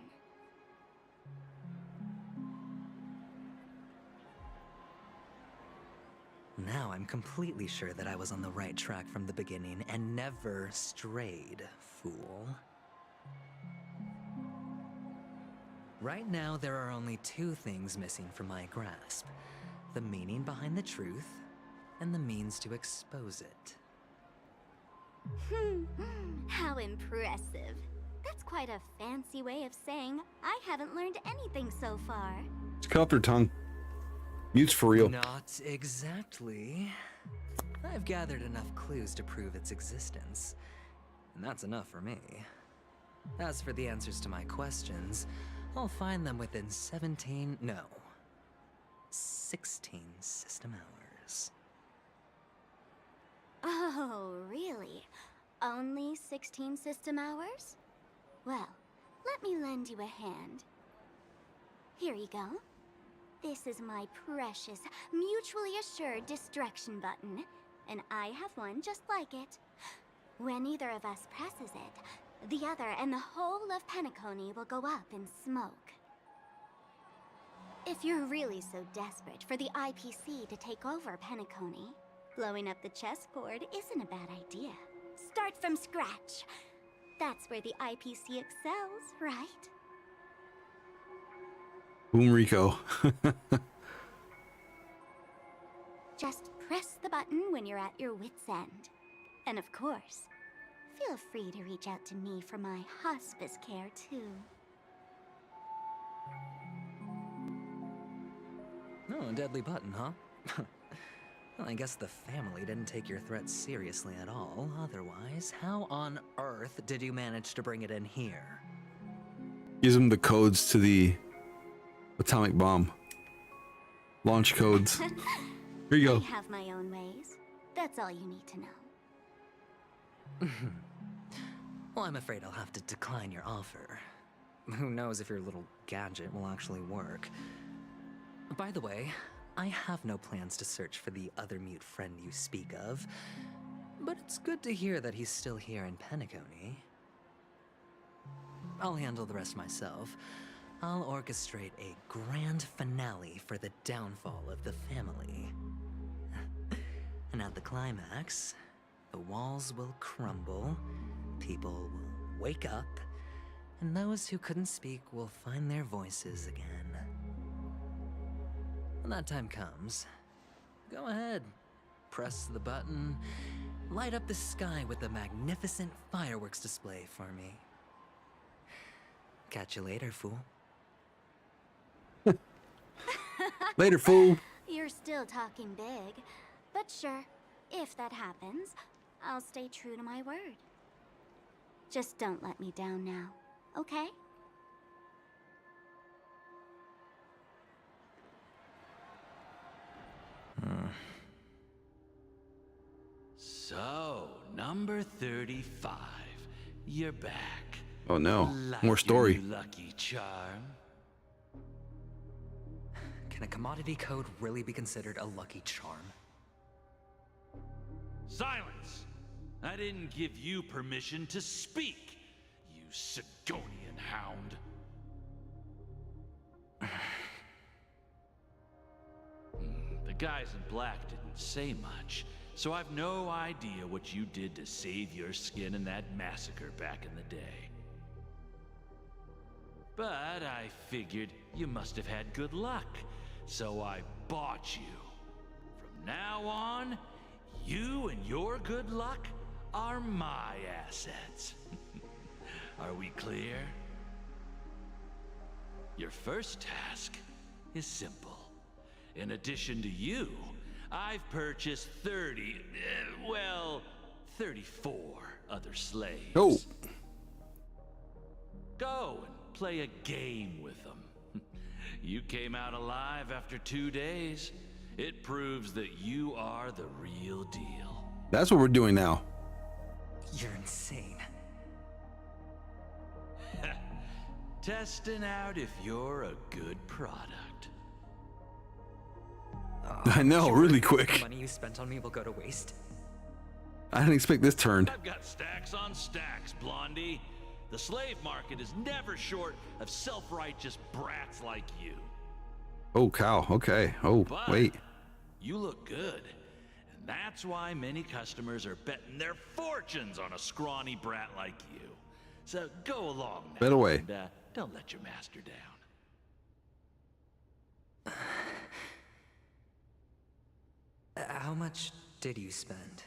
Now I'm completely sure that I was on the right track from the beginning and never strayed, fool. Right now, there are only two things missing from my grasp. The meaning behind the truth, and the means to expose it. How impressive. That's quite a fancy way of saying I haven't learned anything so far. Just cut off their tongue. Mute's for real. Not exactly. I've gathered enough clues to prove its existence, and that's enough for me. As for the answers to my questions, I'll find them within 16 system hours. Oh, really? Only 16 system hours? Well, let me lend you a hand. Here you go. This is my precious, mutually assured distraction button, and I have one just like it. When either of us presses it, the other and the whole of Penacony will go up in smoke. If you're really so desperate for the IPC to take over Penacony, blowing up the chessboard isn't a bad idea. Start from scratch. That's where the IPC excels, right? Boom Rico. Just press the button when you're at your wit's end. And of course, feel free to reach out to me for my hospice care too. Oh, a deadly button, huh? Well, I guess the family didn't take your threat seriously at all. Otherwise, how on earth did you manage to bring it in here? Gives them the codes to the atomic bomb. Launch codes. Here you go. I have my own ways. That's all you need to know. Well, I'm afraid I'll have to decline your offer. Who knows if your little gadget will actually work. By the way, I have no plans to search for the other mute friend you speak of, but it's good to hear that he's still here in Penacony. I'll handle the rest myself. I'll orchestrate a grand finale for the downfall of the family. And at the climax, the walls will crumble, people will wake up, and those who couldn't speak will find their voices again. When that time comes, go ahead, press the button, light up the sky with a magnificent fireworks display for me. Catch you later, fool. Later, fool. You're still talking big, but sure, if that happens, I'll stay true to my word. Just don't let me down now, okay? So, number 35. You're back. Oh no, Like more story. your lucky charm. Can a commodity code really be considered a lucky charm? Silence! I didn't give you permission to speak, you Sigonian hound. The guys in black didn't say much, so I've no idea what you did to save your skin in that massacre back in the day. But I figured you must have had good luck, so I bought you. From now on, you and your good luck are my assets. Are we clear? Your first task is simple. In addition to you, I've purchased 34 other slaves. Oh. Go and play a game with them. You came out alive after 2 days. It proves that you are the real deal. That's what we're doing now. You're insane. Testing out if you're a good product. I know, really quick. The money you spent on me will go to waste. I didn't expect this turn. I've got stacks on stacks, Blondie. The slave market is never short of self-righteous brats like you. Oh, cow. Okay. Oh, But wait. you look good. And that's why many customers are betting their fortunes on a scrawny brat like you. So go along now. Bet away. And, don't let your master down. How much did you spend?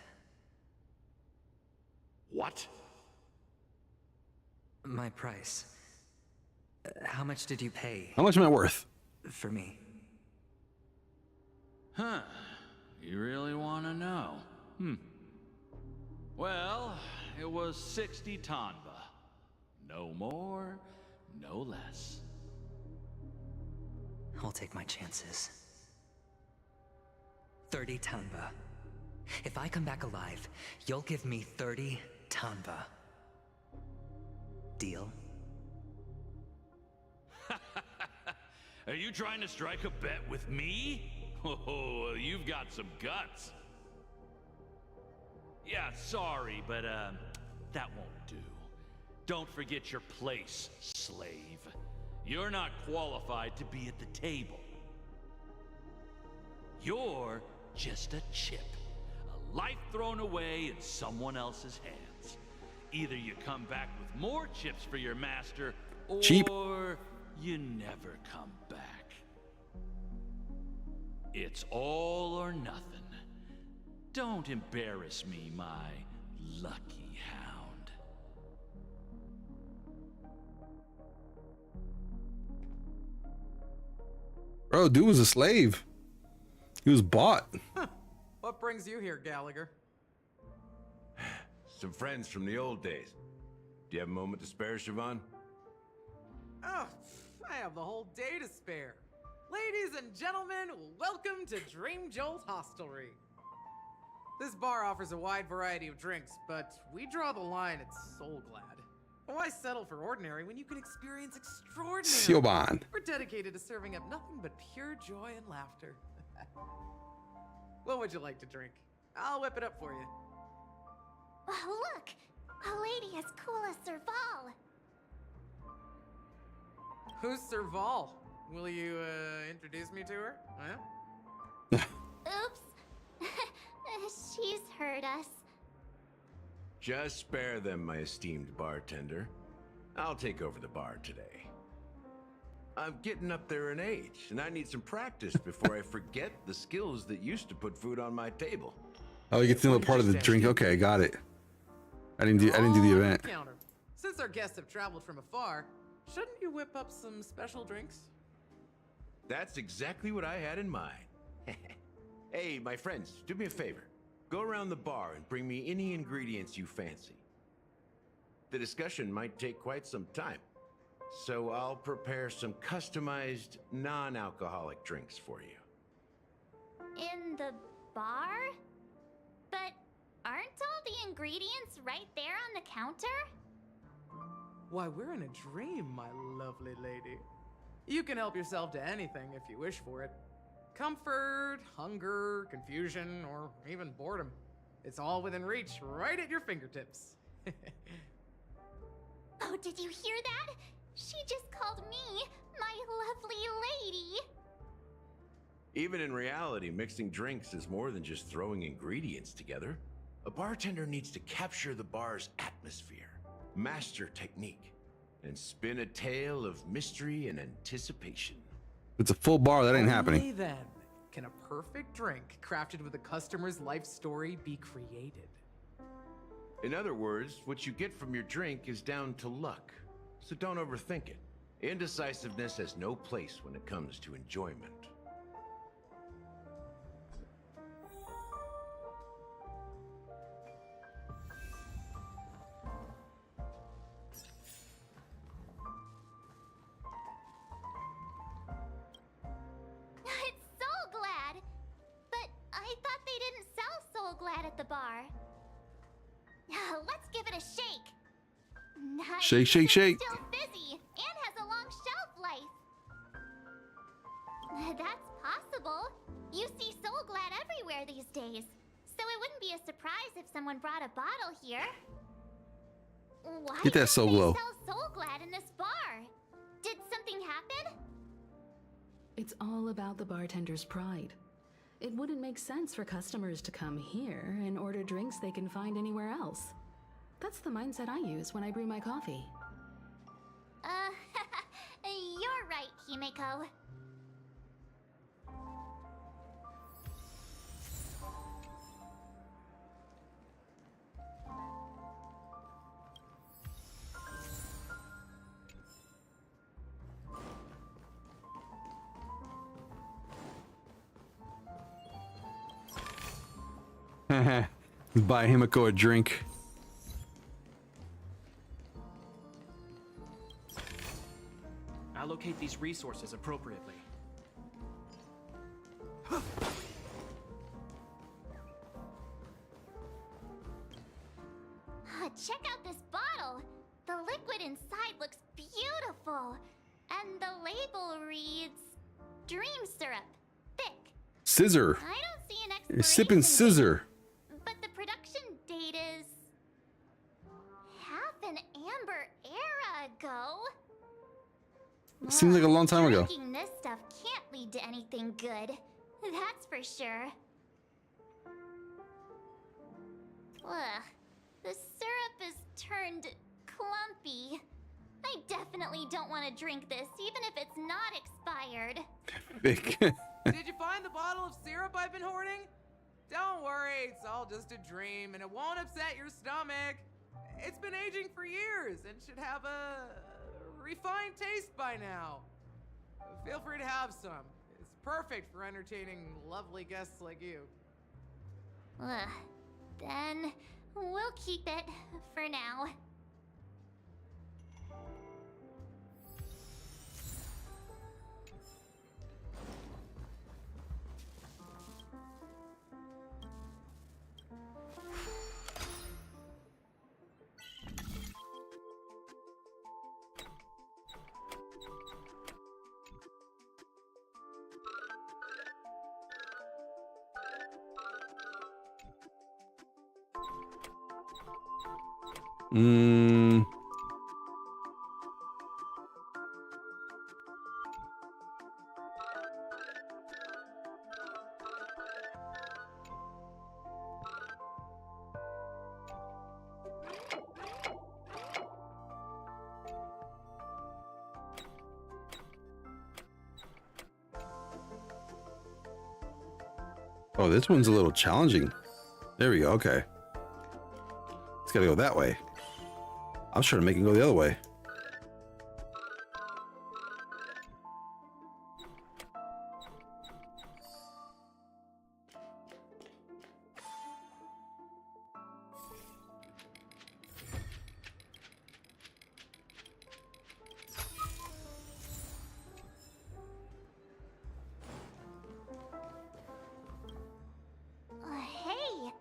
What? My price. How much did you pay? How much am I worth? For me. Huh. You really want to know? Well, it was 60 tanba. No more, no less. I'll take my chances. 30 tanba. If I come back alive, you'll give me 30 tanba. Deal? Are you trying to strike a bet with me? Oh, you've got some guts. Yeah, sorry, but that won't do. Don't forget your place, slave. You're not qualified to be at the table. You're just a chip. A life thrown away in someone else's hands. Either you come back with more chips for your master, or Cheap. you never come back. It's all or nothing. Don't embarrass me, my lucky hound. Bro, dude was a slave. He was bought. What brings you here, Gallagher? Some friends from the old days. Do you have a moment to spare, Siobhan? Oh, I have the whole day to spare. Ladies and gentlemen, welcome to Dream Jolt Hostelry. This bar offers a wide variety of drinks, but we draw the line at Soul Glad. Why settle for ordinary when you can experience extraordinary? Siobhan. We're dedicated to serving up nothing but pure joy and laughter. What would you like to drink? I'll whip it up for you. Oh, look! A lady as cool as Serval. Who's Serval? Will you, introduce me to her? Huh? Oops. She's heard us. Just spare them, my esteemed bartender. I'll take over the bar today. I'm getting up there in age, and I need some practice before I forget the skills that used to put food on my table. Oh, you get to know part of the drink. Okay, got it. I didn't do the event. Counter. Since our guests have traveled from afar, shouldn't you whip up some special drinks? That's exactly what I had in mind. Hey, my friends, do me a favor. Go around the bar and bring me any ingredients you fancy. The discussion might take quite some time, so I'll prepare some customized, non-alcoholic drinks for you. In the bar? But aren't all the ingredients right there on the counter? Why, we're in a dream, my lovely lady. You can help yourself to anything if you wish for it. Comfort, hunger, confusion, or even boredom. It's all within reach, right at your fingertips. Oh, did you hear that? She just called me my lovely lady. Even in reality, mixing drinks is more than just throwing ingredients together. A bartender needs to capture the bar's atmosphere, master technique, and spin a tale of mystery and anticipation. It's a full bar. That ain't happening. Only then can a perfect drink crafted with a customer's life story be created. In other words, what you get from your drink is down to luck, so don't overthink it. Indecisiveness has no place when it comes to enjoyment. It's Soul Glad! But I thought they didn't sell Soul Glad at the bar. Let's give it a shake. Nice. Shake, shake, shake. Still fizzy and has a long shelf life. That's possible. You see Soul Glad everywhere these days, so it wouldn't be a surprise if someone brought a bottle here. Why Get that don't Soul they Glow. sell about the bartender's pride. It wouldn't make sense for customers to come here and order drinks they can find anywhere else. That's the mindset I use when I brew my coffee. You're right, Himeko. Buy Himeko a drink. Allocate these resources appropriately. Check out this bottle. The liquid inside looks beautiful. And the label reads Dream Syrup. Thick. Scissor. I don't see an You're expiration sipping scissor. date, but the production date is half an amber era ago. Seems like a long time ago. Drinking this stuff can't lead to anything good. That's for sure. Ugh. The syrup is turned clumpy. I definitely don't want to drink this, even if it's not expired. Big. Did you find the bottle of syrup I've been hoarding? Don't worry, it's all just a dream and it won't upset your stomach. It's been aging for years and should have a refined taste by now. Feel free to have some. It's perfect for entertaining lovely guests like you. Ugh. Then we'll keep it for now. Oh, this one's a little challenging. There we go. Okay. It's got to go that way. I was trying to make it go the other way. Hey,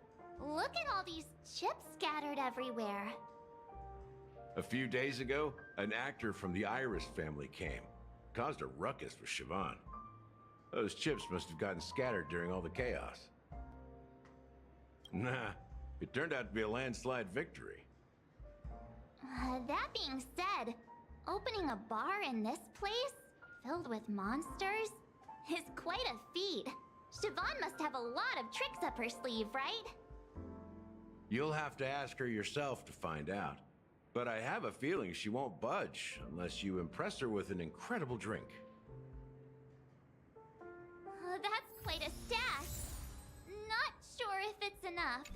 look at all these chips scattered everywhere. A few days ago, an actor from the Iris family came. Caused a ruckus with Siobhan. Those chips must have gotten scattered during all the chaos. Nah, it turned out to be a landslide victory. That being said, opening a bar in this place, filled with monsters, is quite a feat. Siobhan must have a lot of tricks up her sleeve, right? You'll have to ask her yourself to find out. But I have a feeling she won't budge unless you impress her with an incredible drink. That's quite a stash. Not sure if it's enough.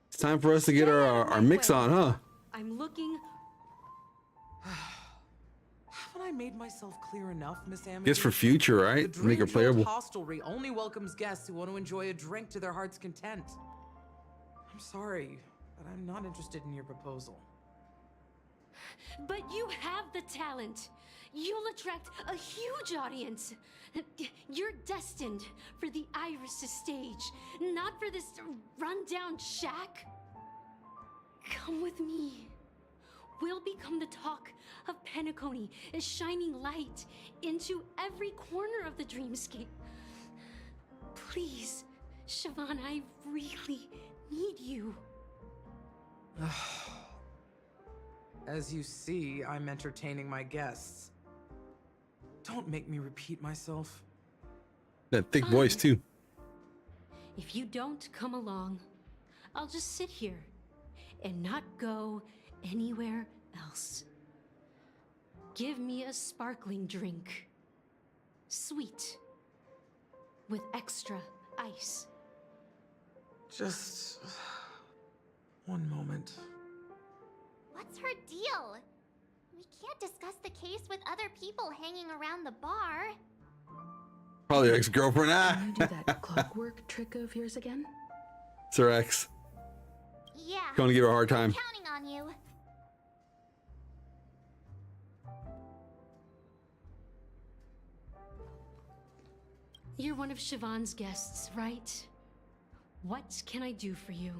It's time for us to get our mix on, huh? I'm looking. Haven't I made myself clear enough, Miss Amity? Guess for future, right? The Make her Dream Jolt playable. Hostelry only welcomes guests who want to enjoy a drink to their heart's content. I'm sorry, but I'm not interested in your proposal. But you have the talent. You'll attract a huge audience. You're destined for the Iris' stage, not for this rundown shack. Come with me. We'll become the talk of Penacony, a shining light into every corner of the dreamscape. Please, Siobhan, I really need you. As you see, I'm entertaining my guests. Don't make me repeat myself. That thick voice too. If you don't come along, I'll just sit here and not go anywhere else. Give me a sparkling drink. Sweet. With extra ice. Just one moment. What's her deal? We can't discuss the case with other people hanging around the bar. Probably ex-girlfriend. Can you do that clockwork trick of yours again? It's her ex. Yeah. Going to give her a hard time. Counting on you. You're one of Siobhan's guests, right? What can I do for you?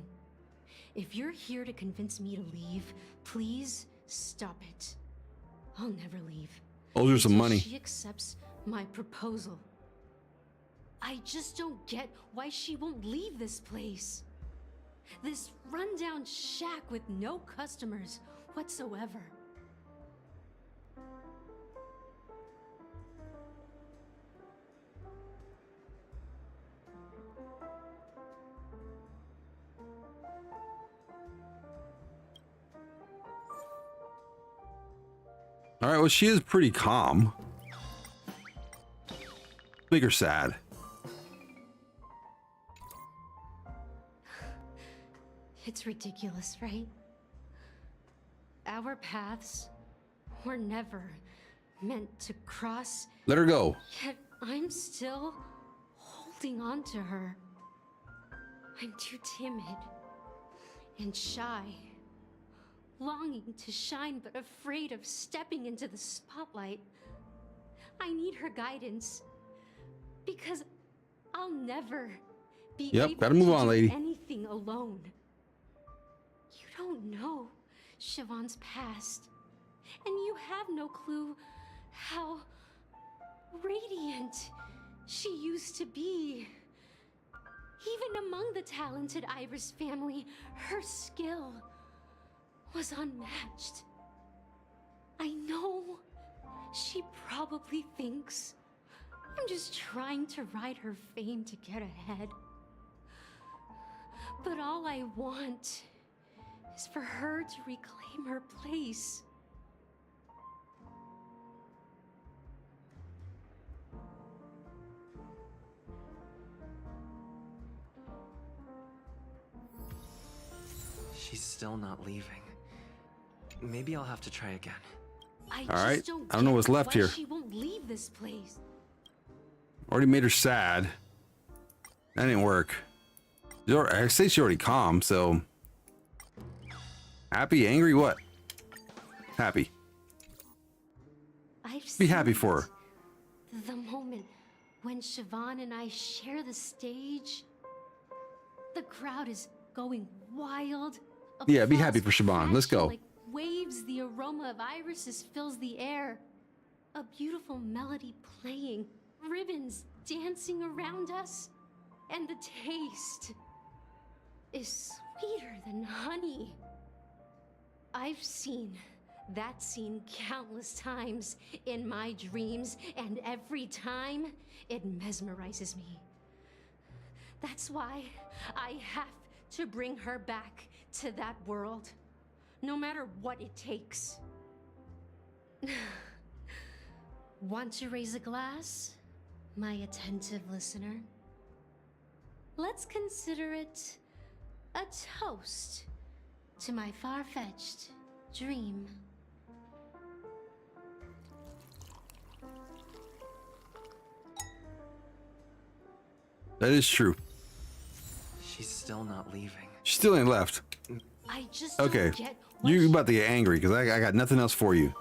If you're here to convince me to leave, please stop it. I'll never leave. Owes her some until money. She accepts my proposal. I just don't get why she won't leave this place. This rundown shack with no customers whatsoever. All right, well, she is pretty calm. Make her sad. It's ridiculous, right? Our paths were never meant to cross. Let her go. Yet I'm still holding on to her. I'm too timid and shy, longing to shine but afraid of stepping into the spotlight. I need her guidance because I'll never be able gotta move to on, do lady. anything alone. You don't know Siobhan's past, and you have no clue how radiant she used to be. Even among the talented Iris family, her skill was unmatched. I know she probably thinks I'm just trying to ride her fame to get ahead. But all I want is for her to reclaim her place. She's still not leaving. Maybe I'll have to try again. I All right, just I don't know what's get left why here. She won't leave this place. Already made her sad. That didn't work. I say she's already calm, so. Happy, angry, what? Happy. I've Be happy seen for her. it. The moment when Siobhan and I share the stage, the crowd is going wild. Yeah, be happy for Siobhan. Let's go. Like waves, the aroma of irises fills the air. A beautiful melody playing, ribbons dancing around us, and the taste is sweeter than honey. I've seen that scene countless times in my dreams, and every time it mesmerizes me. That's why I have to bring her back to that world, no matter what it takes. Want to raise a glass, my attentive listener? Let's consider it a toast to my far-fetched dream. That is true. She's still not leaving. She still ain't left. I just Okay. don't get what You about to get angry because I got nothing else for you.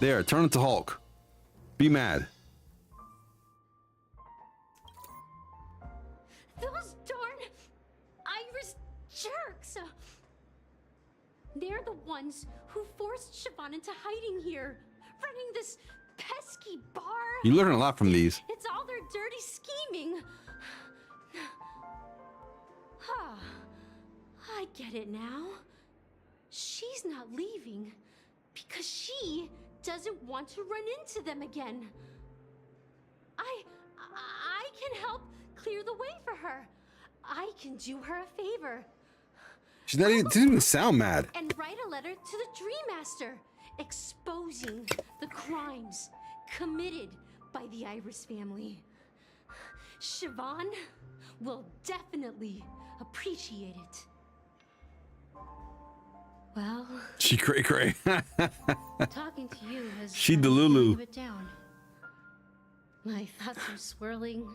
There, turn it to Hulk. Be mad. Those darn Iris jerks! They're the ones who forced Siobhan into hiding here, running this pesky bar. You learn a lot from these. It's all their dirty scheming. I get it now. She's not leaving because she doesn't want to run into them again. I can help clear the way for her. I can do her a favor. She doesn't even sound mad. And write a letter to the Dream Master, exposing the crimes committed by the Iris family. Siobhan will definitely appreciate it. Well, She cray cray. talking to you has She calmed delulu. it down. My thoughts are swirling,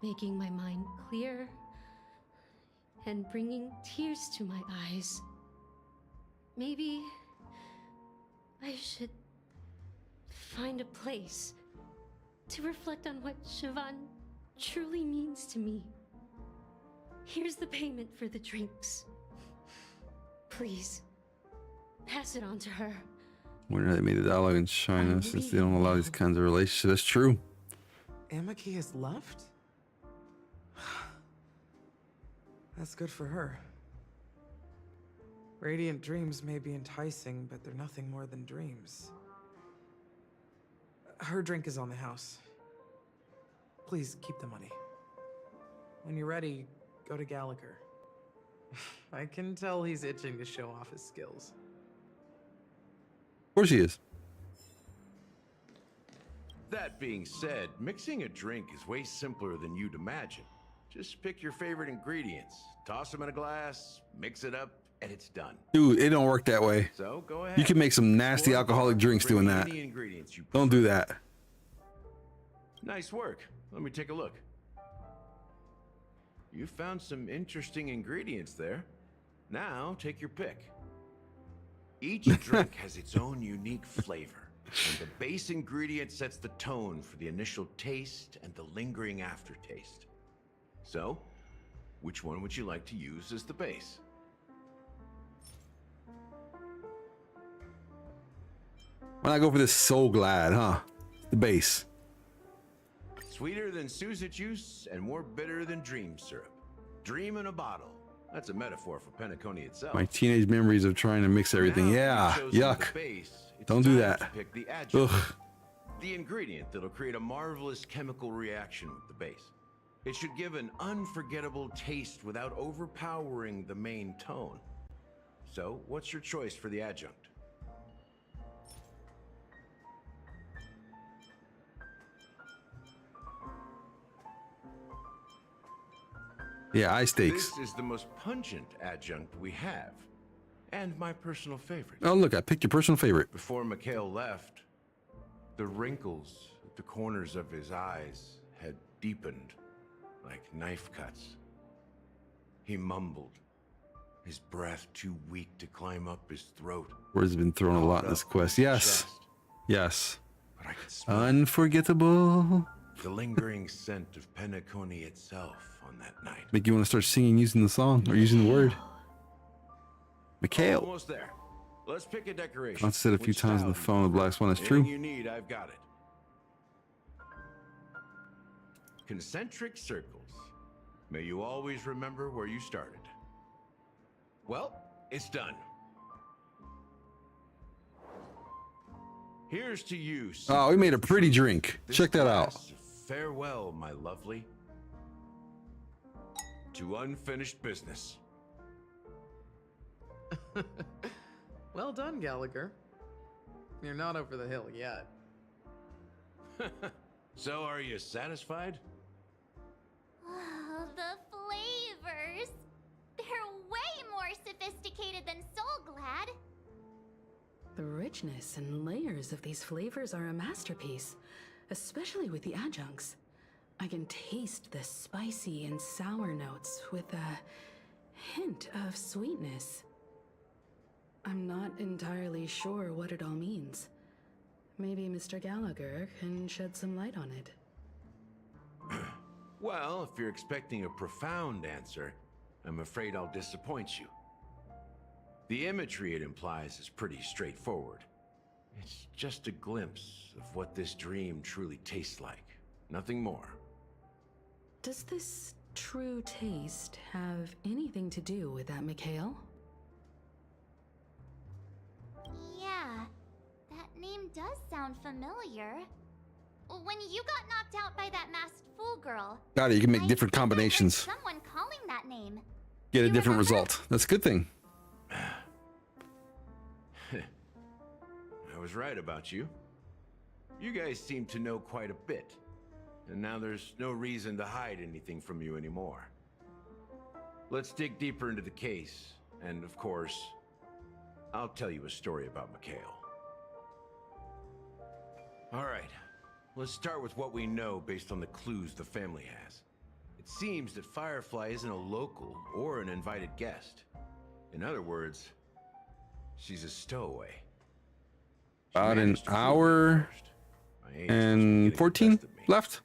making my mind clear, and bringing tears to my eyes. Maybe I should find a place to reflect on what Siobhan truly means to me. Here's the payment for the drinks. Please, pass it on to her. Wonder how they made the dialogue in China since they don't allow these kinds of relationships. That's true. Amaki has left? That's good for her. Radiant dreams may be enticing, but they're nothing more than dreams. Her drink is on the house. Please keep the money. When you're ready, go to Gallagher. I can tell he's itching to show off his skills. Of course he is. That being said, mixing a drink is way simpler than you'd imagine. Just pick your favorite ingredients, toss them in a glass, mix it up, and it's done. Dude, it don't work that way. So go ahead. You can make some nasty alcoholic drinks doing that. Any ingredients you Don't do that. Nice work. Let me take a look. You found some interesting ingredients there. Now take your pick. Each drink has its own unique flavor, and the base ingredient sets the tone for the initial taste and the lingering aftertaste. So, which one would you like to use as the base? Why not go for this So Glad, huh? The base. Sweeter than Susa juice and more bitter than dream syrup. Dream in a bottle. That's a metaphor for Penacony itself. My teenage memories of trying to mix everything. Yeah, yuck. Don't do that. Pick the adjunct, Ugh. the ingredient that'll create a marvelous chemical reaction with the base. It should give an unforgettable taste without overpowering the main tone. So, what's your choice for the adjunct? Yeah, eye steaks. This is the most pungent adjunct we have, and my personal favorite. Oh, look, I picked your personal favorite. Before Mikhail left, the wrinkles at the corners of his eyes had deepened like knife cuts. He mumbled, his breath too weak to climb up his throat. Words have been thrown a lot in this quest. Yes. Chest. Yes. But I could smell Unforgettable. the lingering scent of Penacony itself on that night. Make you want to start singing using the song or using the word. Mikhail. Almost there. Let's pick a decoration. I've said a few Which times on the style phone, the Black Swan is Anything true. you need, I've got it. Concentric circles. May you always remember where you started. Well, it's done. Here's to you. Oh, we made a pretty drink. This Check that out. glass of Farewell, my lovely. To unfinished business. Well done, Gallagher. You're not over the hill yet. So, are you satisfied? Oh, the flavors! They're way more sophisticated than Soul Glad. The richness and layers of these flavors are a masterpiece, especially with the adjuncts. I can taste the spicy and sour notes with a hint of sweetness. I'm not entirely sure what it all means. Maybe Mr. Gallagher can shed some light on it. Well, if you're expecting a profound answer, I'm afraid I'll disappoint you. The imagery it implies is pretty straightforward. It's just a glimpse of what this dream truly tastes like. Nothing more. Does this true taste have anything to do with that, Mikhail? Yeah, that name does sound familiar. When you got knocked out by that masked fool girl, Got it. You can make different I heard combinations. someone calling that name. Get a different result. That's a good thing. I was right about you. You guys seem to know quite a bit. And now there's no reason to hide anything from you anymore. Let's dig deeper into the case. And of course, I'll tell you a story about Mikhail. All right. Let's start with what we know based on the clues the family has. It seems that Firefly isn't a local or an invited guest. In other words, she's a stowaway. About an hour and 14 left.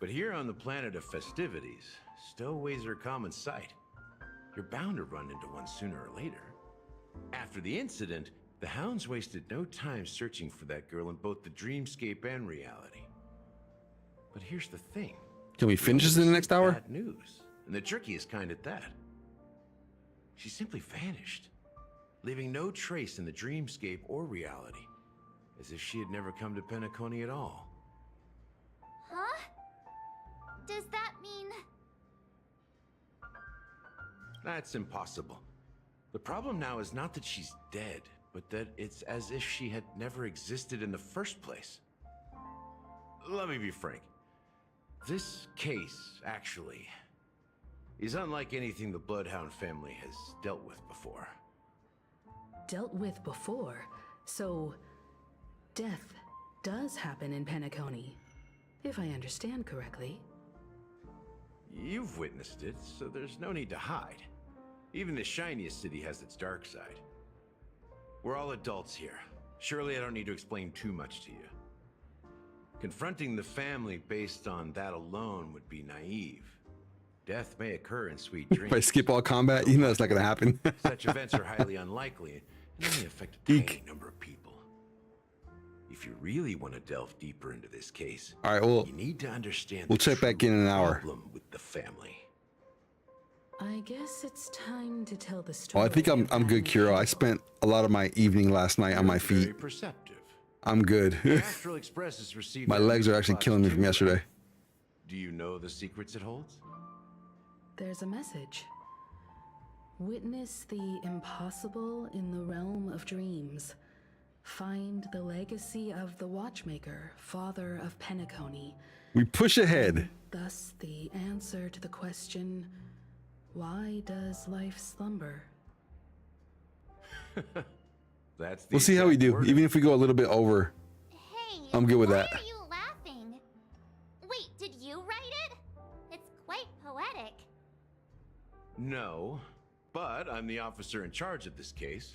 But here on the planet of festivities, stowaways are a common sight. You're bound to run into one sooner or later. After the incident, the hounds wasted no time searching for that girl in both the dreamscape and reality. But here's the thing. Can we finish this in the next hour? Bad news, and the trickiest kind at that. She simply vanished, leaving no trace in the dreamscape or reality, as if she had never come to Penacony at all. Huh? Does that mean... That's impossible. The problem now is not that she's dead, but that it's as if she had never existed in the first place. Let me be frank. This case, actually, is unlike anything the Bloodhound family has dealt with before. Dealt with before? So, death does happen in Penacony, if I understand correctly. You've witnessed it, so there's no need to hide. Even the shiniest city has its dark side. We're all adults here. Surely I don't need to explain too much to you. Confronting the family based on that alone would be naive. Death may occur in sweet dreams. If I skip all combat, you know it's not going to happen. Such events are highly unlikely and only affect a tiny number of people. If you really want to delve deeper into this case, all right, well, you need to understand. We'll check back in an hour. Problem with the family. I guess it's time to tell the story. Well, I think I'm good, Kiro. I spent a lot of my evening last night on my feet. Very perceptive. I'm good. Astral Express has received My legs are actually killing me from yesterday. Do you know the secrets it holds? There's a message. Witness the impossible in the realm of dreams. Find the legacy of the Watchmaker, father of Penacony. We push ahead. Thus the answer to the question, why does life slumber? That's the We'll see how we do. word. Even if we go a little bit over, Hey, I'm good with why that. are you laughing? Wait, did you write it? It's quite poetic. No, but I'm the officer in charge of this case.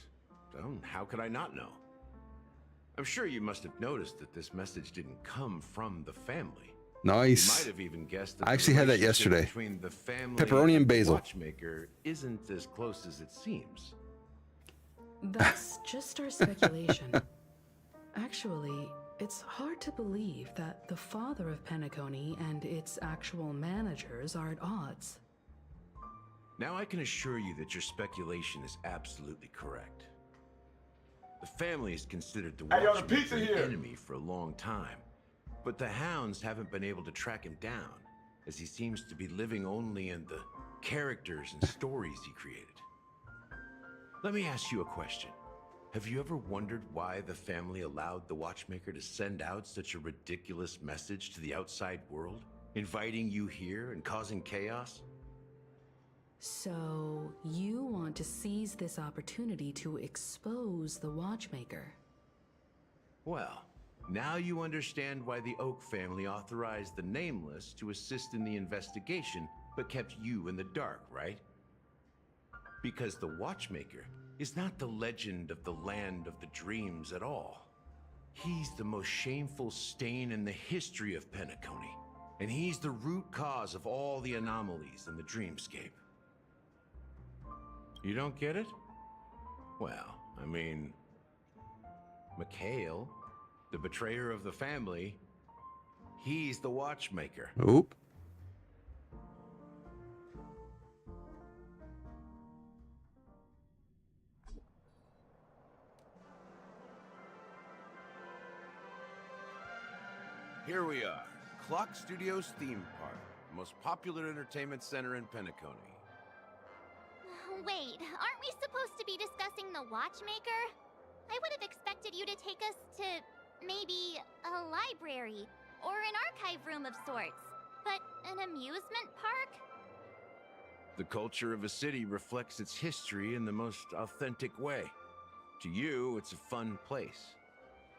So how could I not know? I'm sure you must have noticed that this message didn't come from the family. Nice. You might have even guessed that I the actually had that relationship yesterday. Between the family Pepperoni and the basil. Watchmaker isn't as close as it seems. That's just our speculation. Actually, it's hard to believe that the father of Penacony and its actual managers are at odds. Now I can assure you that your speculation is absolutely correct. The family is considered the Hey, yo, the Watchmaker pizza an here. enemy for a long time, but the hounds haven't been able to track him down, as he seems to be living only in the characters and stories he created. Let me ask you a question. Have you ever wondered why the family allowed the Watchmaker to send out such a ridiculous message to the outside world, inviting you here and causing chaos? So, you want to seize this opportunity to expose the Watchmaker? Well, now you understand why the Oak family authorized the Nameless to assist in the investigation, but kept you in the dark, right? Because the Watchmaker is not the legend of the land of the dreams at all. He's the most shameful stain in the history of Penacony, and he's the root cause of all the anomalies in the dreamscape. You don't get it? Well, I mean, Mikhail, the betrayer of the family, he's the Watchmaker. Oop. Here we are, Clock Studios theme park, the most popular entertainment center in Penacony. Wait, aren't we supposed to be discussing the Watchmaker? I would have expected you to take us to maybe a library or an archive room of sorts. But an amusement park? The culture of a city reflects its history in the most authentic way. To you, it's a fun place.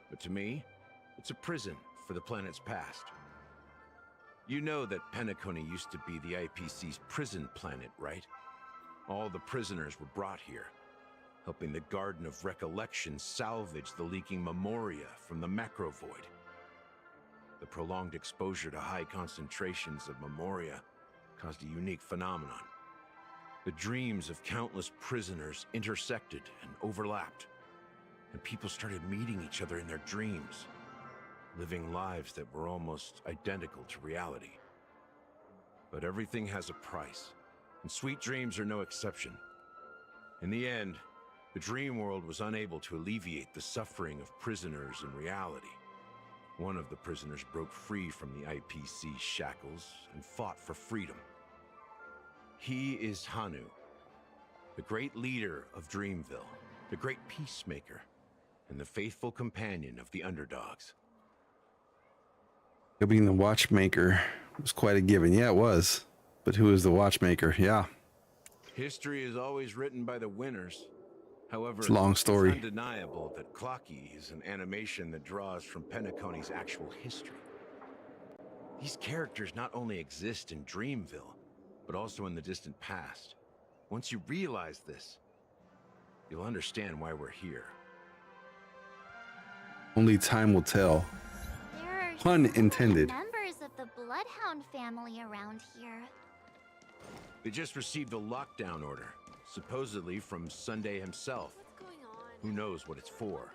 But to me, it's a prison for the planet's past. You know that Penacony used to be the IPC's prison planet, right? All the prisoners were brought here, helping the Garden of Recollection salvage the leaking memoria from the macro void. The prolonged exposure to high concentrations of memoria caused a unique phenomenon. The dreams of countless prisoners intersected and overlapped, and people started meeting each other in their dreams, living lives that were almost identical to reality. But everything has a price, and sweet dreams are no exception. In the end, the dream world was unable to alleviate the suffering of prisoners in reality. One of the prisoners broke free from the IPC's shackles and fought for freedom. He is Hanu, the great leader of Dreamville, the great peacemaker, and the faithful companion of the underdogs. Being the Watchmaker was quite a given. Yeah, it was. But who is the Watchmaker? Yeah. History is always written by the winners. However, It's a long story. It's undeniable that Clocky is an animation that draws from Penacony's actual history. These characters not only exist in Dreamville, but also in the distant past. Once you realize this, you'll understand why we're here. Only time will tell. There are Pun intended. members of the Bloodhound family around here. They just received a lockdown order, supposedly from Sunday himself. Who knows what it's for?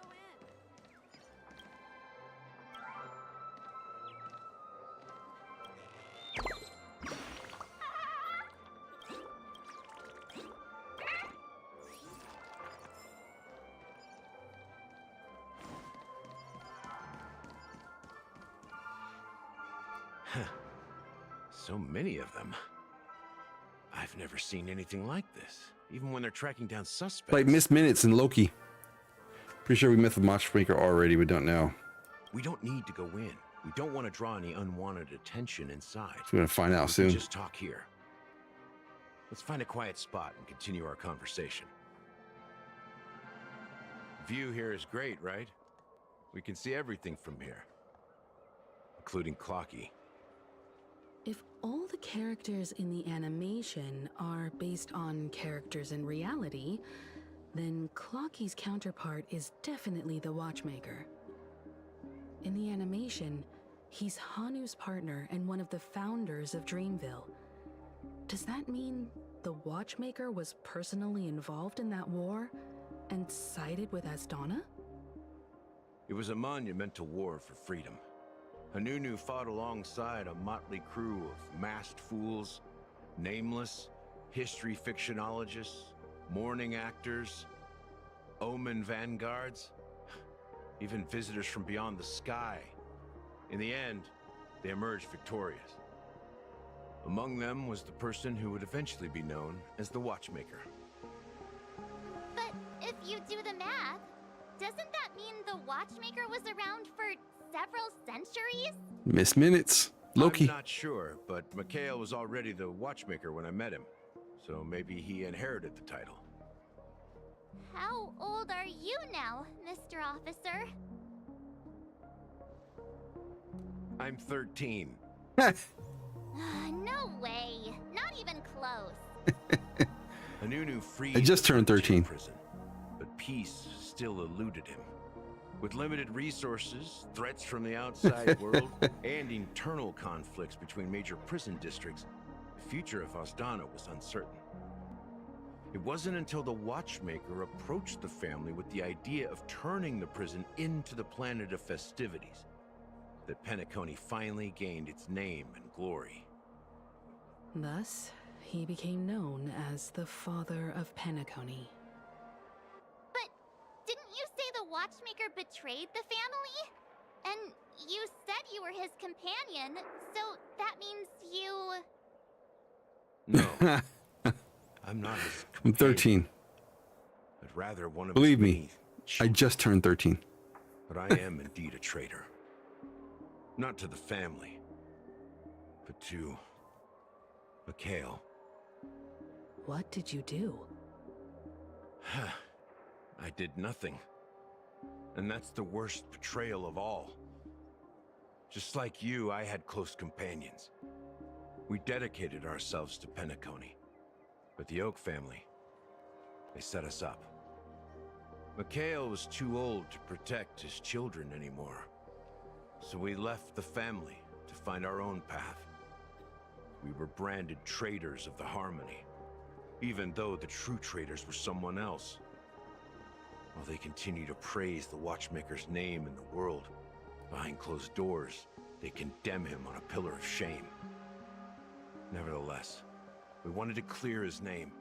So many of them. I've never seen anything like this, even when they're tracking down suspects. Like Miss Minutes and Loki. Pretty sure we met the Watchmaker already, we don't know. We don't need to go in. We don't want to draw any unwanted attention inside. So we're gonna find out We soon. can just talk here. Let's find a quiet spot and continue our conversation. View here is great, right? We can see everything from here, including Clocky. If all the characters in the animation are based on characters in reality, then Clocky's counterpart is definitely the Watchmaker. In the animation, he's Hanu's partner and one of the founders of Dreamville. Does that mean the Watchmaker was personally involved in that war and sided with Asdana? It was a monumental war for freedom. Hanunu fought alongside a motley crew of masked fools, nameless, history fictionologists, mourning actors, omen vanguards, even visitors from beyond the sky. In the end, they emerged victorious. Among them was the person who would eventually be known as the Watchmaker. But if you do the math, doesn't that mean the Watchmaker was around for several centuries? Miss Minutes. Loki. I'm not sure, but Mikhail was already the Watchmaker when I met him, so maybe he inherited the title. How old are you now, Mr. Officer? I'm 13. No way. Not even close. Hanunu freed I just turned 13. prison, but peace still eluded him. With limited resources, threats from the outside world, and internal conflicts between major prison districts, the future of Asdana was uncertain. It wasn't until the Watchmaker approached the family with the idea of turning the prison into the planet of festivities that Penacony finally gained its name and glory. Thus, he became known as the Father of Penacony. But didn't you say the Watchmaker betrayed the family? And you said you were his companion, so that means you... No, I'm not his I'm 13. but rather one of Believe his me, many I just turned 13. But I am indeed a traitor. Not to the family, but to Mikhail. What did you do? I did nothing. And that's the worst betrayal of all. Just like you, I had close companions. We dedicated ourselves to Penacony. But the Oak family, they set us up. Mikhail was too old to protect his children anymore. So we left the family to find our own path. We were branded traitors of the Harmony, even though the true traitors were someone else. While they continue to praise the Watchmaker's name in the world, behind closed doors, they condemn him on a pillar of shame. Nevertheless, we wanted to clear his name.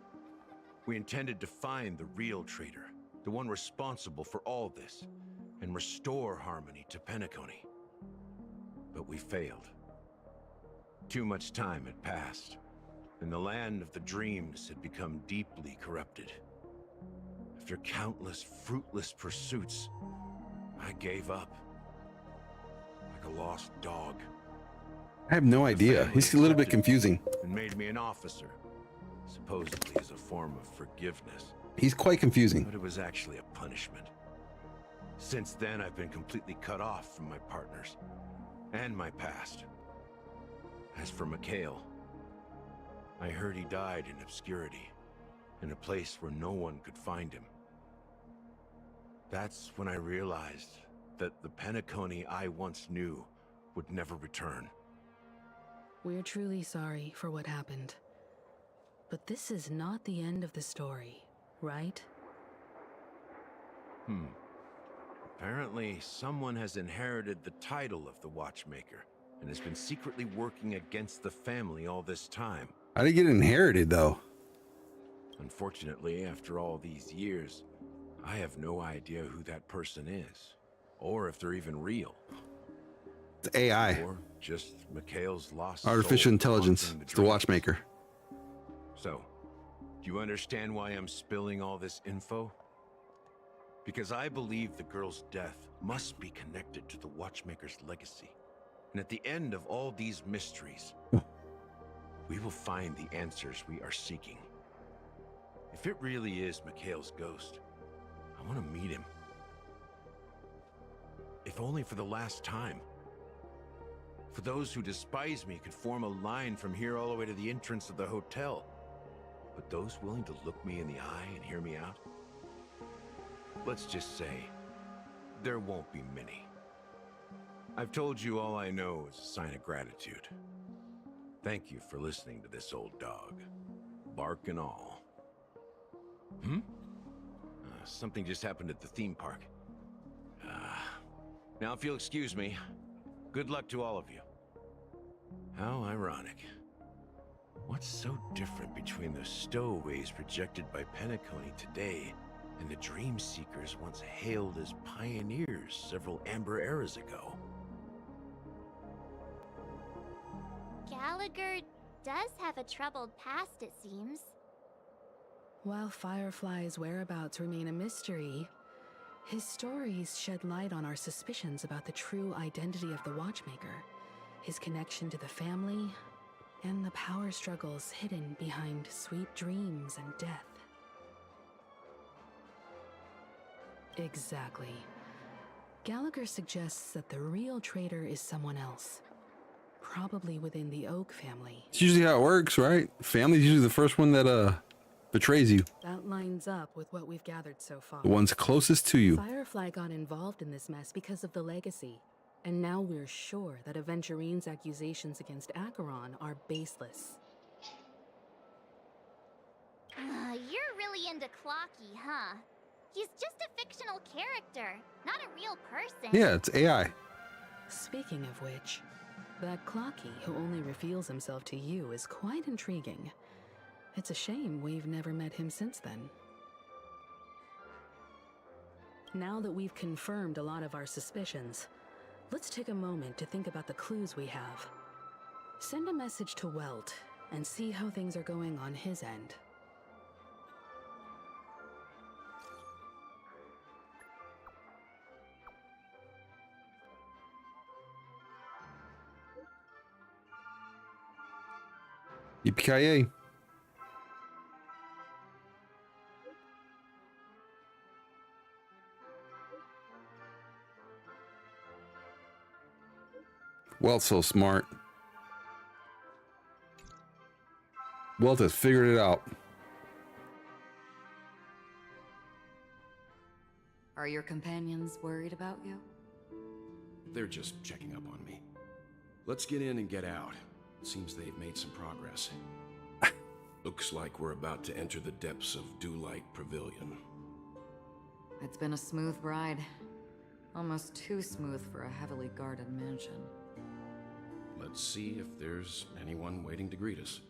We intended to find the real traitor, the one responsible for all this, and restore harmony to Penacony. But we failed. Too much time had passed, and the land of the dreams had become deeply corrupted. After countless fruitless pursuits, I gave up. Like a lost dog. I have no idea. He's a little bit confusing. And made me an officer, supposedly as a form of forgiveness. He's quite confusing. But it was actually a punishment. Since then, I've been completely cut off from my partners and my past. As for Mikhail, I heard he died in obscurity, in a place where no one could find him. That's when I realized that the Penacony I once knew would never return. We're truly sorry for what happened. But this is not the end of the story, right? Apparently, someone has inherited the title of the Watchmaker and has been secretly working against the family all this time. How did he get inherited, though? Unfortunately, after all these years, I have no idea who that person is, or if they're even real. It's AI. Or just Mikhail's lost Artificial soul intelligence. haunting It's the dreams. Watchmaker. So, do you understand why I'm spilling all this info? Because I believe the girl's death must be connected to the Watchmaker's legacy. And at the end of all these mysteries, we will find the answers we are seeking. If it really is Mikhail's ghost, I want to meet him. If only for the last time. For those who despise me could form a line from here all the way to the entrance of the hotel. But those willing to look me in the eye and hear me out? Let's just say, there won't be many. I've told you all I know is a sign of gratitude. Thank you for listening to this old dog. Bark and all. Something just happened at the theme park. Now if you'll excuse me, good luck to all of you. How ironic. What's so different between the stowaways rejected by Penacony today and the dream seekers once hailed as pioneers several amber eras ago? Gallagher does have a troubled past, it seems. While Firefly's whereabouts remain a mystery, his stories shed light on our suspicions about the true identity of the Watchmaker, his connection to the family, and the power struggles hidden behind sweet dreams and death. Exactly. Gallagher suggests that the real traitor is someone else, probably within the Oak family. It's usually how it works, right? Family's usually the first one that betrays you. That lines up with what we've gathered so far. The ones closest to you. Firefly got involved in this mess because of the legacy, and now we're sure that Aventurine's accusations against Acheron are baseless. You're really into Clocky, huh? He's just a fictional character, not a real person. Yeah, it's AI. Speaking of which, that Clocky who only reveals himself to you is quite intriguing. It's a shame we've never met him since then. Now that we've confirmed a lot of our suspicions, Let's take a moment to think about the clues we have. Send a message to Welt and see how things are going on his end. Yippee-ki-yay. Welt's so smart. Welt has figured it out. Are your companions worried about you? They're just checking up on me. Let's get in and get out. Seems they've made some progress. Looks like we're about to enter the depths of Dewlight Pavilion. It's been a smooth ride. Almost too smooth for a heavily guarded mansion. Let's see if there's anyone waiting to greet us.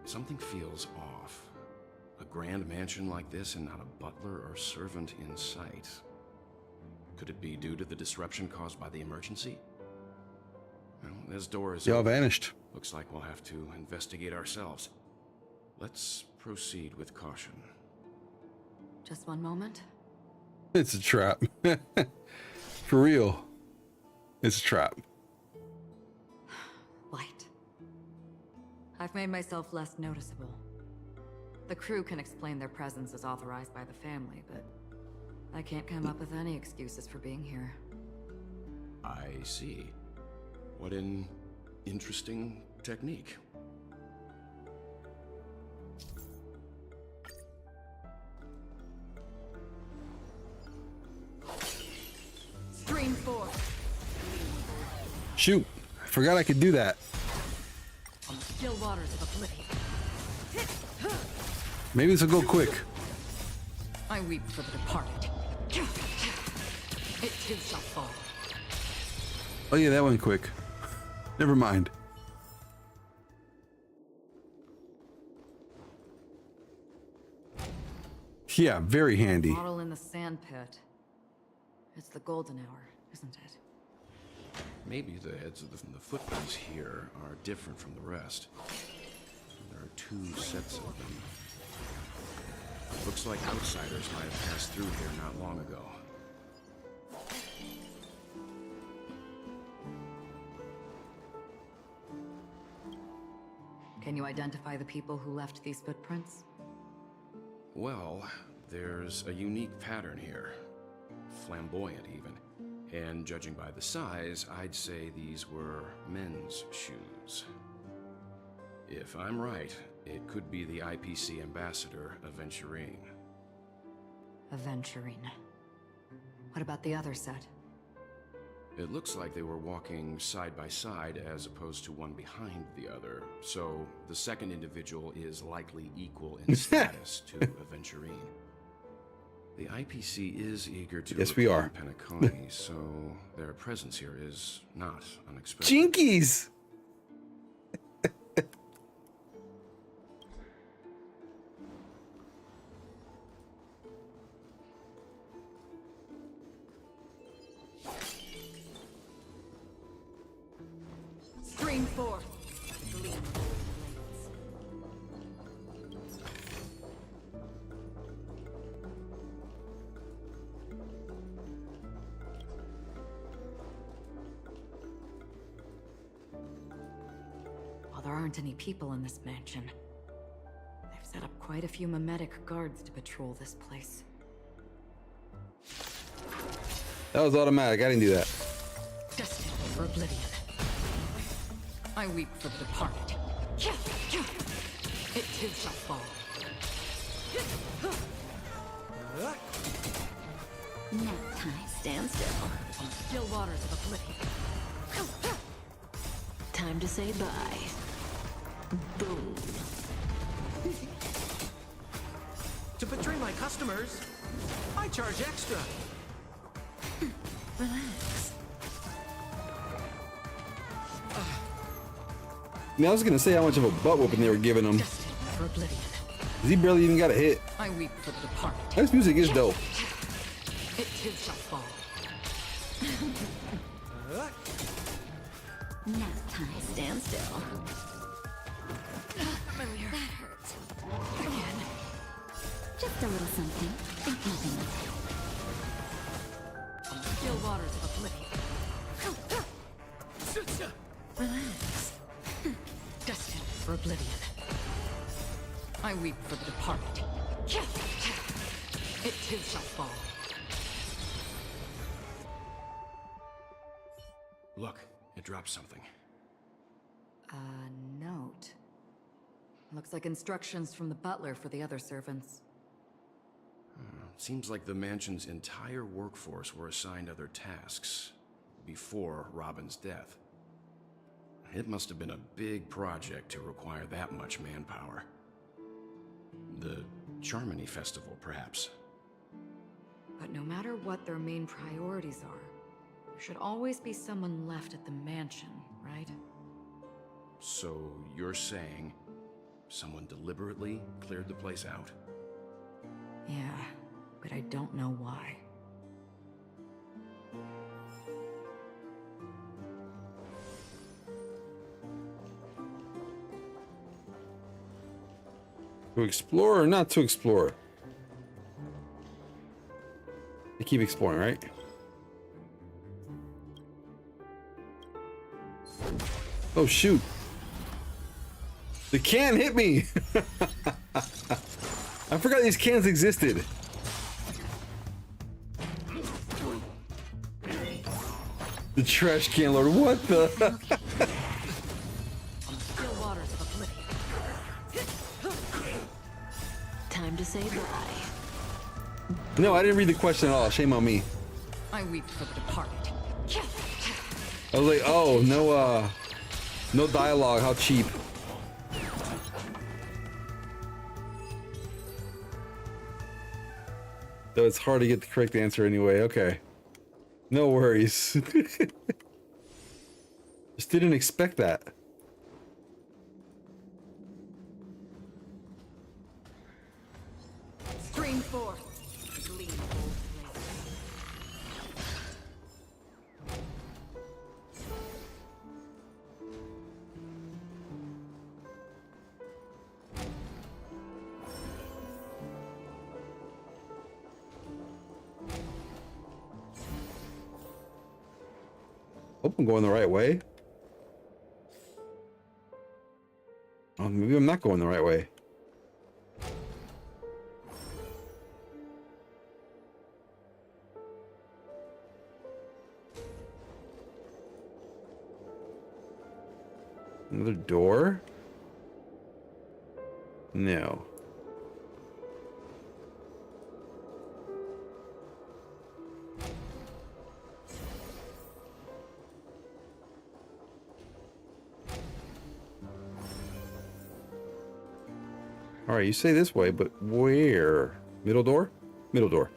Something feels off. A grand mansion like this and not a butler or servant in sight. Could it be due to the disruption caused by the emergency? Well, this door is Y'all open. vanished. Looks like we'll have to investigate ourselves. Let's proceed with caution. Just one moment. It's a trap. For real. It's a trap. Light. I've made myself less noticeable. The crew can explain their presence as authorized by the family, but I can't come up with any excuses for being here. I see. What an interesting technique. Stream 4. Shoot. I forgot I could do that. On the still waters of oblivion. Maybe this will go quick. I weep for the departed. It too shall fall. Oh yeah, that went quick. Never mind. Yeah, very handy. Model in the sand pit. It's the golden hour, isn't it? Maybe the heads of the footprints here are different from the rest. There are two sets of them. Looks like outsiders might have passed through here not long ago. Can you identify the people who left these footprints? Well, there's a unique pattern here. Flamboyant, even. And judging by the size, I'd say these were men's shoes. If I'm right, it could be the IPC ambassador, Aventurine. Aventurine. What about the other set? It looks like they were walking side by side as opposed to one behind the other, so the second individual is likely equal in status to Aventurine. The IPC is eager to Yes, we are. Penacony, so their presence here is not unexpected. Jinkies! Stream 4. Well, there aren't any people in this mansion. They've set up quite a few mimetic guards to patrol this place. That was automatic. I didn't do that. Destined for oblivion. I weep for the departed. It too shall fall. Nap time, stand still. On the still waters of oblivion. Time to say bye. Boom. To betray my customers, I charge extra. Relax. I was gonna say how much of a butt whooping they were giving him. For oblivion. He barely even got a hit. I weep for the departed. This music is dope. It too shall fall. Nap time. Stand still. Familiar. That hurts. Again. Just a little something. Think nothing of it. Still waters of oblivion. Relax. Destined for oblivion. I weep for the departed. It too shall fall. Look, it dropped something. A note. Looks like instructions from the butler for the other servants. Seems like the mansion's entire workforce were assigned other tasks before Robin's death. It must have been a big project to require that much manpower. The Charmony Festival, perhaps. But no matter what their main priorities are, there should always be someone left at the mansion, right? So you're saying someone deliberately cleared the place out? Yeah, but I don't know why. To explore or not to explore? They keep exploring, right? Oh shoot. The can hit me. I forgot these cans existed. The trash can lord. What the? Still waters of oblivion. Time to say bye. No, I didn't read the question at all. Shame on me. I weep for the departed. I was like, oh, no dialogue. How cheap. Though it's hard to get the correct answer anyway. Okay. No worries. Just didn't expect that. Stream forth. Gleam old Hope I'm going the right way. Oh, maybe I'm not going the right way. Another door? No. All right, you say this way, but where? Middle door? Middle door.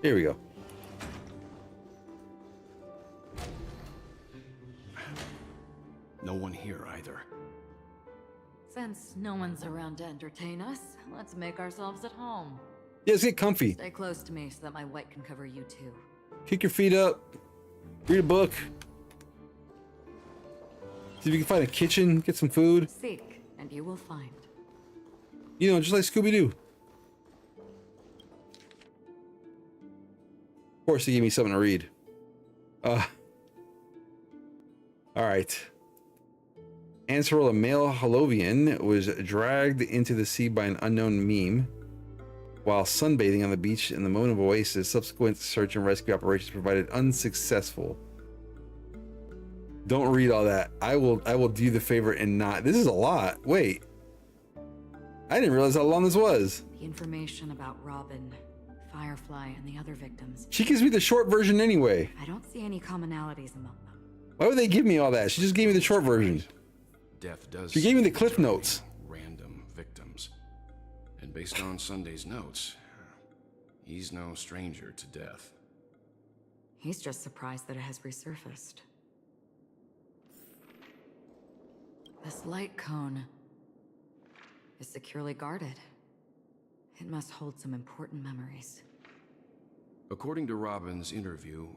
Here we go. No one here either. Since no one's around to entertain us, let's make ourselves at home. Yeah, let's get comfy. Stay close to me so that my white can cover you too. Kick your feet up. Read a book. See if you can find a kitchen, get some food. Seek, and you will find. You know, just like Scooby-Doo. Of course, they gave me something to read. All right. Ansel, a male Holovian, was dragged into the sea by an unknown meme while sunbathing on the beach in the moment of oasis. Subsequent search and rescue operations provided unsuccessful. Don't read all that. I will do you the favor and not. This is a lot. Wait. I didn't realize how long this was. The information about Robin, Firefly, and the other victims. She gives me the short version anyway. I don't see any commonalities among them. Why would they give me all that? She just gave me the short version. Death does. She gave me the cliff notes. Random victims. And based on Sunday's notes, he's no stranger to death. He's just surprised that it has resurfaced. This light cone is securely guarded. It must hold some important memories. According to Robin's interview,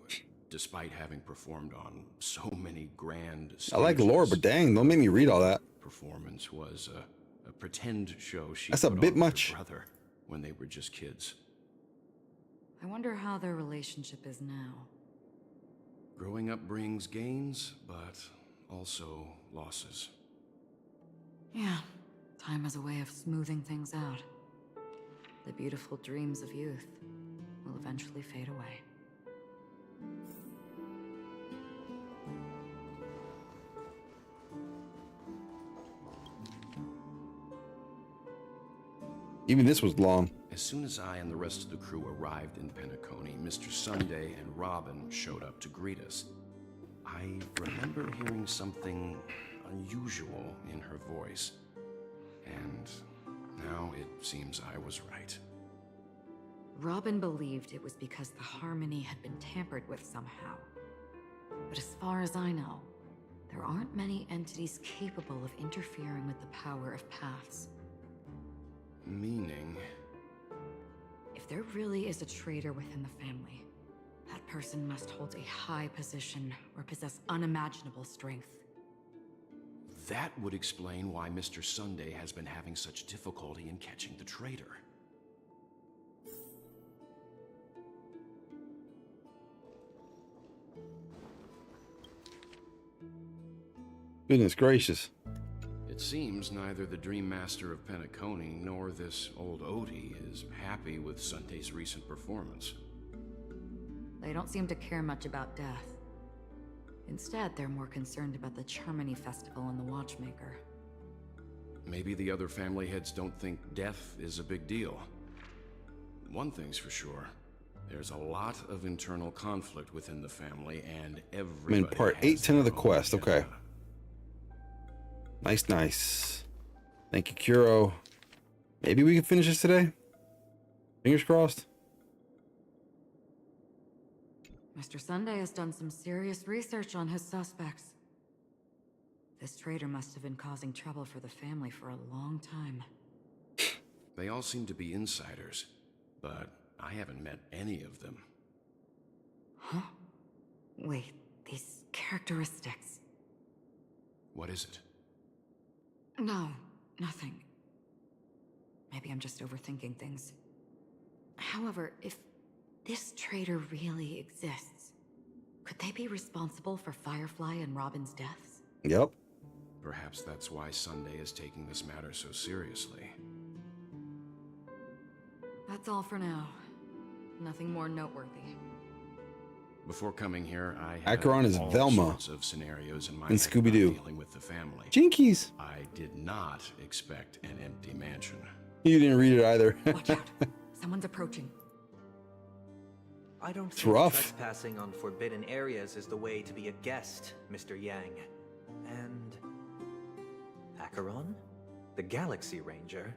despite having performed on so many grand stages, I like lore, but dang, don't make me read all that. Performance was a pretend show she That's a put bit on much. with her brother when they were just kids. I wonder how their relationship is now. Growing up brings gains, but also losses. Yeah, time has a way of smoothing things out. The beautiful dreams of youth will eventually fade away. Even this was long. As soon as I and the rest of the crew arrived in Penacony, Mr. Sunday and Robin showed up to greet us. I remember hearing something unusual in her voice, and now it seems I was right. Robin believed it was because the harmony had been tampered with somehow. But as far as I know, there aren't many entities capable of interfering with the power of paths. Meaning? If there really is a traitor within the family, that person must hold a high position or possess unimaginable strength. That would explain why Mr. Sunday has been having such difficulty in catching the traitor. Goodness gracious. It seems neither the Dream Master of Penacony nor this old Odie is happy with Sunday's recent performance. They don't seem to care much about death. Instead, they're more concerned about the Charmony Festival and the Watchmaker. Maybe the other family heads don't think death is a big deal. One thing's for sure. There's a lot of internal conflict within the family, and everybody I'm in part has 810 of the their own quest. Okay. agenda. Nice, nice. Thank you, Kuro. Maybe we can finish this today? Fingers crossed. Mr. Sunday has done some serious research on his suspects. This traitor must have been causing trouble for the family for a long time. They all seem to be insiders, but I haven't met any of them. Huh? Wait, these characteristics. What is it? No, nothing. Maybe I'm just overthinking things. However, if this traitor really exists, could they be responsible for Firefly and Robin's deaths? Yep. Perhaps that's why Sunday is taking this matter so seriously. That's all for now. Nothing more noteworthy. Before coming here, I had Acheron is all Velma sorts of scenarios in my and head about Scooby-Doo. dealing with the family. Jinkies. I did not expect an empty mansion. You didn't read it either. Watch out. Someone's approaching. I don't It's think rough. trespassing on forbidden areas is the way to be a guest, Mr. Yang. And Acheron? The Galaxy Ranger?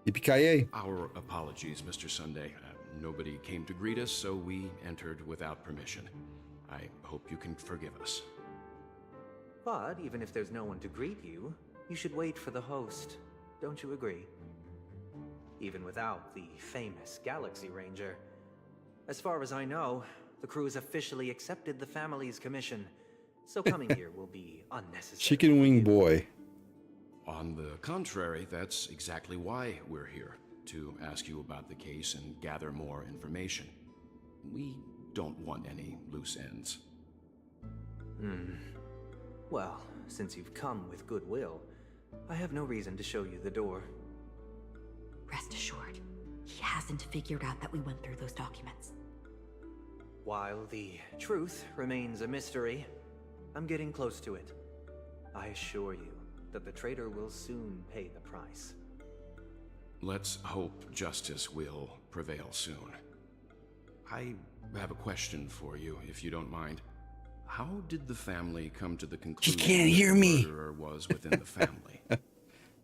Yippee-ki-yay. Our apologies, Mr. Sunday. Nobody came to greet us, so we entered without permission. I hope you can forgive us. But even if there's no one to greet you, you should wait for the host. Don't you agree? Even without the famous Galaxy Ranger. As far as I know, the crew has officially accepted the family's commission, so coming here will be unnecessary. Chicken wing boy. On the contrary, that's exactly why we're here, to ask you about the case and gather more information. We don't want any loose ends. Well, since you've come with goodwill, I have no reason to show you the door. Rest assured, he hasn't figured out that we went through those documents. While the truth remains a mystery, I'm getting close to it. I assure you that the traitor will soon pay the price. Let's hope justice will prevail soon. I have a question for you, if you don't mind. How did the family come to the conclusion can't hear that the me. murderer was within the family?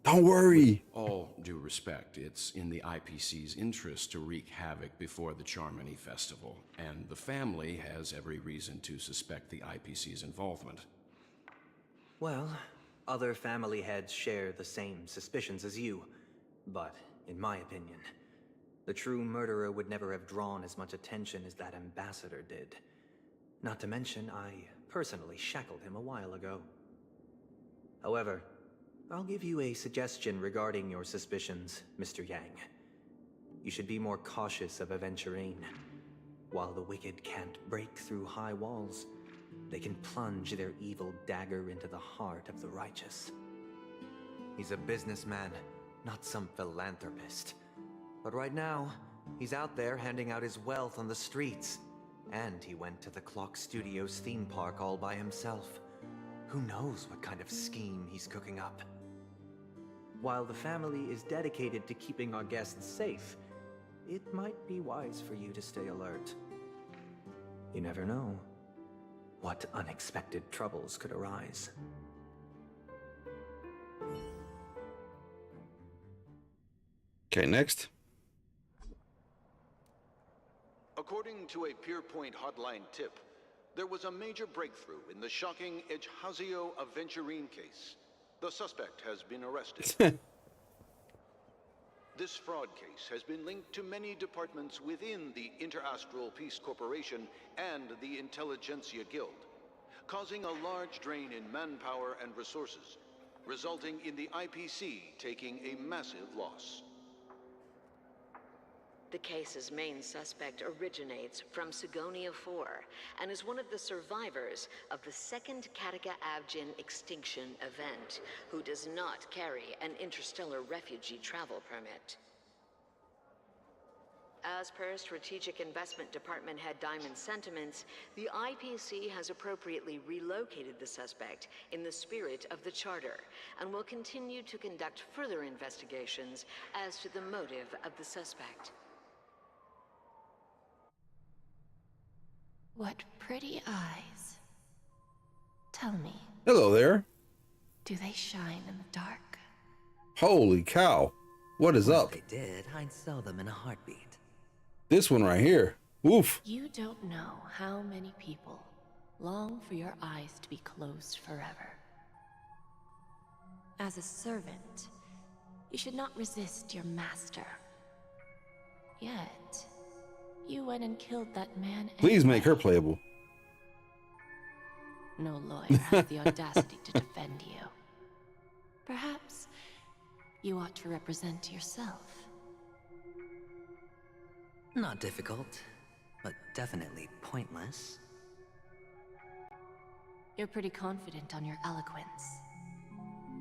Don't worry. All due respect, it's in the IPC's interest to wreak havoc before the Charmony Festival, and the family has every reason to suspect the IPC's involvement. Well, other family heads share the same suspicions as you, but in my opinion, the true murderer would never have drawn as much attention as that ambassador did. Not to mention, I personally shackled him a while ago. However, I'll give you a suggestion regarding your suspicions, Mr. Yang. You should be more cautious of Aventurine. While the wicked can't break through high walls, they can plunge their evil dagger into the heart of the righteous. He's a businessman, not some philanthropist. But right now, he's out there handing out his wealth on the streets. And he went to the Clock Studios theme park all by himself. Who knows what kind of scheme he's cooking up? While the family is dedicated to keeping our guests safe, it might be wise for you to stay alert. You never know what unexpected troubles could arise. Okay, next. According to a Pierpoint hotline tip, there was a major breakthrough in the shocking Ejhazio Aventurine case. The suspect has been arrested. This fraud case has been linked to many departments within the Interastral Peace Corporation and the Intelligentsia Guild, causing a large drain in manpower and resources, resulting in the IPC taking a massive loss. The case's main suspect originates from Sigonia 4 and is one of the survivors of the second Kataka Avgin extinction event, who does not carry an interstellar refugee travel permit. As per Strategic Investment Department Head Diamond's sentiments, the IPC has appropriately relocated the suspect in the spirit of the Charter and will continue to conduct further investigations as to the motive of the suspect. What pretty eyes. Tell me, Hello there. do they shine in the dark? Holy cow. What is up? If they did, I'd sell them in a heartbeat. This one right here. Oof. You don't know how many people long for your eyes to be closed forever. As a servant, you should not resist your master. Yet, you went and killed that man. Please anyway. make her playable. No lawyer has the audacity to defend you. Perhaps you ought to represent yourself. Not difficult, but definitely pointless. You're pretty confident on your eloquence.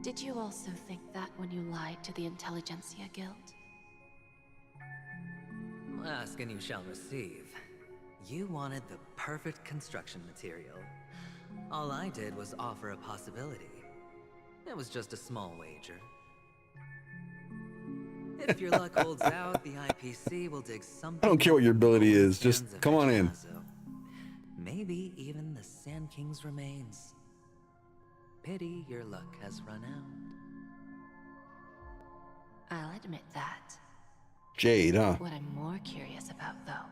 Did you also think that when you lied to the Intelligentsia Guild? Ask and you shall receive. You wanted the perfect construction material. All I did was offer a possibility. It was just a small wager. If your luck holds out, the IPC will dig something. I don't care what your ability is. Just come on in. Maybe even the Sand King's remains. Pity your luck has run out. I'll admit that. Jade, huh? What I'm more curious about, though,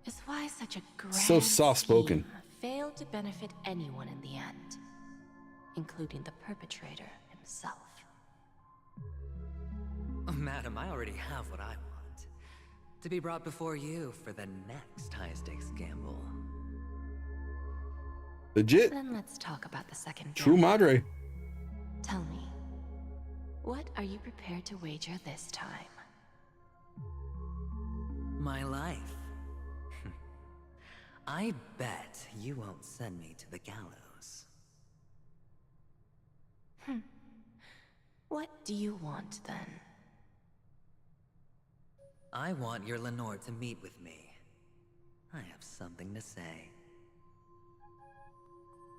is why such a grand So soft-spoken. scheme failed to benefit anyone in the end, including the perpetrator himself. Madam, I already have what I want. To be brought before you for the next high-stakes gamble. Legit. Then let's talk about the second True gamble. Madre. Tell me, what are you prepared to wager this time? My life. I bet you won't send me to the gallows. What do you want, then? I want your Lenore to meet with me. I have something to say.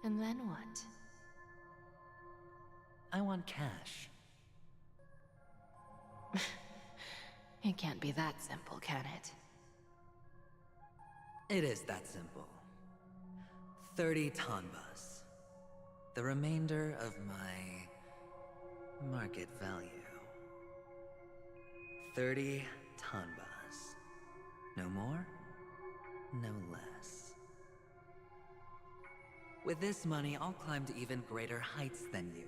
And then what? I want cash. It can't be that simple, can it? It is that simple. 30 tanbas. The remainder of my Market value. 30 tanbas. No more, no less. With this money, I'll climb to even greater heights than you.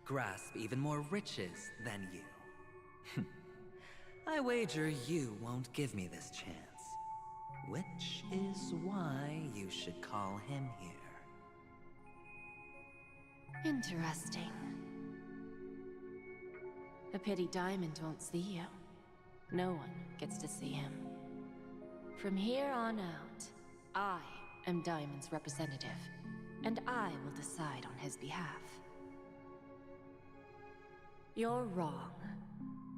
Grasp even more riches than you. I wager you won't give me this chance. Which is why you should call him here. Interesting. A pity Diamond won't see you. No one gets to see him. From here on out, I am Diamond's representative, and I will decide on his behalf. You're wrong.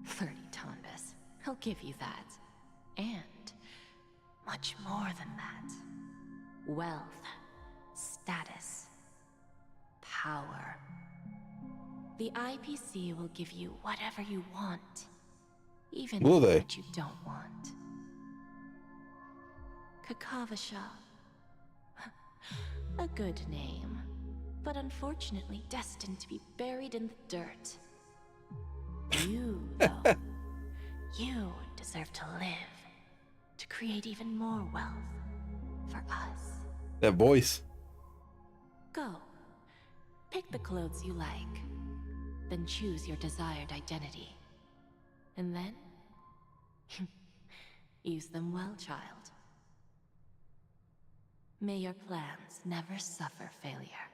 30 tanbas. I'll give you that. And much more than that. Wealth, status, power. The IPC will give you whatever you want, even what you don't want. Kakavasha. A good name, but unfortunately destined to be buried in the dirt. You, though, you deserve to live, to create even more wealth for us. That voice. Go. Pick the clothes you like, then choose your desired identity. And then, use them well, child. May your plans never suffer failure.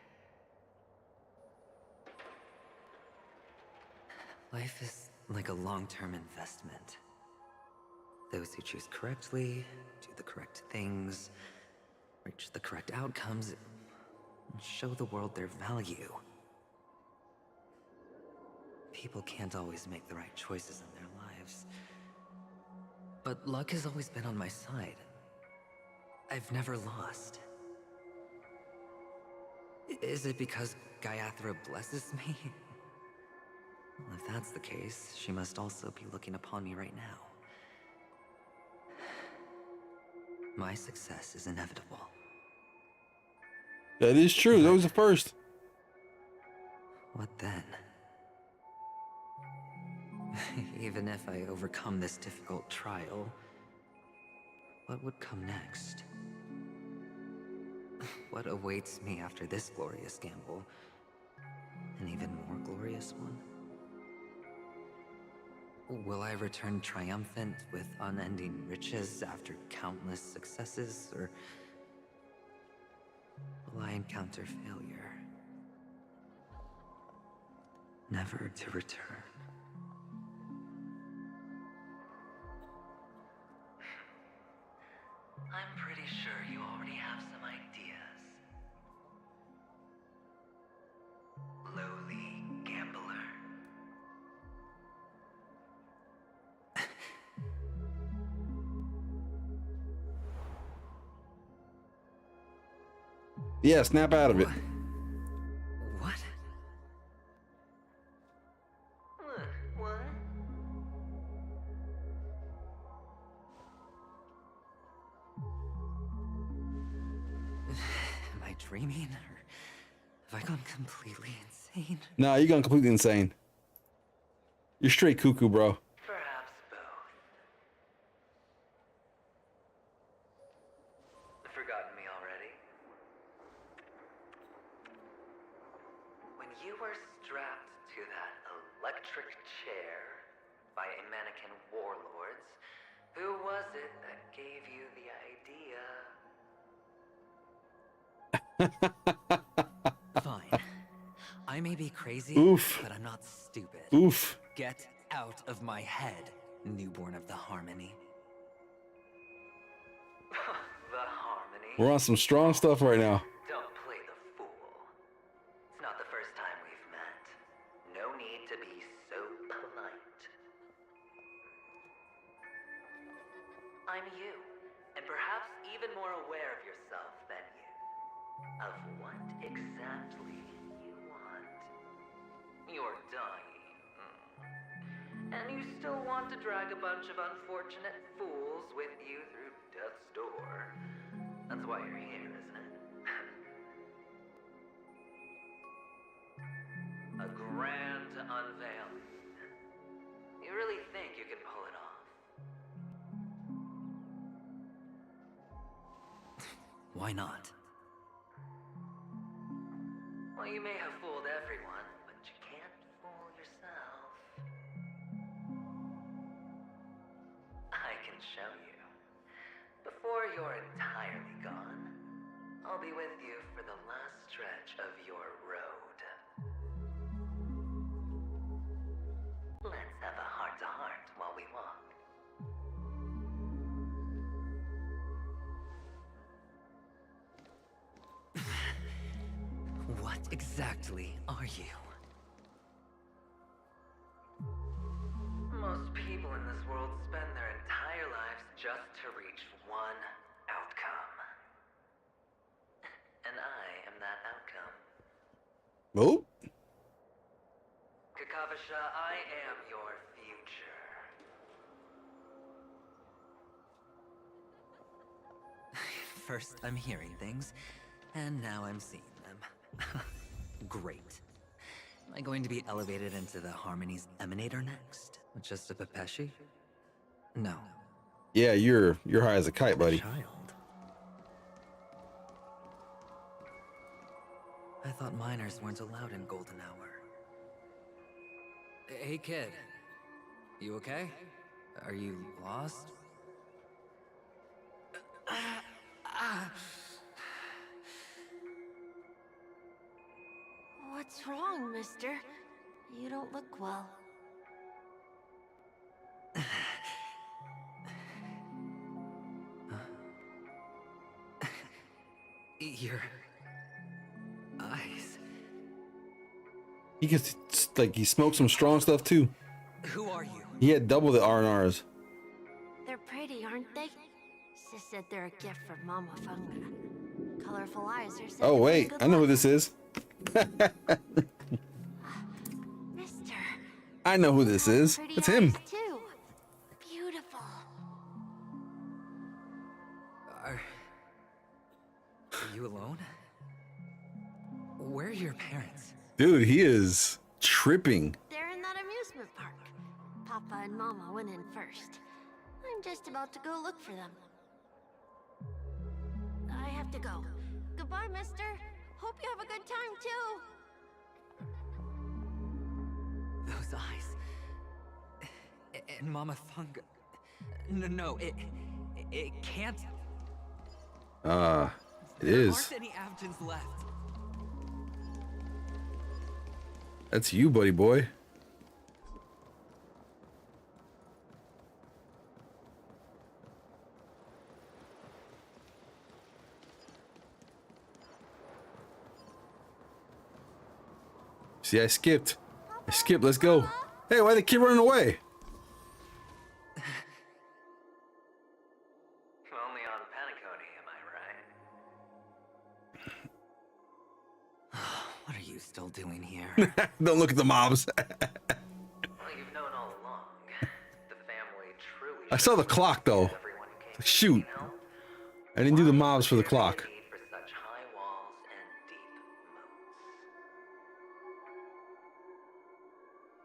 Life is like a long-term investment. Those who choose correctly, do the correct things, reach the correct outcomes, and show the world their value. People can't always make the right choices in their lives. But luck has always been on my side. I've never lost. Is it because Gayathra blesses me? Well, if that's the case, she must also be looking upon me right now. My success is inevitable. That is true. That was the first. What then? Even if I overcome this difficult trial, what would come next? What awaits me after this glorious gamble? An even more glorious one? Will I return triumphant with unending riches after countless successes, or will I encounter failure, never to return? I'm pretty sure you already have some ideas. Lowly gambler. Yeah, snap out of it. What? What? Am I dreaming, or have I gone completely insane? Nah, you're going completely insane. You're straight cuckoo, bro. Perhaps both. Forgotten me already? When you were strapped to that electric chair by a mannequin warlords, who was it that gave you the idea? Fine. I may be crazy, Oof. but I'm not stupid. Oof. Get out of my head, newborn of the Harmony. The Harmony? We're on some strong stuff right now. Don't play the fool. It's not the first time we've met. No need to be so polite. I'm you, and perhaps even more aware of yourself than you. Of what exactly you want. You're dying. And you still want to drag a bunch of unfortunate fools with you through death's door. That's why you're here, isn't it? A grand unveil. You really think you can pull it off? Why not? Well, you may have fooled everyone, but you can't fool yourself. I can show you. Before you're entirely gone, I'll be with you for the last stretch of your road. Let's have a heart-to-heart while we walk. What exactly are you? Most people in this world spend their entire lives just to reach one outcome. And I am that outcome. Oh. Kakavasha, I am your future. First, I'm hearing things, and now I'm seeing them. Great. Am I going to be elevated into the Harmony's Emanator next? Just a Pepeshi? No. Yeah, you're high as a kite, buddy. Child. I thought minors weren't allowed in Golden Hour. Hey, kid. You okay? Are you lost? What's wrong, mister? You don't look well. Your eyes. He gets like he smoked some strong stuff too. Who are you? He had double the R&Rs. They're pretty, aren't they? Sis said they're a gift from Mama Funga. Colorful eyes are said Oh to bring wait, good I know who luck. this is. Mister. I know who this is. Pretty It's him. eyes, too. Beautiful. Are you alone? Where are your parents? Dude, he is tripping. They're in that amusement park. Papa and Mama went in first. I'm just about to go look for them. I have to go. Goodbye, mister. Hope you have a good time, too. Those eyes. And Mama Funga. No, it can't. It is. There aren't any Avgens left. That's you, buddy boy. See, I skipped. Let's go. Hey, why the kid running away? Only on Penacony, am I right? What are you still doing here? Don't look at the mobs. Well, you've known all along. The family truly. I saw the clock though. Shoot. I didn't do the mobs for the clock. For such high walls and deep moats.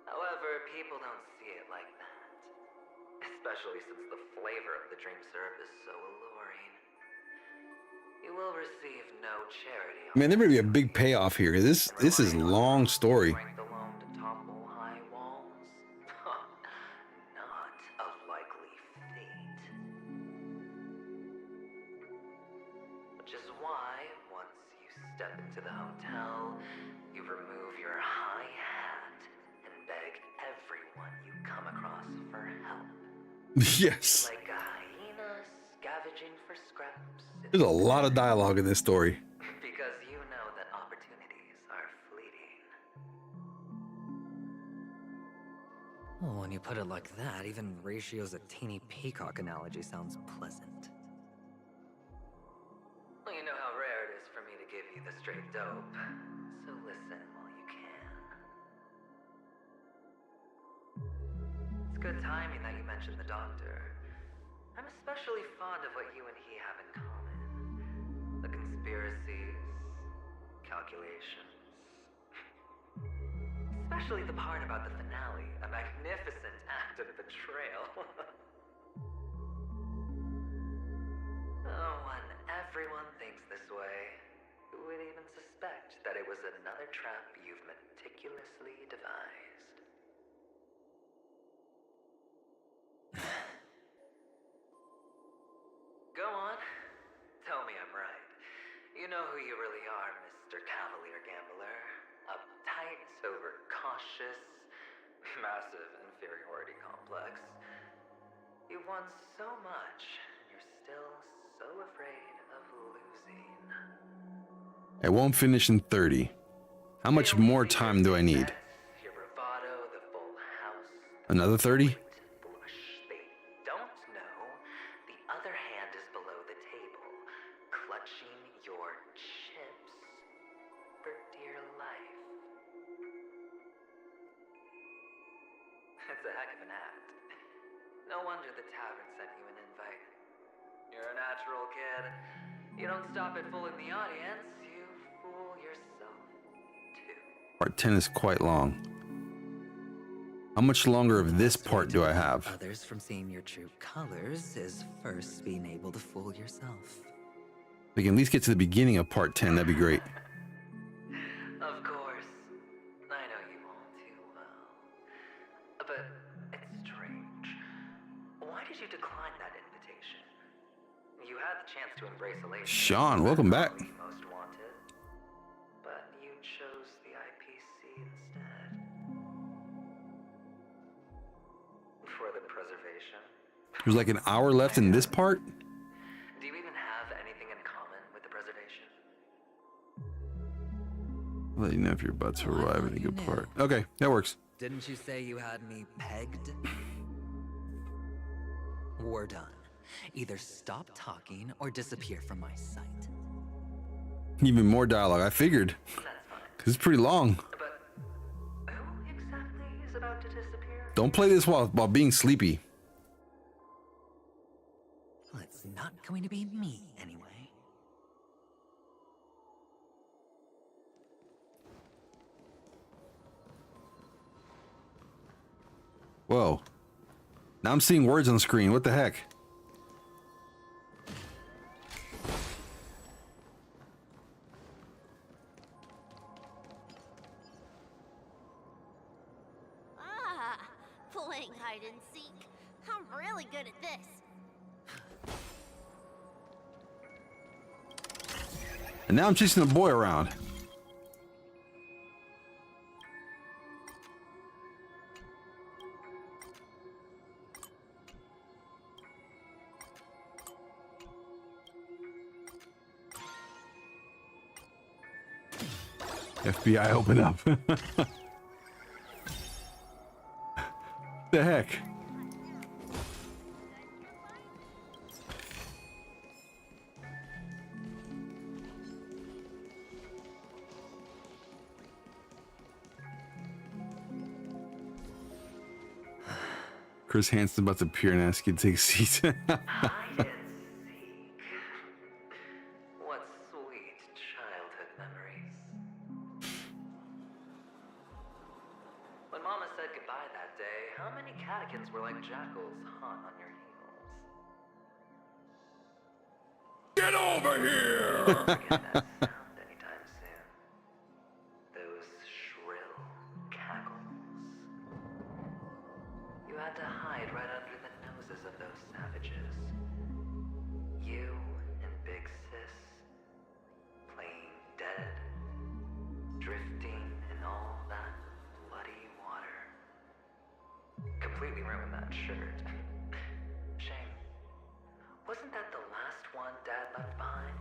However, people don't see it like that. Especially since the flavor of the dream syrup is so alluring. You will receive no charity. Man, there may be a big payoff here. This is long story. Strength alone to topple high walls? Not a likely fate. Which is why, once you step into the hotel, you remove your high hat and beg everyone you come across for help. Yes. Like a hyena scavenging for scraps. There's a lot of dialogue in this story. Because you know that opportunities are fleeting. Well, when you put it like that, even Ratio's a teeny peacock analogy sounds pleasant. Well, you know how rare it is for me to give you the straight dope, so listen while you can. It's good timing that you mentioned the doctor. I'm especially fond of what you and he have in common. The conspiracies, calculations. actually the part about the finale, a magnificent act of betrayal. Oh, when everyone thinks this way, who would even suspect that it was another trap you've meticulously devised? Go on. Tell me I'm right. You know who you really are, Mr. Cavalier Gambler. Uptight, overcautious, massive inferiority complex. You've won so much, and you're still so afraid of losing. I won't finish in 30. How much more time do I need? Your bravado, the full house. Another 30? Blush. They don't know. The other hand is below the table, clutching your chips for dear life. It's a heck of an act. No wonder the tavern sent you an invite. You're a natural kid. You don't stop at fooling the audience, you fool yourself too. Part 10 is quite long. How much longer of this part do I have? Others from seeing your true colors is first being able to fool yourself. If we can at least get to the beginning of part 10, that'd be great. Of course. I know you all too well. But it's strange. Why did you decline that invitation? You had the chance to embrace elation. Sean, welcome back. Most wanted. But you chose the IPC instead. For the preservation. There's like an hour left in this part? Do you even have anything in common with the preservation? I'll let you know if you're about to arrive at a good part. Okay, that works. Didn't you say you had me pegged? We're done. Either stop talking or disappear from my sight. Even more dialogue. I figured. Because it's pretty long. But who exactly is about to disappear? Don't play this while being sleepy. Well, it's not going to be me anyway. Whoa. Now I'm seeing words on the screen. What the heck? Ah, playing hide and seek. I'm really good at this. And now I'm chasing a boy around. FBI, open up. The heck? Chris Hansen about to appear and ask you to take a seat. What sweet childhood memories. When Mama said goodbye that day, how many catechins were like jackals hot on your heels? Get over here! Won't forget that sound anytime soon. Those shrill cackles. You had to hide right under the noses of those savages. You and Big Sis, playing dead, drifting in all that bloody water. Completely ruined that shirt. Shame. Wasn't that the last one Dad left behind?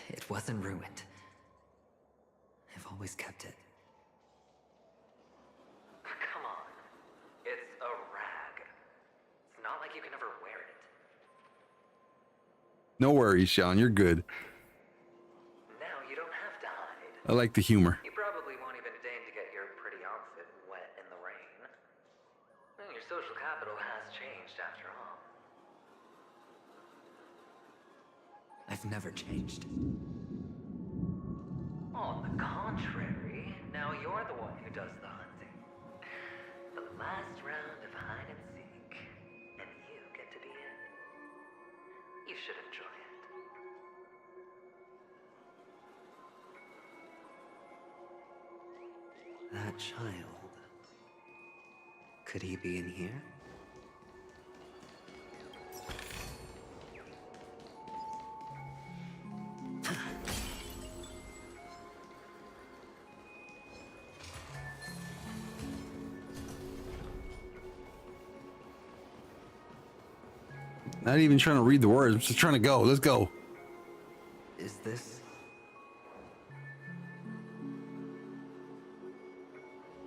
It wasn't ruined. I've always kept it. Come on. It's a rag. It's not like you can ever wear it. No worries, Sean. You're good. Now you don't have to hide. I like the humor. You probably won't even deign to get your pretty outfit wet in the rain. Well, your social capital has changed after all. I've never changed. On the contrary, now you're the one who does the hunting. The last round of hide and seek, and you get to be in. You should enjoy it. That child. Could he be in here? Not even trying to read the words. I'm just trying to go. Let's go. Is this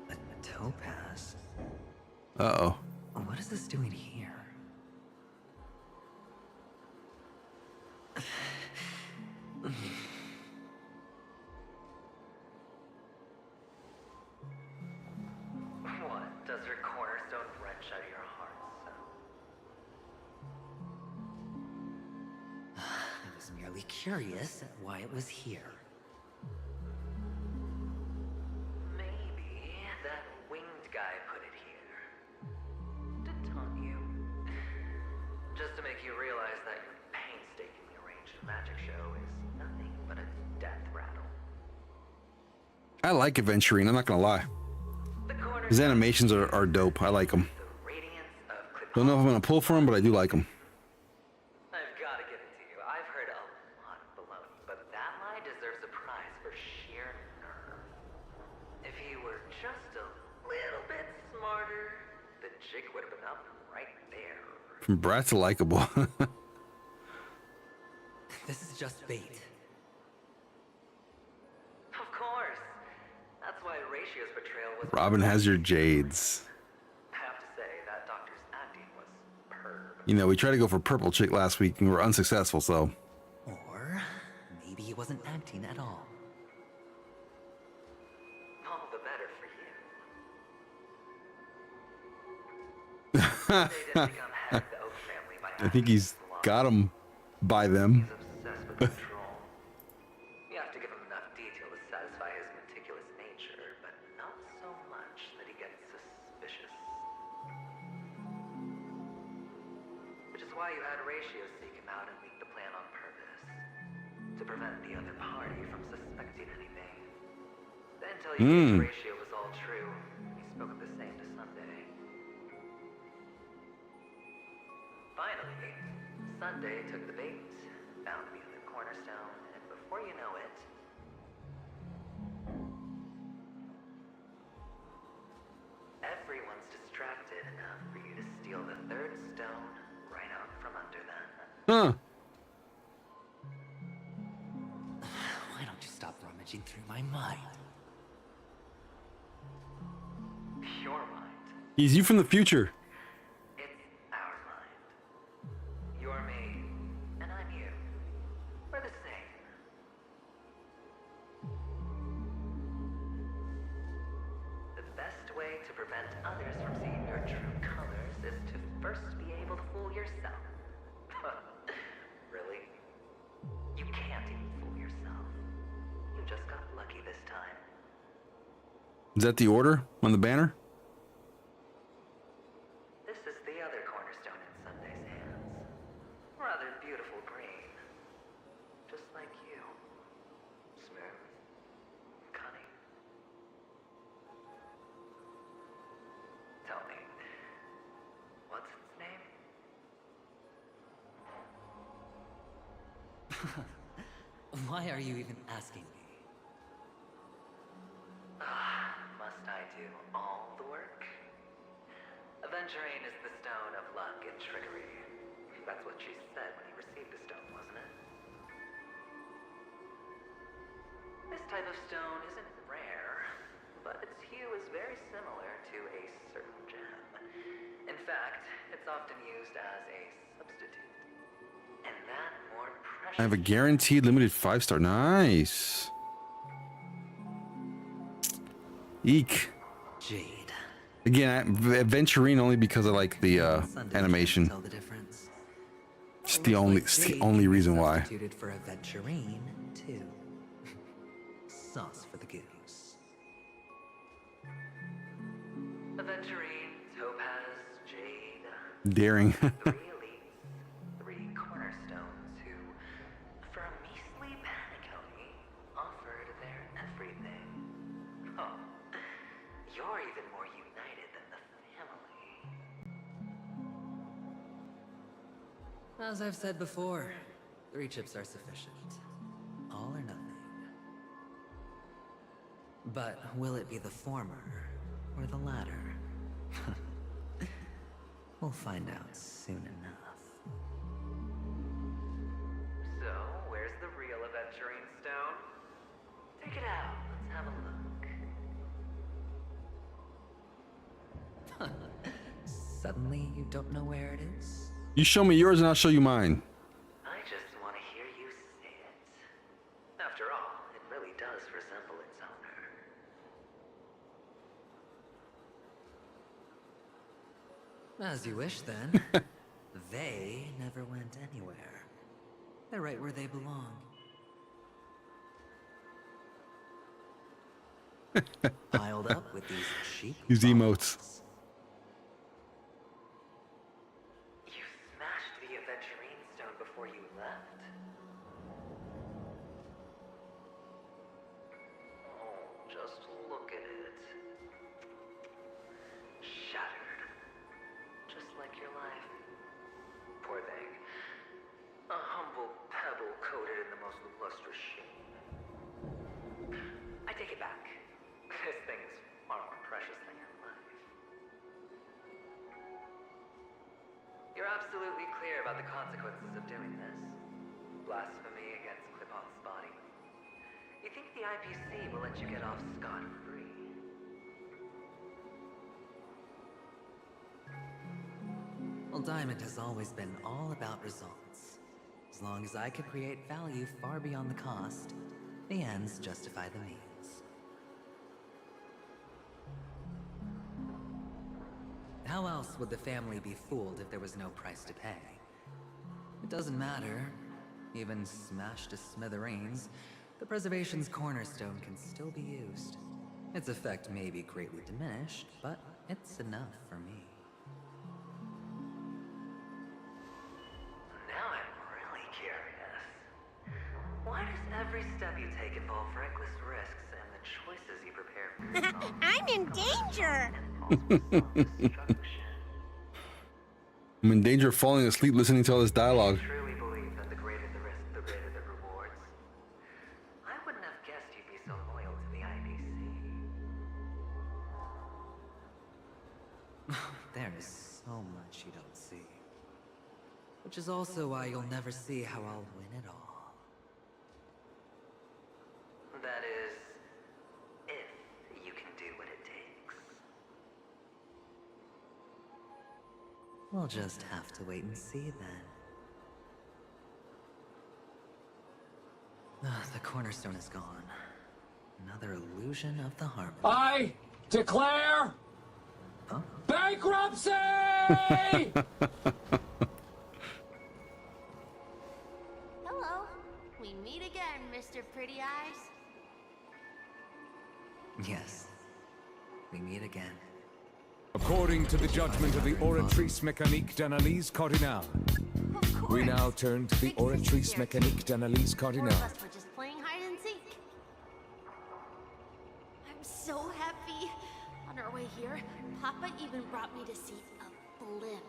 a topaz? Uh-oh. What is this doing here? What? Does her cornerstone wrench out of your heart, so? I was merely curious at why it was here. Maybe that winged guy put it here. To taunt you. Just to make you realize that your painstakingly arranged magic show is nothing but a death rattle. I like Aventurine, I'm not gonna lie. His animations are dope. I like them. Don't know if I'm gonna pull for him, but I do like them. I've got to give it to you. I've heard a lot of baloney, but that lie deserves a prize for sheer nerve. If he were just a little bit smarter, the jig would have been up right there. From brat to likable. This is just bait. Of course. That's why Ratio's betrayal was... Robin has your jades. I have to say, that doctor's acting was perb. You know, we tried to go for purple chick last week and we were unsuccessful, so. Or maybe he wasn't acting at all. All the better for you. They didn't become head of the Oak family by I think he's got him by them. obsessed with control. You have to give him enough detail to satisfy his meticulous nature, but not so much that he gets suspicious. Which is why you had Ratio seek him out and leak the plan on purpose. To prevent the other party from suspecting anything. Then until you knew Ratio was all true, he spoke of the same to Sunday. Finally, Sunday took the bait, found the other cornerstone, and before you know it, everyone's distracted enough for you to steal the third stone right out from under them. Huh. Why don't you stop rummaging through my mind? Your mind. He's you from the future. It's our mind. You're me, and I'm you. We're the same. The best way to prevent others from seeing your true colors is to first be able to fool yourself. Really? You can't even fool yourself. You just got lucky this time. Is that the order on the banner? This is the other cornerstone in Sunday's hands. Rather beautiful green. Just like you. Smooth. Cunning. Tell me, what's its name? Why are you even asking me? Must I do all the work? Aventurine is the stone of luck and trickery. That's what she said when you received the stone, wasn't it? This type of stone isn't rare, but its hue is very similar to a certain gem. In fact, it's often used as a substitute. And that more precious... I have a guaranteed limited 5-star. Nice. Eek. Jade. Again, Aventurine only because I like the animation. Tell the difference. It's it's the only reason why. Substituted for Aventurine, too. sauce for the goose. Aventurine, topaz, jade. Daring. 3 elites, 3 cornerstones who, for a measly Penacony, offered their everything. Oh, you're even more united than the family. As I've said before, 3 chips are sufficient. All or nothing. But will it be the former or the latter? We'll find out soon enough. So, where's the real aventurine stone? Take it out. Let's have a look. Suddenly, you don't know where it is? You show me yours and I'll show you mine. I just want to hear you say it. After all, it really does resemble its owner. As you wish, then. They never went anywhere. They're right where they belong. Piled up with these cheap Use emotes. You smashed the aventurine stone before you left? Oh, just look at it. Shattered. Just like your life. Poor thing. A humble pebble coated in the most lustrous sheen. I take it back. This thing is far more precious than your life. You're absolutely clear about the consequences of doing this. Blasphemy against Clip-On's body. You think the IPC will let you get off scot-free? Well, Diamond has always been all about results. As long as I can create value far beyond the cost, the ends justify the means. How else would the family be fooled if there was no price to pay? It doesn't matter. Even smashed to smithereens, the preservation's cornerstone can still be used. Its effect may be greatly diminished, but it's enough for me. Now I'm really curious. Why does every step you take involve reckless risks and the choices you prepare for yourself? I'm in danger! I'm in danger of falling asleep listening to all this dialogue. I truly believe that the greater the risk, the greater the rewards. I wouldn't have guessed you'd be so loyal to the IPC. There is so much you don't see. Which is also why you'll never see how I'll win it all. That is, if you can do what it takes. We'll just have to wait and see then. The cornerstone is gone. Another illusion of the harmony. I declare bankruptcy! Hello. We meet again, Mr. Pretty Eyes. Yes. We meet again. According to the judgment of the Oratrice Mécanique d'Analyse Cardinale, we now turn to the Oratrice Mécanique d'Analyse Cardinale. We're just playing hide and seek. I'm so happy. On our way here, Papa even brought me to see a blimp.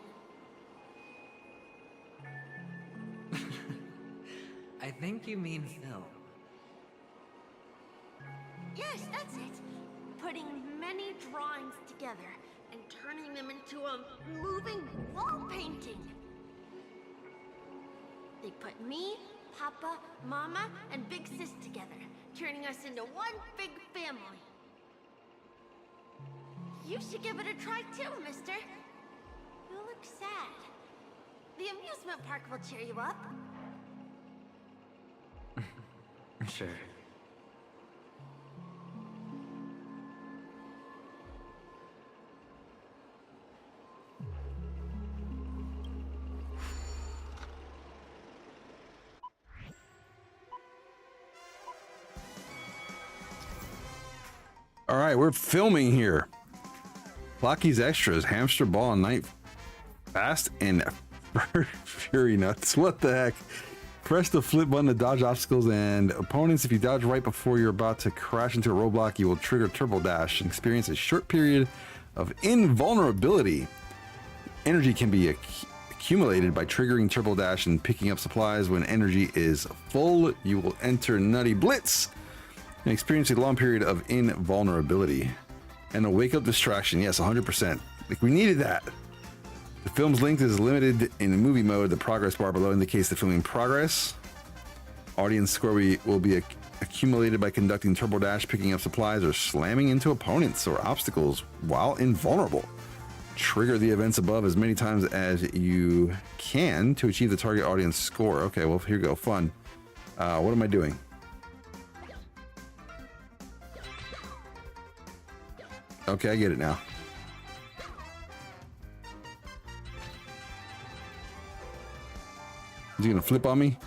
I think you mean Phil. Yes, that's it. Putting many drawings together and turning them into a moving wall painting. They put me, Papa, Mama, and Big Sis together, turning us into one big family. You should give it a try too, mister. You look sad. The amusement park will cheer you up. Sure. All right, we're filming here. Flocky's Extras, Hamster Ball and Night Fast and Fury Nuts. What the heck? Press the flip button to dodge obstacles and opponents. If you dodge right before you're about to crash into a roadblock, you will trigger Turbo Dash and experience a short period of invulnerability. Energy can be accumulated by triggering Turbo Dash and picking up supplies. When energy is full, you will enter Nutty Blitz and experience a long period of invulnerability. And a wake-up distraction. Yes, 100%. Like, we needed that. The film's length is limited in movie mode. The progress bar below indicates the filming progress. Audience score will be accumulated by conducting Turbo Dash, picking up supplies, or slamming into opponents or obstacles while invulnerable. Trigger the events above as many times as you can to achieve the target audience score. Okay, well, here we go. Fun. What am I doing? Okay, I get it now. Is he gonna flip on me?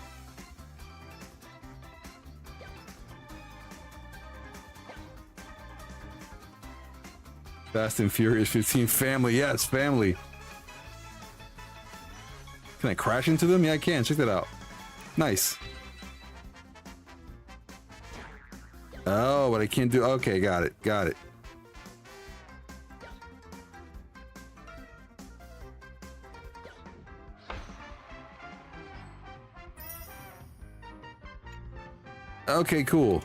Fast and Furious 15 family. Yes, family. Can I crash into them? Yeah, I can. Check that out. Nice. Oh, but I can't do... Okay, got it. Got it. Okay, cool.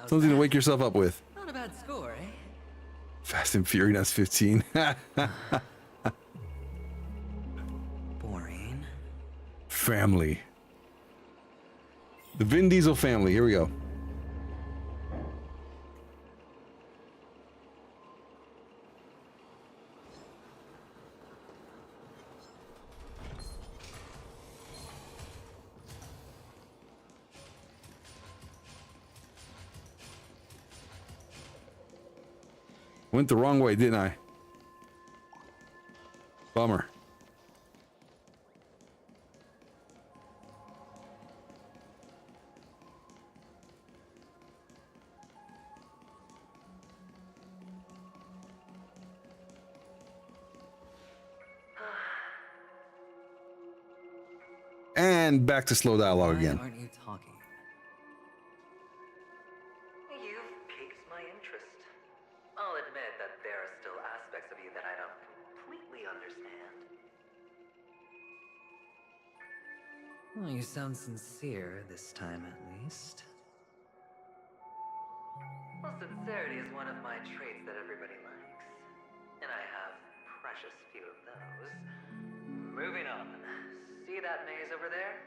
Something to wake yourself up with. Not a bad score, eh? Fast and Furious 15. Boring. Family. The Vin Diesel family. Here we go. Went the wrong way, didn't I? Bummer. And back to slow dialogue again. Why aren't you talking? You've piqued my interest. I'll admit that there are still aspects of you that I don't completely understand. Well, you sound sincere this time, at least. Well, sincerity is one of my traits that everybody likes. And I have precious few of those. Moving on. See that maze over there?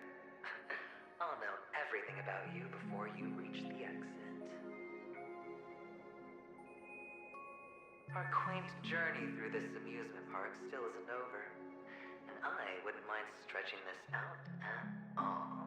I'll know everything about you before you reach the exit. Our quaint journey through this amusement park still isn't over, and I wouldn't mind stretching this out at all.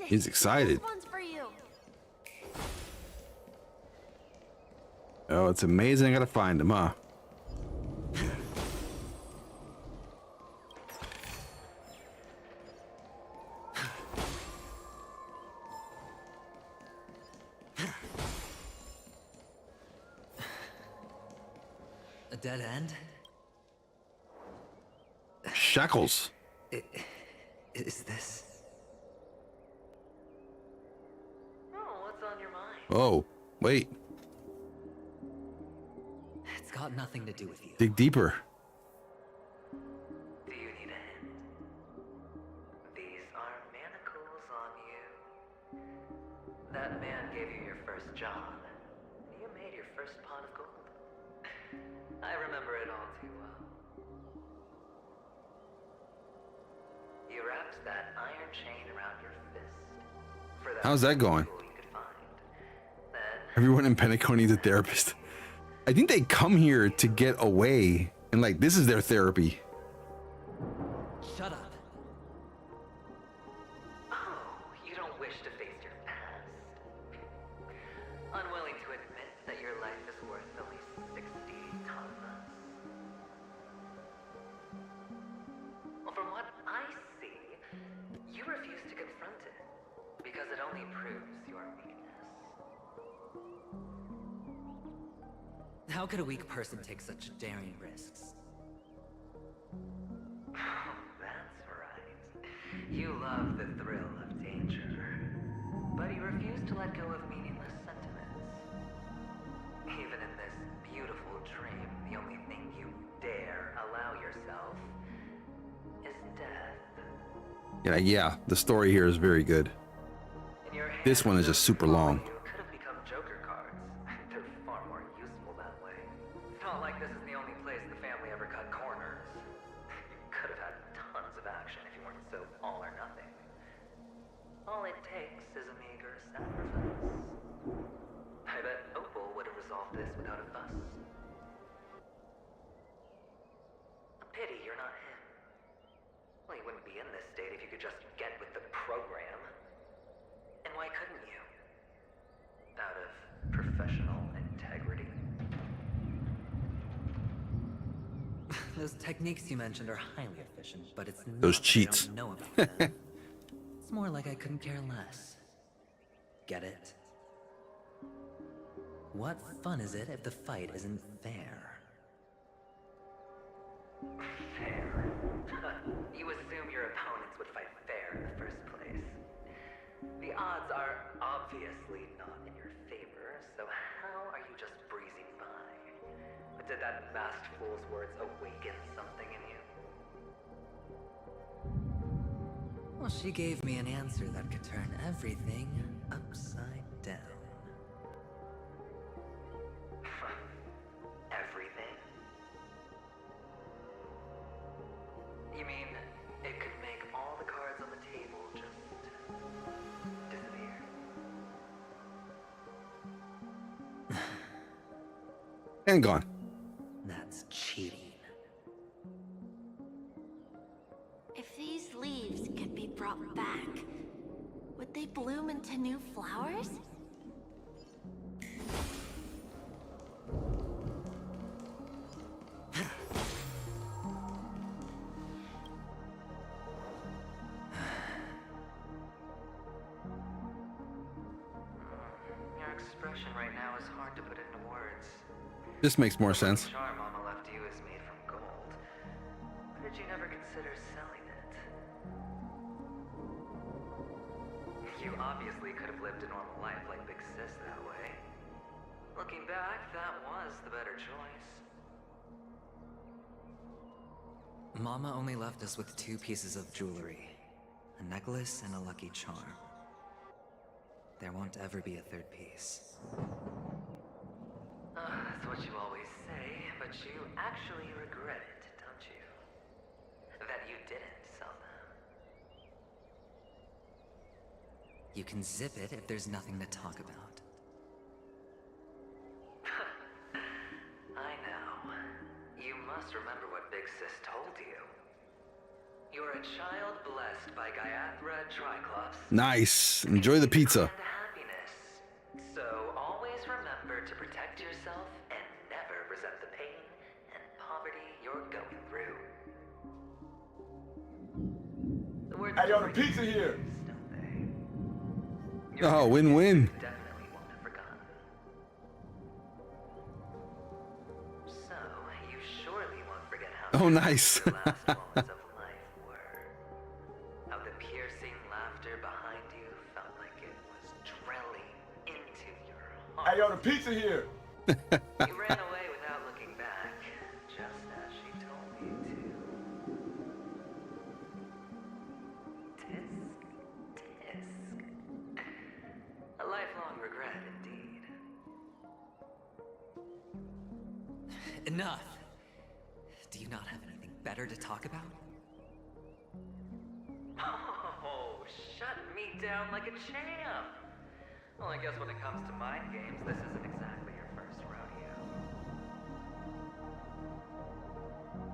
He's excited. Oh, it's amazing. I gotta find him, huh? A dead end? Shackles. Is this? Oh, wait. It's got nothing to do with you. Dig deeper. Do you need a hint? These are manacles on you. That man gave you your first job, you made your first pot of gold. I remember it all too well. You wrapped that iron chain around your fist. For that How's that going? tool you could find. Everyone in Penacony is a therapist. I think they come here to get away, and like this is their therapy. Shut up. Oh, you don't wish to face your past? Unwilling to admit that your life is worth at least 60 tons? Well, from what I see, you refuse to confront it, because it only proves your weakness. How could a weak person take such daring risks? That's right. You love the thrill of danger, but you refuse to let go of meaningless sentiments. Even in this beautiful dream, the only thing you dare allow yourself is death. Yeah, the story here is very good. This one is just super long. Could have become Joker cards. They're far more useful that way. It's not like this is the only place the family ever cut corners. You could have had tons of action if you weren't so all or nothing. All it takes is a meager sacrifice. I bet Opal would have resolved this without a fuss. A pity you're not him. Well, you wouldn't be in this state if you could just get with the program. And why couldn't you? Out of professional integrity. Those techniques you mentioned are highly efficient, but it's not Those that I cheats. don't know about them. It's more like I couldn't care less. Get it? What fun is it if the fight isn't fair? Fair? You assume your opponents would fight fair in the first place. The odds are obviously not in your favor, so how are you just breezing by? Did that masked fool's words awaken something in you? Well, she gave me an answer that could turn everything upside down. Everything? You mean it could make all the cards on the table just disappear? And gone. That's cheating. If these leaves could be brought back, would they bloom into new flowers? Your expression right now is hard to put into words. This makes more sense. The charm Mama left you is made from gold. Why did you never consider selling it? You obviously could have lived a normal life like Big Sis that way. Looking back, that was the better choice. Mama only left us with 2 pieces of jewelry. A necklace and a lucky charm. There won't ever be a 3rd piece. That's what you always say, but you actually regret it, don't you? That you didn't sell them. You can zip it if there's nothing to talk about. I know. You must remember what Big Sis told you. You're a child blessed by Gaiathra Triclops. Nice. Enjoy the pizza. So always remember to protect yourself and never resent the pain and poverty you're going through. The words I got a pizza here. Oh, win-win. Definitely won't have forgotten. So you surely won't forget how Oh, nice. your last moments of life were. How the piercing laughter behind you felt like it was drilling into your heart. I got a pizza here. You ran away without looking back, just as she told you to. Tisk, tisk. A lifelong Enough. Do you not have anything better to talk about? Oh, shut me down like a champ. Well, I guess when it comes to mind games, this isn't exactly your first rodeo.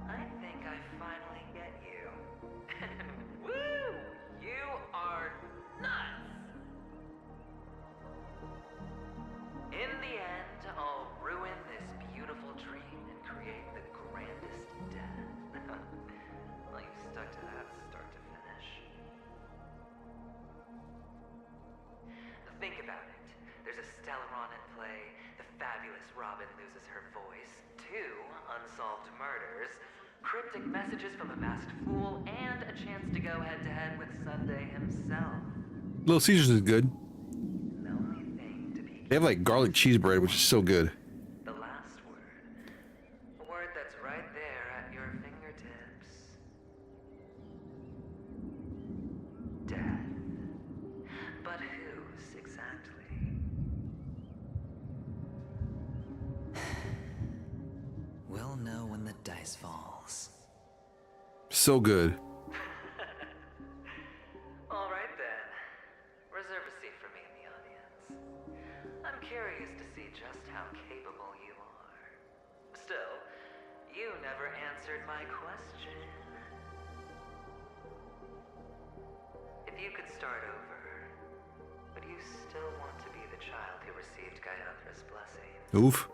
I think I finally get you. Woo! You are nuts! In the end, I'll ruin this beautiful dream and create the grandest death. Well, you stuck to that start to finish. Think about it. There's a Stellaron in play, the fabulous Robin loses her voice, 2 unsolved murders, cryptic messages from a masked fool, and a chance to go head-to-head with Sunday himself. Little Caesars is good. They have like garlic cheese bread, which is so good. The last word. A word that's right there at your fingertips. Death. But whose exactly? We'll know when the dice falls. So good. All right then. Reserve a seat for me in the audience. I'm curious to see just how capable you are. Still, you never answered my question. If you could start over, would you still want to be the child who received Gayathra's blessing? Oof.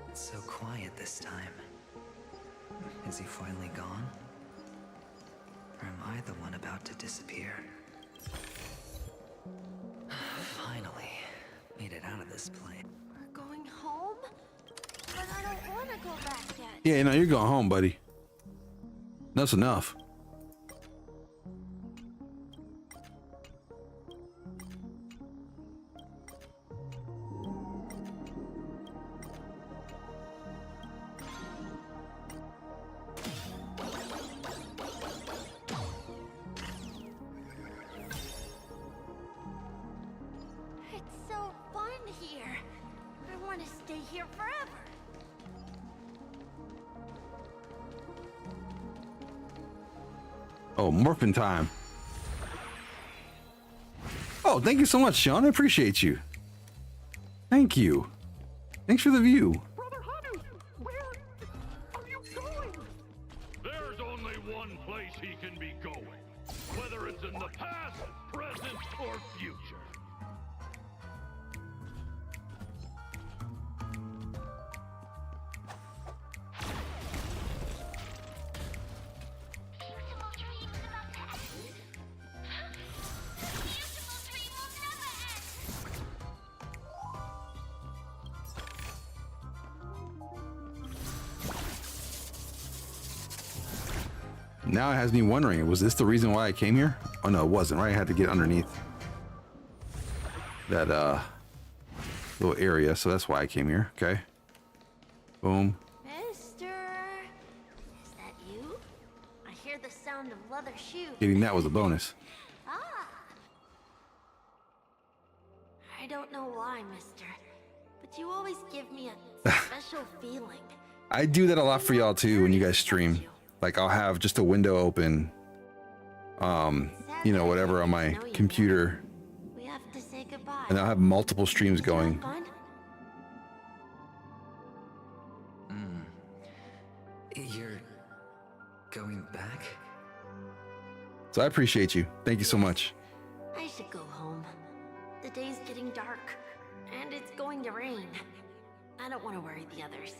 It's so quiet this time. Is he finally gone? Or am I the one about to disappear? Finally, made it out of this place. We're going home? But I don't want to go back yet. Yeah, no, you're going home, buddy. That's enough. It's so fun here. I want to stay here forever. Oh, morphin' time. Oh, thank you so much, Sean. I appreciate you. Thank you. Thanks for the view. There's only one place he can be going, whether it's in the past, present, or future. Now it has me wondering, was this the reason why I came here? Oh no, it wasn't, right? I had to get underneath that little area, so that's why I came here. Okay. Boom. Mister, is that you? I hear the sound of leather shoes. Getting that was a bonus. Ah. I don't know why, mister, but you always give me a special feeling. I do that a lot for y'all too when you guys stream. Like I'll have just a window open, you know, whatever on my computer, We have to say goodbye. and I'll have multiple streams going. Fun? You're going back? So I appreciate you. Thank you so much. I should go home. The day's getting dark, and it's going to rain. I don't want to worry the others.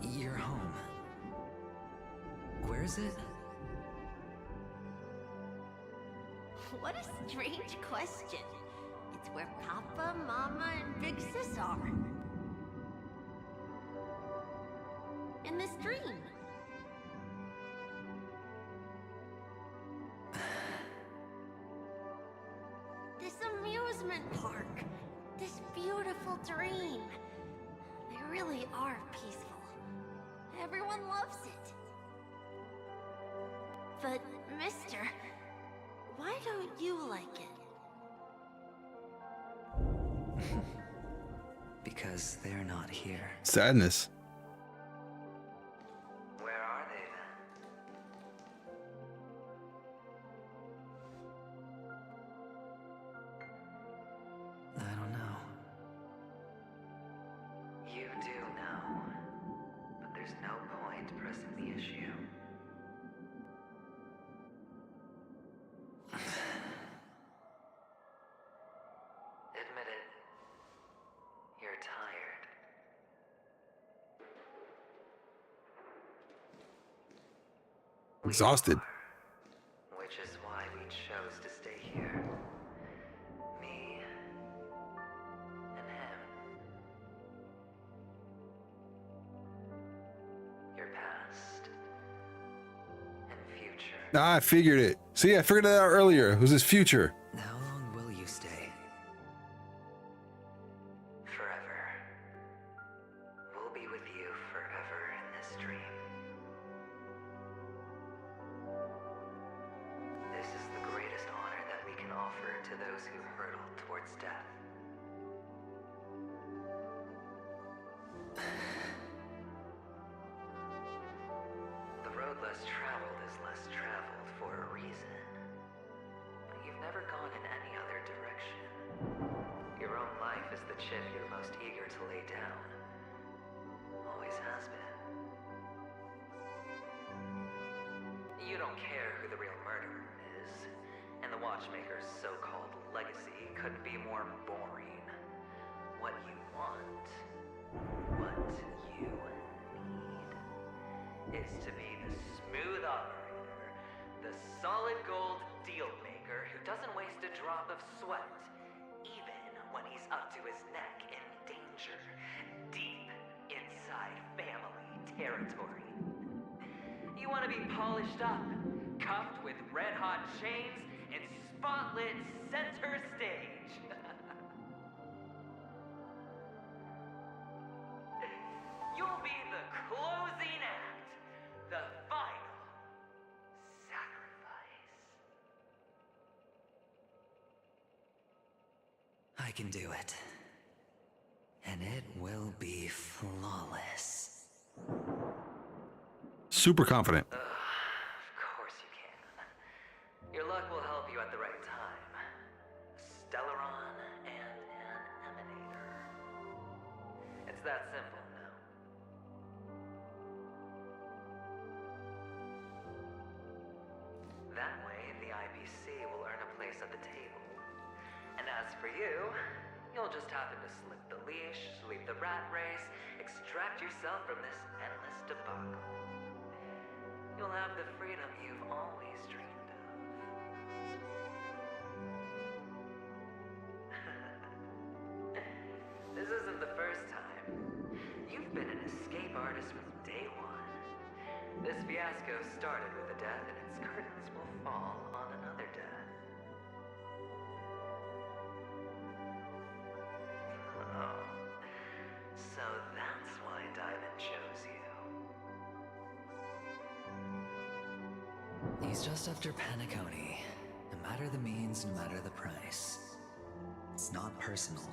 You're home. Where is it? What a strange question. It's where Papa, Mama, and Big Sis are. In this dream. This amusement park. This beautiful dream. They really are peaceful. Everyone loves it. But, mister, why don't you like it? Because they're not here. Sadness. Where are they then? I don't know. You do know. But there's no point pressing the issue. Admit it. You're tired. Exhausted. Which is why we chose to stay here. Me and him. Your past and future. Ah, I figured it. See, I figured it out earlier. It was his future. How long will you stay? Forever. We'll be with you forever in this dream. This is the greatest honor that we can offer to those who hurtle towards death. The road less traveled is less traveled for a reason. But you've never gone in any other direction. Your own life is the chip you're most eager to lay down. Always has been. You don't care who the real murderer is, and the Watchmaker's so-called legacy couldn't be more boring. What you want, what you need, is to be the smooth operator, the solid gold deal maker who doesn't waste a drop of sweat, even when he's up to his neck in danger, deep inside family territory. You want to be polished up, cuffed with red-hot chains, and spotlit center stage. You'll be the closing act, the final sacrifice. I can do it. And it will be flawless. Super confident. Of course you can. Your luck will help you at the right time. Stellaron and an emanator. It's that simple now. That way, the IPC will earn a place at the table. And as for you, you'll just happen to slip the leash, leave the rat race, extract yourself from this endless debacle. You'll have the freedom you've always dreamed of. This isn't the first time. You've been an escape artist from day one. This fiasco started with a death, and its curtains will fall on another death. Oh. So that's why Diamond chose you. He's just after Penacony. No matter the means, no matter the price. It's not personal.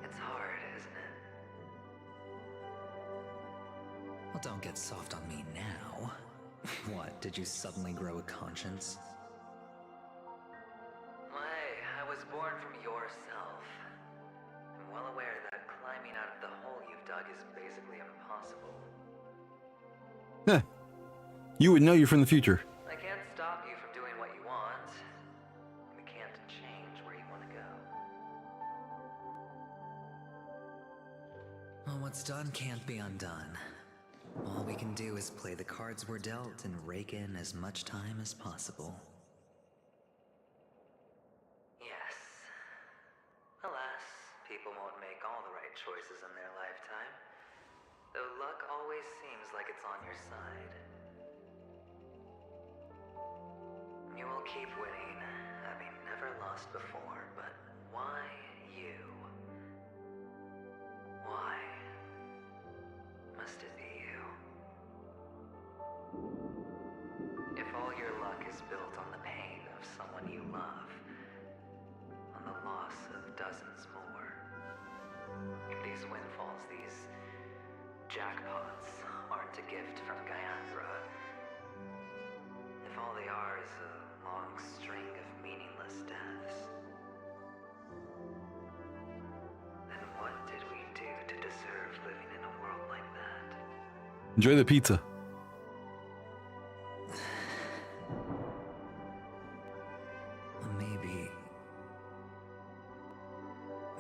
It's hard, isn't it? Well, don't get soft on me now. What, did you suddenly grow a conscience? Hey, I was born from yourself. I'm well aware that climbing out of the hole you've dug is basically impossible. Huh. You would know you're from the future. I can't stop you from doing what you want. We can't change where you want to go. Well, what's done can't be undone. All we can do is play the cards we're dealt and rake in as much time as possible. Yes. Alas, people won't make all the right choices in their lifetime. Though luck always seems like it's on your side. You will keep winning, having never lost before, but why you? Why must it calls these jackpots aren't a gift from Gaiathra, if all they are is a long string of meaningless deaths, then what did we do to deserve living in a world like that? Enjoy the pizza.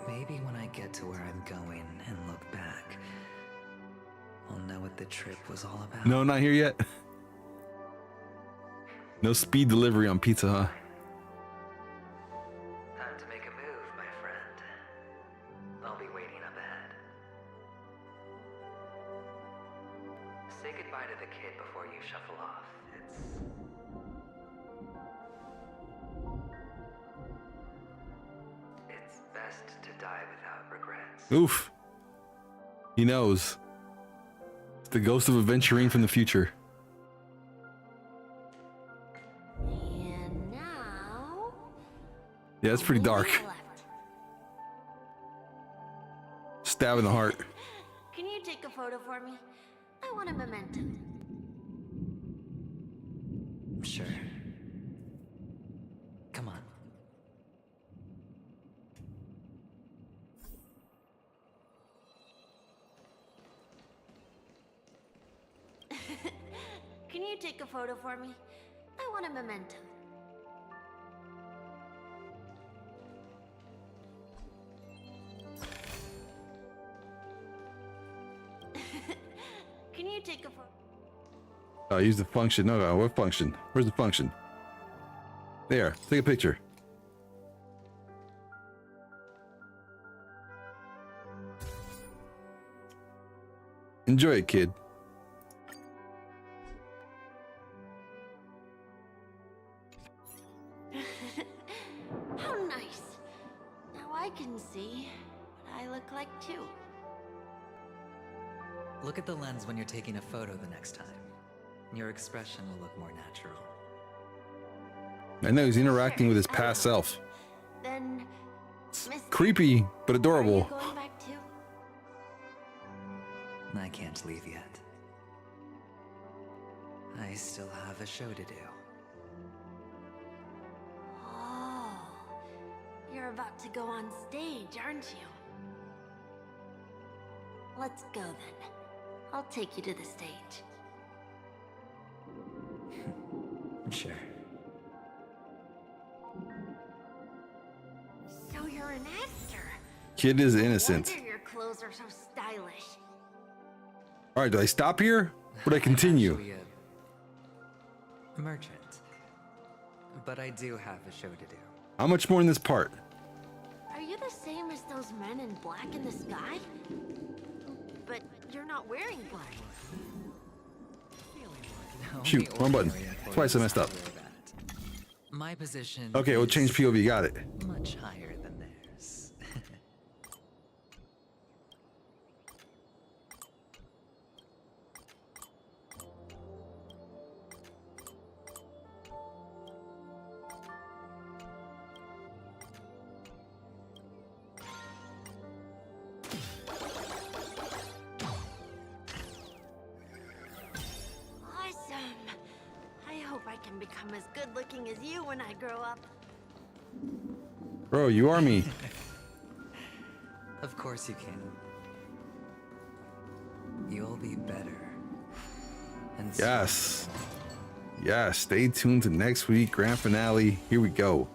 Maybe when I get to where I'm going and look back, I'll know what the trip was all about. No, not here yet. No speed delivery on pizza, huh? Time to make a move, my friend. I'll be waiting up ahead. Say goodbye to the kid before you shuffle off. It's best to die without regrets. Oof. He knows. It's the ghost of adventuring from the future. And now... Yeah, that's pretty dark. Stab in the heart. Can you take a photo for me? I want a memento. Sure. Come on. Can you take a photo for me? I want a memento. Can you take a photo? Oh, use the function. No, what function? Where's the function? There, take a picture. Enjoy it, kid. How nice. Now I can see what I look like too. Look at the lens when you're taking a photo the next time. Your expression will look more natural. I know he's interacting with his past self. Then, Miss, Creepy, but are adorable. you going back too? I can't leave yet. I still have a show to do. Oh, you're about to go on stage, aren't you? Let's go then. I'll take you to the stage. Sure. So you're an actor. Kid is No innocent. wonder your clothes are so stylish. All right, do I stop here? Or do I continue? Actually a merchant. But I do have a show to do. How much more in this part? Are you the same as those men in black in the sky? But you're not wearing black. Shoot, wrong button. Twice I messed up. My position. Okay, we'll change POV. Got it. Much higher than theirs. Awesome. I hope I can become as good looking as you when I grow up. Bro, you are me. Of course you can. You'll be better. And Yes. Yes, stay tuned to next week. Grand finale. Here we go.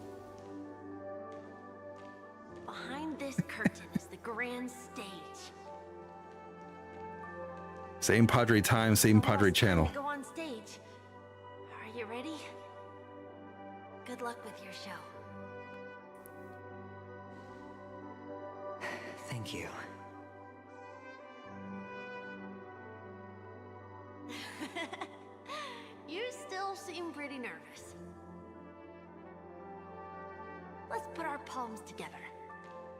Behind this curtain is the grand stage. Same Pawdre time, same Pawdre channel. Go on stage. Are you ready? Good luck with your show. Thank you. You still seem pretty nervous. Let's put our palms together.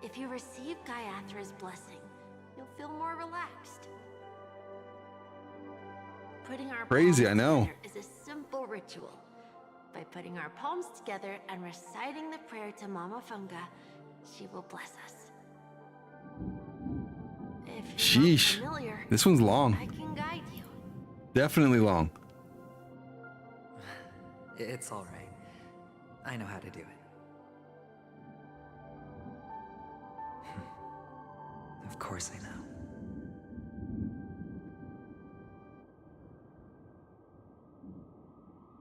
If you receive Gaiathra's blessing, you'll feel more relaxed. Putting our Crazy, palms I know. together is a simple ritual. By putting our palms together and reciting the prayer to Mama Funga, she will bless us. If Sheesh. Familiar. This one's long. I can guide you. Definitely long. It's all right. I know how to do it. Of course I know.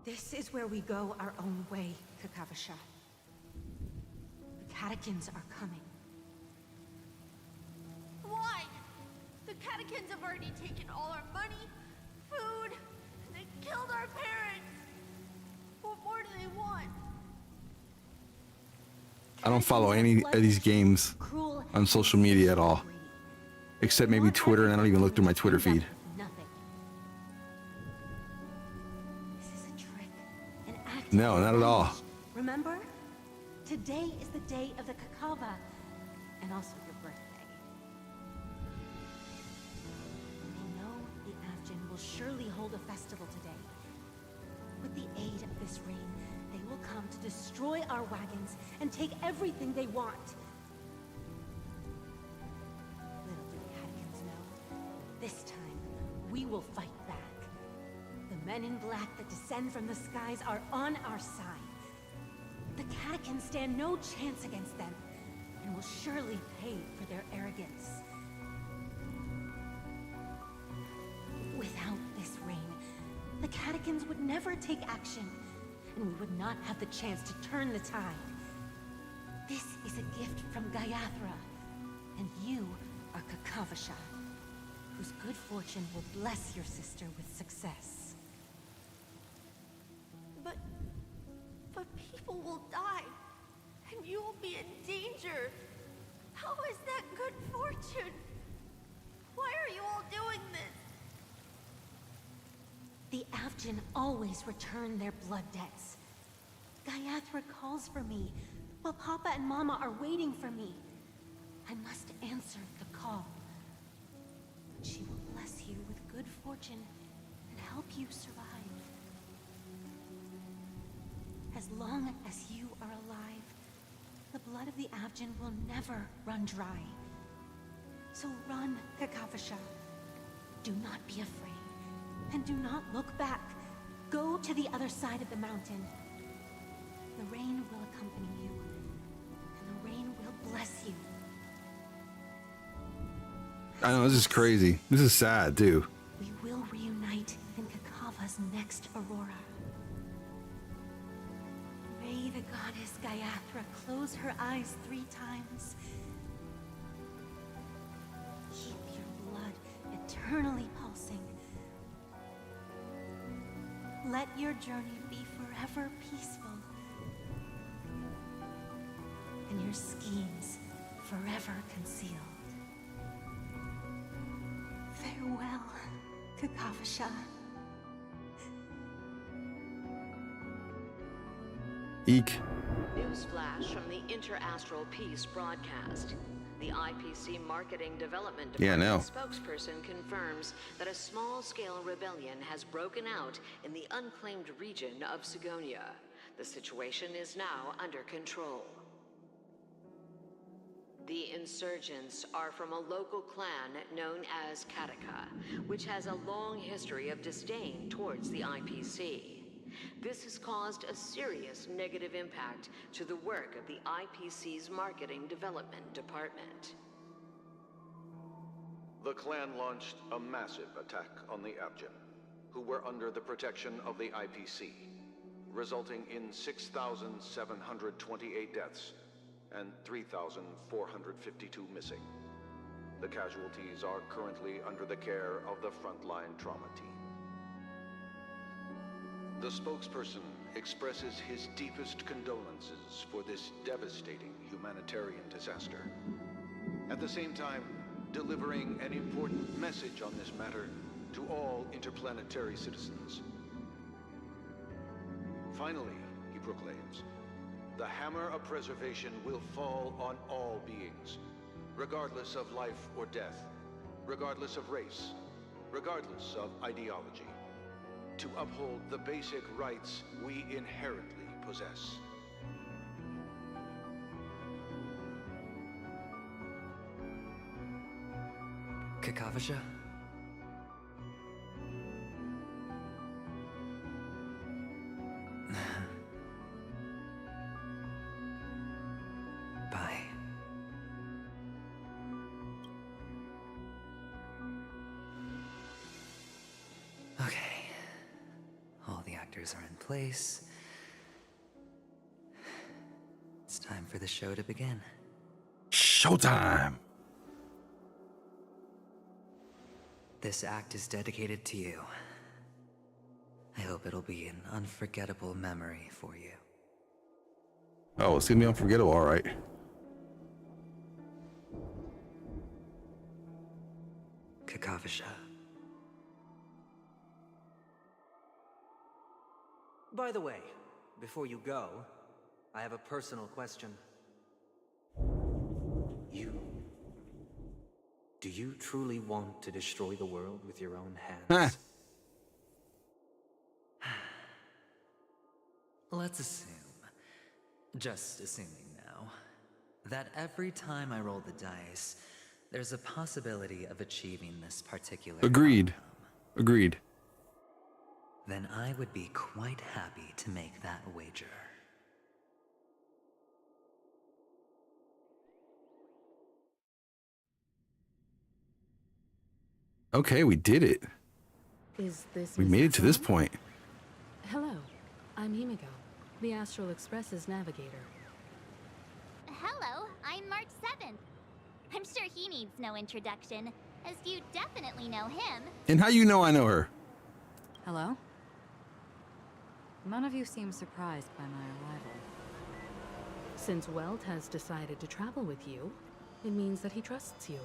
This is where we go our own way, Kakavasha. The catechins are coming. Why? The catechins have already taken all our money, food, and they killed our parents. What more do they want? I don't follow any of these games on social media at all. Except maybe Twitter, and I don't even look through my Twitter feed. Nothing. This is a trick, an act. No, not at all. Remember? Today is the day of the Kakava, and also your birthday. They know the Avgin will surely hold a festival today. With the aid of this rain, they will come to destroy our wagons and take everything they want. Little do the Hatkins know, this time we will fight back. The men in black that descend from the skies are on our side. The Catechins stand no chance against them, and will surely pay for their arrogance. Without this rain, the Catechins would never take action, and we would not have the chance to turn the tide. This is a gift from Gaiathra, and you are Kakavasha, whose good fortune will bless your sister with success. But people will die, and you will be in danger. How is that good fortune? Why are you all doing this? The Avgin always return their blood debts. Gaiathra calls for me, while Papa and Mama are waiting for me. I must answer the call. She will bless you with good fortune and help you survive. As long as you are alive, the blood of the Avgin will never run dry. So run, Kakavasha. Do not be afraid, and do not look back. Go to the other side of the mountain. The rain will accompany you, and the rain will bless you. I know, this is crazy. This is sad, too. We will reunite in Kakava's next aurora. May the goddess Gaiathra close her eyes 3 times. Keep your blood eternally pulsing. Let your journey be forever peaceful, and your schemes forever concealed. Farewell, Kakavasha. Eek. Newsflash from the Interastral Peace broadcast. The IPC Marketing Development Yeah, I know. Department spokesperson confirms that a small-scale rebellion has broken out in the unclaimed region of Sigonia. The situation is now under control. The insurgents are from a local clan known as Kataka, which has a long history of disdain towards the IPC. This has caused a serious negative impact to the work of the IPC's Marketing Development Department. The clan launched a massive attack on the Avgin, who were under the protection of the IPC, resulting in 6,728 deaths and 3,452 missing. The casualties are currently under the care of the frontline trauma team. The spokesperson expresses his deepest condolences for this devastating humanitarian disaster. At the same time, delivering an important message on this matter to all interplanetary citizens. Finally, he proclaims, the hammer of preservation will fall on all beings, regardless of life or death, regardless of race, regardless of ideology, to uphold the basic rights we inherently possess. Kakavasha? Bye. Okay. All the actors are in place. It's time for the show to begin. Showtime! This act is dedicated to you. I hope it'll be an unforgettable memory for you. Oh, it's gonna be unforgettable, alright. Kakavasha. By the way, before you go, I have a personal question. Do you truly want to destroy the world with your own hands? Let's assume, just assuming now, that every time I roll the dice, there's a possibility of achieving this particular Agreed. outcome. Agreed. Then I would be quite happy to make that wager. Okay, we did it. Is this We Miss made it to this Acheron? point. Hello, I'm Himiko, the Astral Express's navigator. Hello, I'm March 7th. I'm sure he needs no introduction, as you definitely know him. And how you know I know her? Hello? None of you seem surprised by my arrival. Since Welt has decided to travel with you, it means that he trusts you.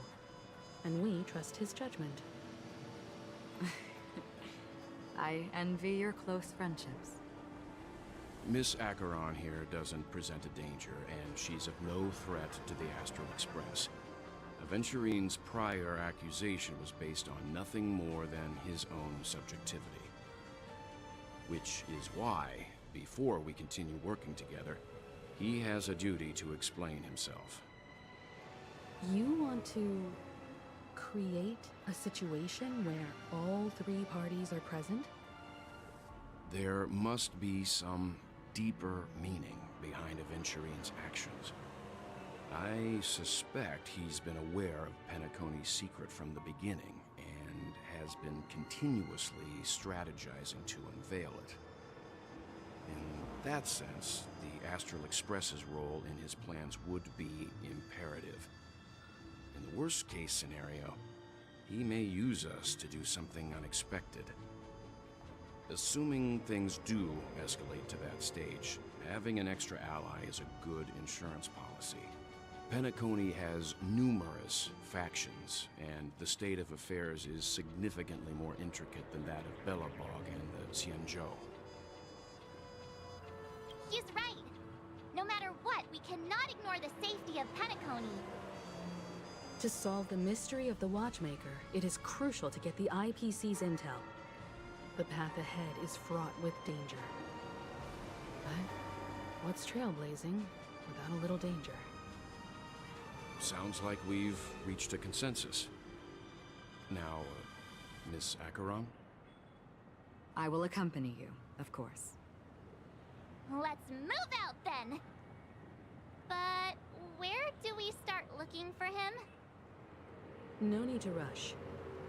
And we trust his judgment. I envy your close friendships. Miss Acheron here doesn't present a danger, and she's of no threat to the Astral Express. Aventurine's prior accusation was based on nothing more than his own subjectivity. Which is why, before we continue working together, he has a duty to explain himself. You want to create a situation where all three parties are present? There must be some deeper meaning behind Aventurine's actions. I suspect he's been aware of Penacony's secret from the beginning, and has been continuously strategizing to unveil it. In that sense, the Astral Express's role in his plans would be imperative. In the worst-case scenario, he may use us to do something unexpected. Assuming things do escalate to that stage, having an extra ally is a good insurance policy. Penacony has numerous factions, and the state of affairs is significantly more intricate than that of Belobog and the Xianzhou. He's right. No matter what, we cannot ignore the safety of Penacony. To solve the mystery of the Watchmaker, it is crucial to get the IPC's intel. The path ahead is fraught with danger. But what's trailblazing without a little danger? Sounds like we've reached a consensus. Now, Miss Acheron? I will accompany you, of course. Let's move out then. But where do we start looking for him? No need to rush.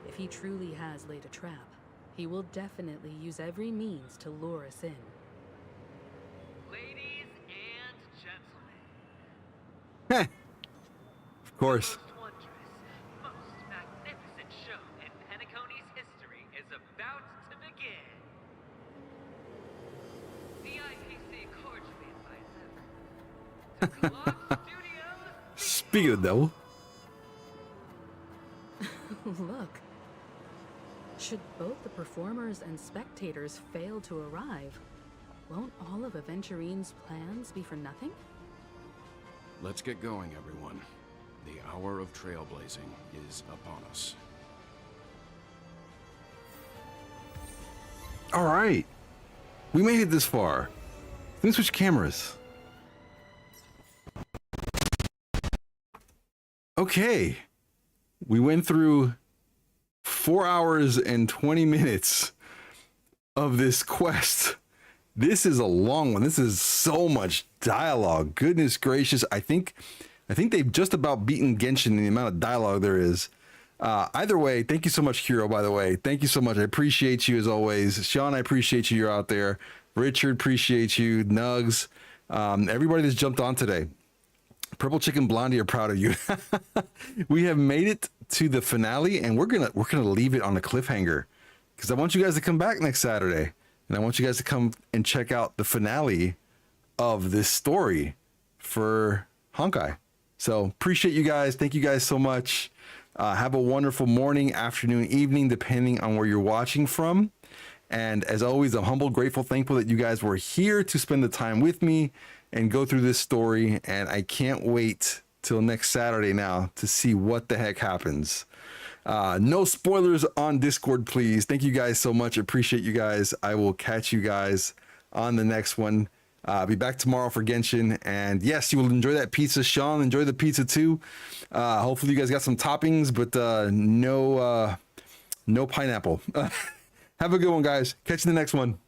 If he truly has laid a trap, he will definitely use every means to lure us in. Ladies and gentlemen. Heh. Of course. The most wondrous, most magnificent show in Penacony's history is about to begin. The IPC cordially invites everyone to Clock Studios. Speaking of the devil. Look. Should both the performers and spectators fail to arrive, won't all of Aventurine's plans be for nothing? Let's get going, everyone. The hour of trailblazing is upon us. All right. We made it this far. Let me switch cameras. Okay. We went through 4 hours and 20 minutes of this quest. This is a long one. This is so much dialogue. Goodness gracious. I think they've just about beaten Genshin in the amount of dialogue there is. Either way, thank you so much, Hiro, by the way. Thank you so much. I appreciate you as always. Sean, I appreciate you. You're out there. Richard, appreciate you. Nugs, everybody that's jumped on today. Purple Chicken Blondie are proud of you. We have made it to the finale, and we're gonna leave it on a cliffhanger because I want you guys to come back next Saturday, and I want you guys to come and check out the finale of this story for Honkai. So appreciate you guys. Thank you guys so much. Have a wonderful morning, afternoon, evening, depending on where you're watching from. And as always, I'm humbled, grateful, thankful that you guys were here to spend the time with me and go through this story. And I can't wait till next Saturday now to see what the heck happens. No spoilers on Discord, please. Thank you guys so much. Appreciate you guys. I will catch you guys on the next one. I'll be back tomorrow for Genshin. And yes, you will enjoy that pizza. Sean, enjoy the pizza too. Hopefully you guys got some toppings, but no pineapple. Have a good one, guys. Catch you in the next one.